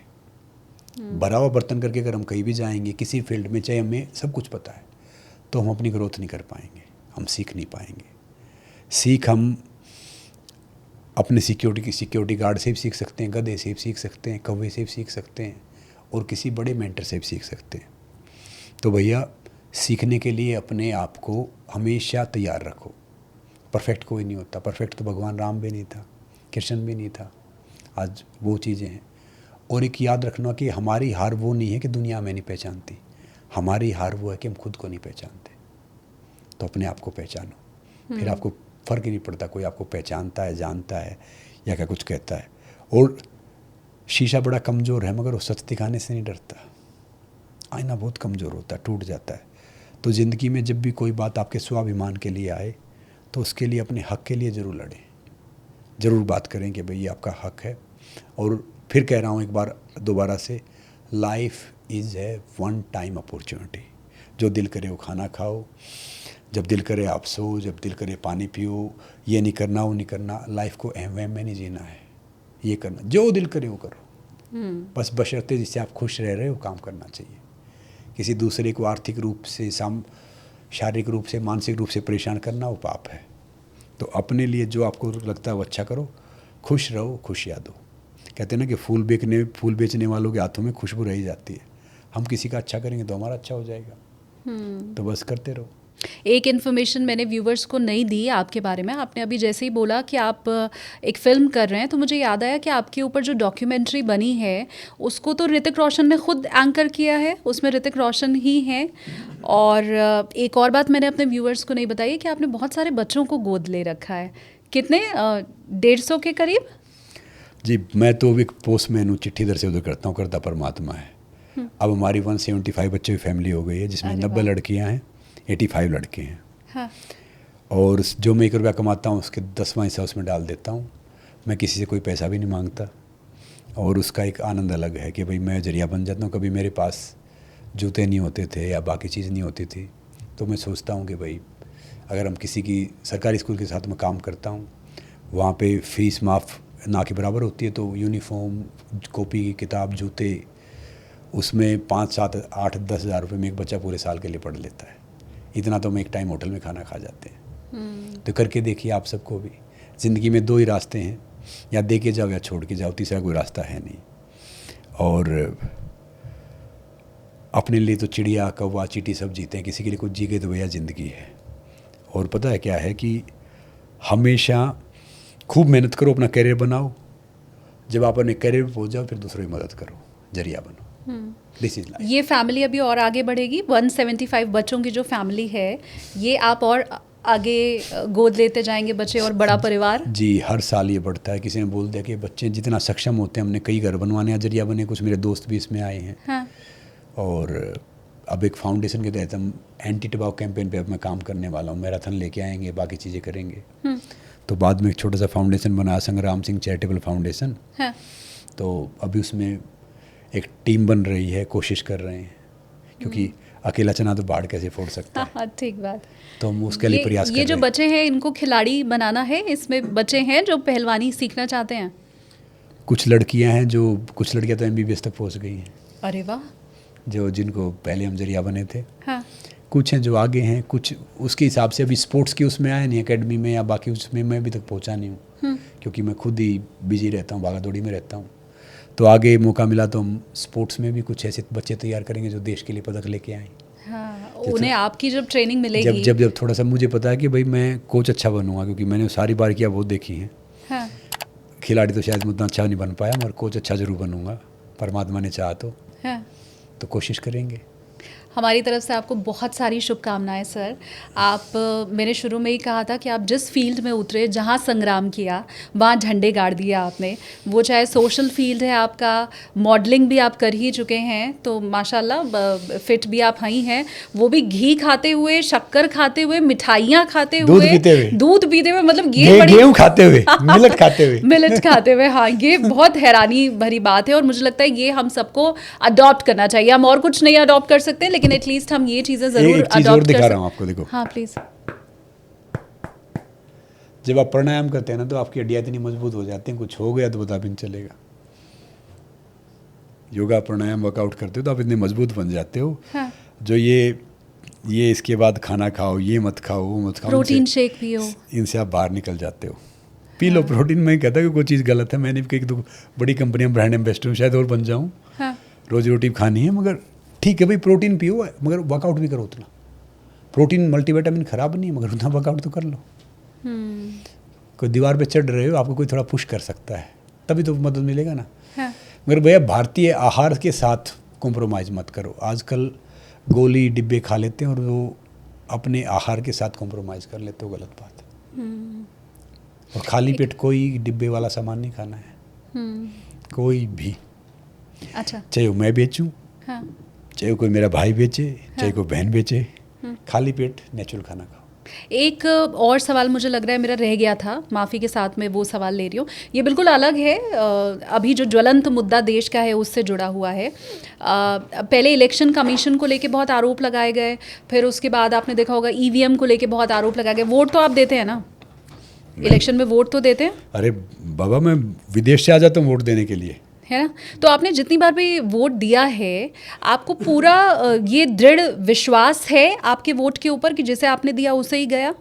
भरा हुआ बर्तन करके अगर हम कहीं भी जाएंगे किसी फील्ड में, चाहे हमें सब कुछ पता है, तो हम अपनी ग्रोथ नहीं कर पाएंगे, हम सीख नहीं पाएंगे। सीख हम अपने सिक्योरिटी गार्ड से भी सीख सकते हैं, गधे से भी सीख सकते हैं, कौवे से भी सीख सकते हैं, और किसी बड़े मेंटर से भी सीख सकते हैं। तो भैया सीखने के लिए अपने आप को हमेशा तैयार रखो। परफेक्ट कोई नहीं होता, परफेक्ट तो भगवान राम भी नहीं था, कृष्ण भी नहीं था, आज वो चीज़ें हैं। और एक याद रखना कि हमारी हार वो नहीं है कि दुनिया में नहीं पहचानती, हमारी हार वो है कि हम खुद को नहीं पहचानते। तो अपने आप को पहचानो, फिर आपको फ़र्क ही नहीं पड़ता कोई आपको पहचानता है, जानता है या क्या कुछ कहता है। और शीशा बड़ा कमज़ोर है मगर वो सच दिखाने से नहीं डरता। आईना बहुत कमज़ोर होता है, टूट जाता है। तो ज़िंदगी में जब भी कोई बात आपके स्वाभिमान के लिए आए तो उसके लिए अपने हक़ के लिए ज़रूर लड़ें, ज़रूर बात करें कि भाई ये आपका हक़ है। और फिर कह रहा हूँ एक बार दोबारा से, life is a one time opportunity. जो दिल करे वो खाना खाओ, जब दिल करे आप सो, जब दिल करे पानी पियो, ये नहीं करना वो नहीं करना। लाइफ को अहम वहम में नहीं जीना है, ये करना जो दिल करे वो करो। बस बशर्ते जिससे आप खुश रह रहे हो काम करना चाहिए। किसी दूसरे को आर्थिक रूप से, शारीरिक रूप से, मानसिक रूप से परेशान करना वो पाप है। तो अपने लिए जो आपको लगता है वो अच्छा करो, खुश रहो, खुशियाँ दो। कहते हैं ना कि फूल बेचने वालों के हाथों में खुशबू रही जाती है। हम किसी का अच्छा करेंगे तो हमारा अच्छा हो जाएगा। तो बस करते रहो। एक इन्फॉर्मेशन मैंने व्यूवर्स को नहीं दी आपके बारे में। आपने अभी जैसे ही बोला कि आप एक फ़िल्म कर रहे हैं तो मुझे याद आया कि आपके ऊपर जो डॉक्यूमेंट्री बनी है उसको तो ऋतिक रोशन ने खुद एंकर किया है, उसमें ऋतिक रोशन ही हैं। और एक और बात मैंने अपने व्यूवर्स को नहीं बताई कि आपने बहुत सारे बच्चों को गोद ले रखा है। कितने 150 के करीब? जी, मैं तो एक पोस्टमैन हूँ, चिट्ठी इधर से उधर करता हूँ, करता परमात्मा है। अब हमारी 175 बच्चों की फैमिली हो गई है, जिसमें 90 लड़कियाँ हैं, 85 लड़के हैं। हाँ। और जो मैं 1 रुपया कमाता हूँ उसके 10वां हिस्सा उसमें डाल देता हूँ। मैं किसी से कोई पैसा भी नहीं मांगता और उसका एक आनंद अलग है कि भाई मैं जरिया बन जाता हूँ। कभी मेरे पास जूते नहीं होते थे या बाकी चीज़ नहीं होती थी तो मैं सोचता हूँ कि भाई अगर हम किसी की सरकारी स्कूल के साथ में काम करता हूँ, वहाँ पे फ़ीस माफ़ ना के बराबर होती है, तो यूनिफॉर्म, कॉपी, किताब, जूते, उसमें 5, 7, 8, 10 हज़ार रुपये में एक बच्चा पूरे साल के लिए पढ़ लेता है। इतना तो हम एक टाइम होटल में खाना खा जाते हैं। तो करके देखिए आप सबको भी। ज़िंदगी में 2 ही रास्ते हैं, या दे के जाओ या छोड़ के जाओ, तीसरा कोई रास्ता है नहीं। और अपने लिए तो चिड़िया, कौवा, चींटी सब जीते हैं, किसी के लिए कुछ जी गए तो भैया ज़िंदगी है। और पता है क्या है कि हमेशा खूब मेहनत करो, अपना करियर बनाओ। जब आप अपने करियर पर पहुँच जाओ फिर दूसरों की मदद करो, जरिया बनो। This is life. ये फैमिली अभी और आगे बढ़ेगी। 175 बच्चों की जो फैमिली है, ये आप और आगे गोद लेते जाएंगे बच्चे और बड़ा परिवार? जी, हर साल ये बढ़ता है। किसी ने बोल दिया कि बच्चे जितना सक्षम होते हैं, हमने कई घर बनवाने का जरिया बने, कुछ मेरे दोस्त भी इसमें आए हैं। हाँ। और अब एक फाउंडेशन के तहत हम एंटी टबैको कैंपेन पे अब मैं काम करने वाला हूँ। मैराथन लेके आएंगे, बाकी चीज़ें करेंगे। तो बाद में एक छोटा सा फाउंडेशन बनाया, संग्राम सिंह चैरिटेबल फाउंडेशन। हाँ। तो अभी उसमें एक टीम बन रही है, कोशिश कर रहे हैं, क्योंकि अकेला चना तो बाढ़ कैसे फोड़ सकता है। हाँ, ठीक बात। तो हम उसके लिए प्रयास कर रहे हैं। ये जो बच्चे हैं इनको खिलाड़ी बनाना है। इसमें बच्चे हैं जो पहलवानी सीखना चाहते हैं। कुछ लड़कियां हैं जो, कुछ लड़कियां तो MBBS तक पहुंच गई हैं। अरे वाह। जो जिनको पहले हम जरिया बने थे। हाँ। कुछ हैं जो आगे हैं, कुछ उसके हिसाब से अभी स्पोर्ट्स की उसमें आए नहीं, एकेडमी में या बाकी उसमें मैं अभी तक पहुंचा नहीं हूँ, क्योंकि मैं खुद ही बिजी रहता हूँ, भागा दौड़ी में रहता हूँ। तो आगे मौका मिला तो हम स्पोर्ट्स में भी कुछ ऐसे बच्चे तैयार करेंगे जो देश के लिए पदक लेके आए। हाँ, उन्हें आपकी जब ट्रेनिंग मिलेगी, जब थोड़ा सा मुझे पता है कि भाई मैं कोच अच्छा बनूंगा, क्योंकि मैंने सारी बारीकियाँ बहुत देखी हैं। हाँ। खिलाड़ी तो शायद उतना अच्छा नहीं बन पाया, मगर कोच अच्छा ज़रूर बनूंगा, परमात्मा ने चाहा तो। हाँ। तो कोशिश करेंगे। हमारी तरफ से आपको बहुत सारी शुभकामनाएं सर। आप मैंने शुरू में ही कहा था कि आप जिस फील्ड में उतरे, जहां संग्राम किया, वहां झंडे गाड़ दिया आपने। वो चाहे सोशल फील्ड है आपका, मॉडलिंग भी आप कर ही चुके हैं, तो माशाल्लाह फिट भी आप ही हैं। वो भी घी खाते हुए, शक्कर खाते हुए, मिठाइयाँ खाते हुए, दूध पीते हुए, मतलब ये बड़ी गेहूं खाते हुए, मिलेट खाते हुए, मिलेट खाते हुए। हाँ, ये बहुत हैरानी भरी बात है और मुझे लगता है ये हम सबको अडॉप्ट करना चाहिए। हम और कुछ नहीं अडॉप्ट कर सकते, लेकिन एटलीस्ट हम ये चीजें जरूर अडॉप्ट दिखा रहा हूँ आपको, देखो। हाँ प्लीज। जब आप प्राणायाम करते हैं ना तो आपकी हड्डियाँ इतनी मजबूत हो जाती हैं, कुछ हो गया तो पता भी नहीं चलेगा। योगा प्राणायाम वर्कआउट करते हो तो आप इतने मजबूत बन जाते हो। हाँ। जो ये इसके बाद खाना खाओ, ये मत खाओ, वो मत खाओ, प्रोटीन शेक पियो, इनसे आप बाहर निकल जाते हो। P low protein. मैं कहता कि कोई चीज़ गलत है, मैंने भी कई तो बड़ी कंपनियां ब्रांड एम्बेसडर शायद और बन जाऊँ। हाँ। रोजी रोटी खानी है, मगर ठीक है भाई प्रोटीन पियो, मगर वर्कआउट भी करो उतना। प्रोटीन मल्टीविटामिन खराब नहीं है, मगर उतना वर्कआउट तो कर लो। कोई दीवार पे चढ़ रहे हो, आपको कोई थोड़ा पुश कर सकता है, तभी तो मदद मिलेगा ना। हाँ। मगर भैया भारतीय आहार के साथ कॉम्प्रोमाइज़ मत करो। आजकल गोली डिब्बे खा लेते हैं और वो अपने आहार के साथ कॉम्प्रोमाइज़ कर लेते हो, गलत बात है। और खाली पेट कोई डिब्बे वाला सामान नहीं खाना है, कोई भी। अच्छा। चाहे वो मैं बेचूं, हाँ। चाहे कोई मेरा भाई बेचे, चाहे कोई बहन बेचे, खाली पेट नेचुरल खाना खाओ। एक और सवाल मुझे लग रहा है मेरा रह गया था, माफ़ी के साथ मैं वो सवाल ले रही हूँ। ये बिल्कुल अलग है, अभी जो ज्वलंत मुद्दा देश का है उससे जुड़ा हुआ है। पहले इलेक्शन कमीशन को लेके बहुत आरोप लगाए गए, फिर उसके बाद आपने देखा होगा ईवीएम को लेके बहुत आरोप लगाए गए। वोट तो आप देते हैं ना, इलेक्शन में वोट तो देते हैं? अरे बाबा, मैं विदेश से आ जाता हूँ वोट देने के लिए, है ना। तो आपने जितनी बार भी वोट दिया है, आपको पूरा ये दृढ़ विश्वास है आपके वोट के ऊपर कि जिसे आपने दिया उसे ही गया?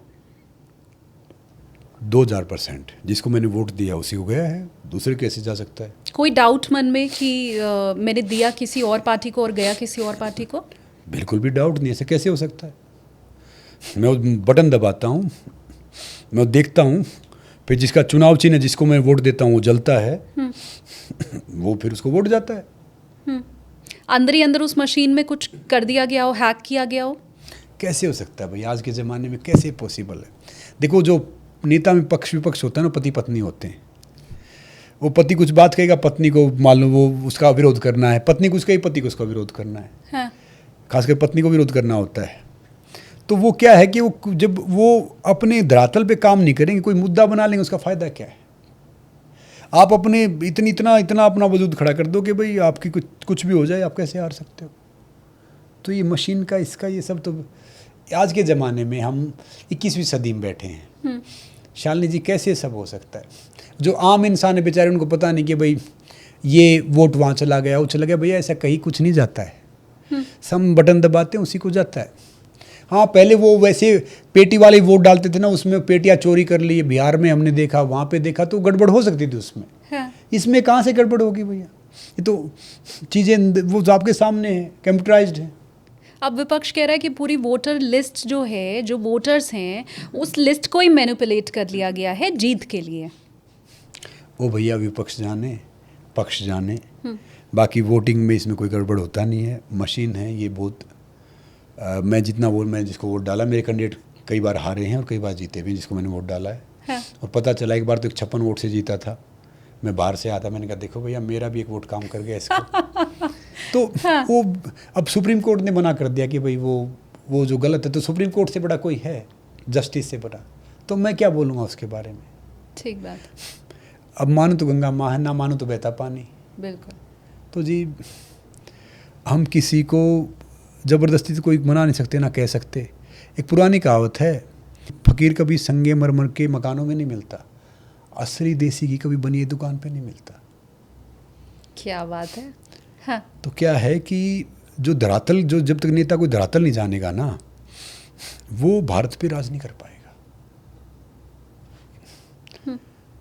2000%। जिसको मैंने वोट दिया उसी को गया है, दूसरे कैसे जा सकता है? कोई डाउट मन में कि मैंने दिया किसी और पार्टी को और गया किसी और पार्टी को? बिल्कुल भी डाउट नहीं, ऐसे कैसे हो सकता है? मैं वो बटन दबाता हूँ, मैं देखता हूँ, फिर जिसका चुनाव चिन्ह है, जिसको मैं वोट देता हूँ वो जलता है, वो फिर उसको वोट जाता है। अंदर ही अंदर उस मशीन में कुछ कर दिया गया हो, हैक किया गया हो? कैसे हो सकता है भाई, आज के ज़माने में कैसे पॉसिबल है? देखो, जो नेता में पक्ष विपक्ष होता है ना, पति पत्नी होते हैं। वो पति कुछ बात कहेगा, पत्नी को मालूम वो उसका विरोध करना है, पत्नी कुछ कही, पति को उसका विरोध करना है। हाँ। खासकर पत्नी को विरोध करना होता है। तो वो क्या है कि वो जब वो अपने धरातल पे काम नहीं करेंगे, कोई मुद्दा बना लेंगे, उसका फ़ायदा क्या है? आप अपने इतना अपना वजूद खड़ा कर दो कि भाई आपकी कुछ भी हो जाए, आप कैसे हार सकते हो? तो ये मशीन का इसका ये सब, तो आज के ज़माने में हम 21वीं सदी में बैठे हैं। शालिनी जी, कैसे सब हो सकता है? जो आम इंसान है बेचारे, उनको पता नहीं कि भाई ये वोट वहाँ चला गया, वो चला गया। भैया ऐसा कहीं कुछ नहीं जाता है, सब बटन दबाते हैं उसी को जाता है। हाँ, पहले वो वैसे पेटी वाले वोट डालते थे ना, उसमें पेटियाँ चोरी कर ली, बिहार में हमने देखा, वहाँ पे देखा, तो गड़बड़ हो सकती थी उसमें। हाँ। इसमें कहाँ से गड़बड़ होगी भैया? ये तो चीज़ें वो जो आपके सामने है, कंप्यूटराइज्ड है। अब विपक्ष कह रहा है कि पूरी वोटर लिस्ट जो है, जो वोटर्स हैं, उस लिस्ट को ही मैनिपुलेट कर लिया गया है जीत के लिए। वो भैया विपक्ष जाने, पक्ष जाने, बाकी वोटिंग में इसमें कोई गड़बड़ होता नहीं है। मशीन है ये बहुत। मैं जिसको वोट डाला, मेरे कैंडिडेट कई बार हारे हैं और कई बार जीते भी, जिसको मैंने वोट डाला है। हाँ। और पता चला एक बार तो 56 वोट से जीता था, मैं बाहर से आता, मैंने कहा देखो भैया मेरा भी एक वोट काम कर गया इसको। तो हाँ। वो अब सुप्रीम कोर्ट ने मना कर दिया कि भाई वो जो गलत है, तो सुप्रीम कोर्ट से बड़ा कोई है, जस्टिस से बड़ा, तो मैं क्या बोलूँगा उसके बारे में? ठीक बात। अब मानो तो गंगा माँ है, ना मानो तो बहता पानी। बिल्कुल। तो जी, हम किसी को ज़बरदस्ती तो कोई मना नहीं सकते, ना कह सकते। एक पुरानी कहावत है, फकीर कभी संगे मरमर के मकानों में नहीं मिलता, असली देसी की कभी बनी दुकान पे नहीं मिलता। क्या बात है। हाँ। तो क्या है कि जो धरातल, जो जब तक नेता कोई धरातल नहीं जानेगा ना, वो भारत पे राज नहीं कर पाएगा।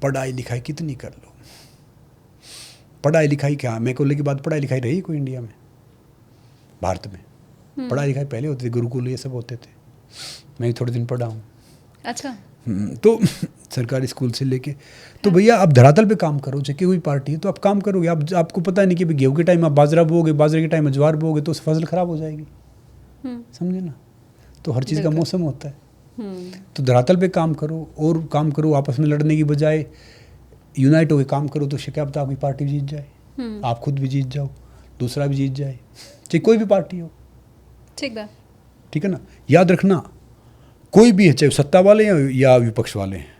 पढ़ाई लिखाई कितनी कर लो, पढ़ाई लिखाई क्या, मैं को लेके बात, पढ़ाई लिखाई रही कोई इंडिया में, भारत में? पढ़ाई लिखाई पहले होती थी, गुरुकुल ये सब होते थे, मैं थोड़े दिन पढ़ा हूँ। अच्छा। तो सरकारी स्कूल से लेके, तो भैया आप धरातल पे काम करो, चाहे कोई पार्टी है तो आप काम करोगे। आपको पता नहीं कि गेहूँ के टाइम आप बाजरा बोओगे, बाजरे के टाइम में ज्वार बोओगे, तो फसल खराब हो जाएगी। समझे ना? तो हर चीज़ का मौसम होता है। तो धरातल पे काम करो, और काम करो, आपस में लड़ने की बजाय यूनाइट होकर काम करो, तो क्या पता आपकी पार्टी जीत जाए, आप खुद भी जीत जाओ, दूसरा भी जीत जाए, चाहे कोई भी पार्टी हो। ठीक है, ठीक है ना? याद रखना, कोई भी है, चाहे सत्ता वाले हैं या विपक्ष वाले हैं,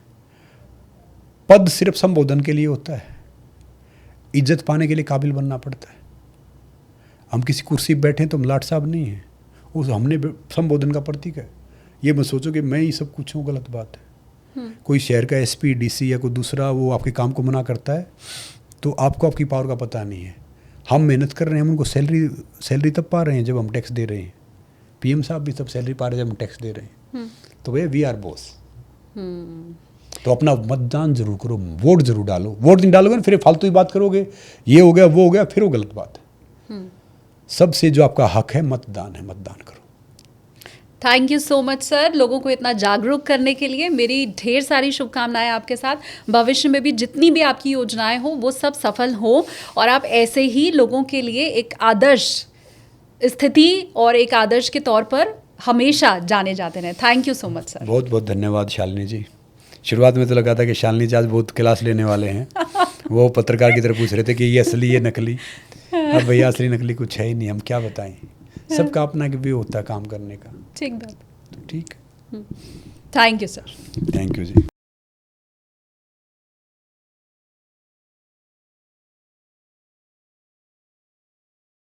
पद सिर्फ संबोधन के लिए होता है, इज्जत पाने के लिए काबिल बनना पड़ता है। हम किसी कुर्सी पर बैठे हैं तो हम लाट साहब नहीं हैं, उस हमने संबोधन का प्रतीक है। ये मत सोचो कि मैं ही सब कुछ हूँ, गलत बात है। कोई शहर का एसपी, डीसी या कोई दूसरा वो आपके काम को मना करता है तो आपको आपकी पावर का पता नहीं है। हम मेहनत कर रहे हैं, हम उनको सैलरी तब पा रहे हैं जब हम टैक्स दे रहे हैं। पीएम साहब भी तब सैलरी पा रहे हैं जब हम टैक्स दे रहे हैं। तो भैया वी आर बॉस। तो अपना मतदान जरूर करो, वोट जरूर डालो। वोट नहीं डालोगे ना, फिर फालतू ही बात करोगे, ये हो गया वो हो गया, फिर वो गलत बात है। सबसे जो आपका हक है मतदान है, मतदान करो। Thank you so much sir, लोगों को इतना जागरूक करने के लिए। मेरी ढेर सारी शुभकामनाएं आपके साथ। भविष्य में भी जितनी भी आपकी योजनाएं हो वो सब सफल हो और आप ऐसे ही लोगों के लिए एक आदर्श स्थिति और एक आदर्श के तौर पर हमेशा जाने जाते रहें। Thank you so much sir. बहुत बहुत धन्यवाद शालिनी जी। शुरुआत में तो लगा था कि शालिनी जी आज बहुत क्लास लेने वाले हैं। वो पत्रकार की तरह पूछ रहे थे कि ये असली ये नकली। अब भैया असली नकली कुछ है ही नहीं, हम क्या बताएं। सबका अपना भी होता है काम करने का। ठीक बात। तो ठीक। Thank you sir. Thank you ji.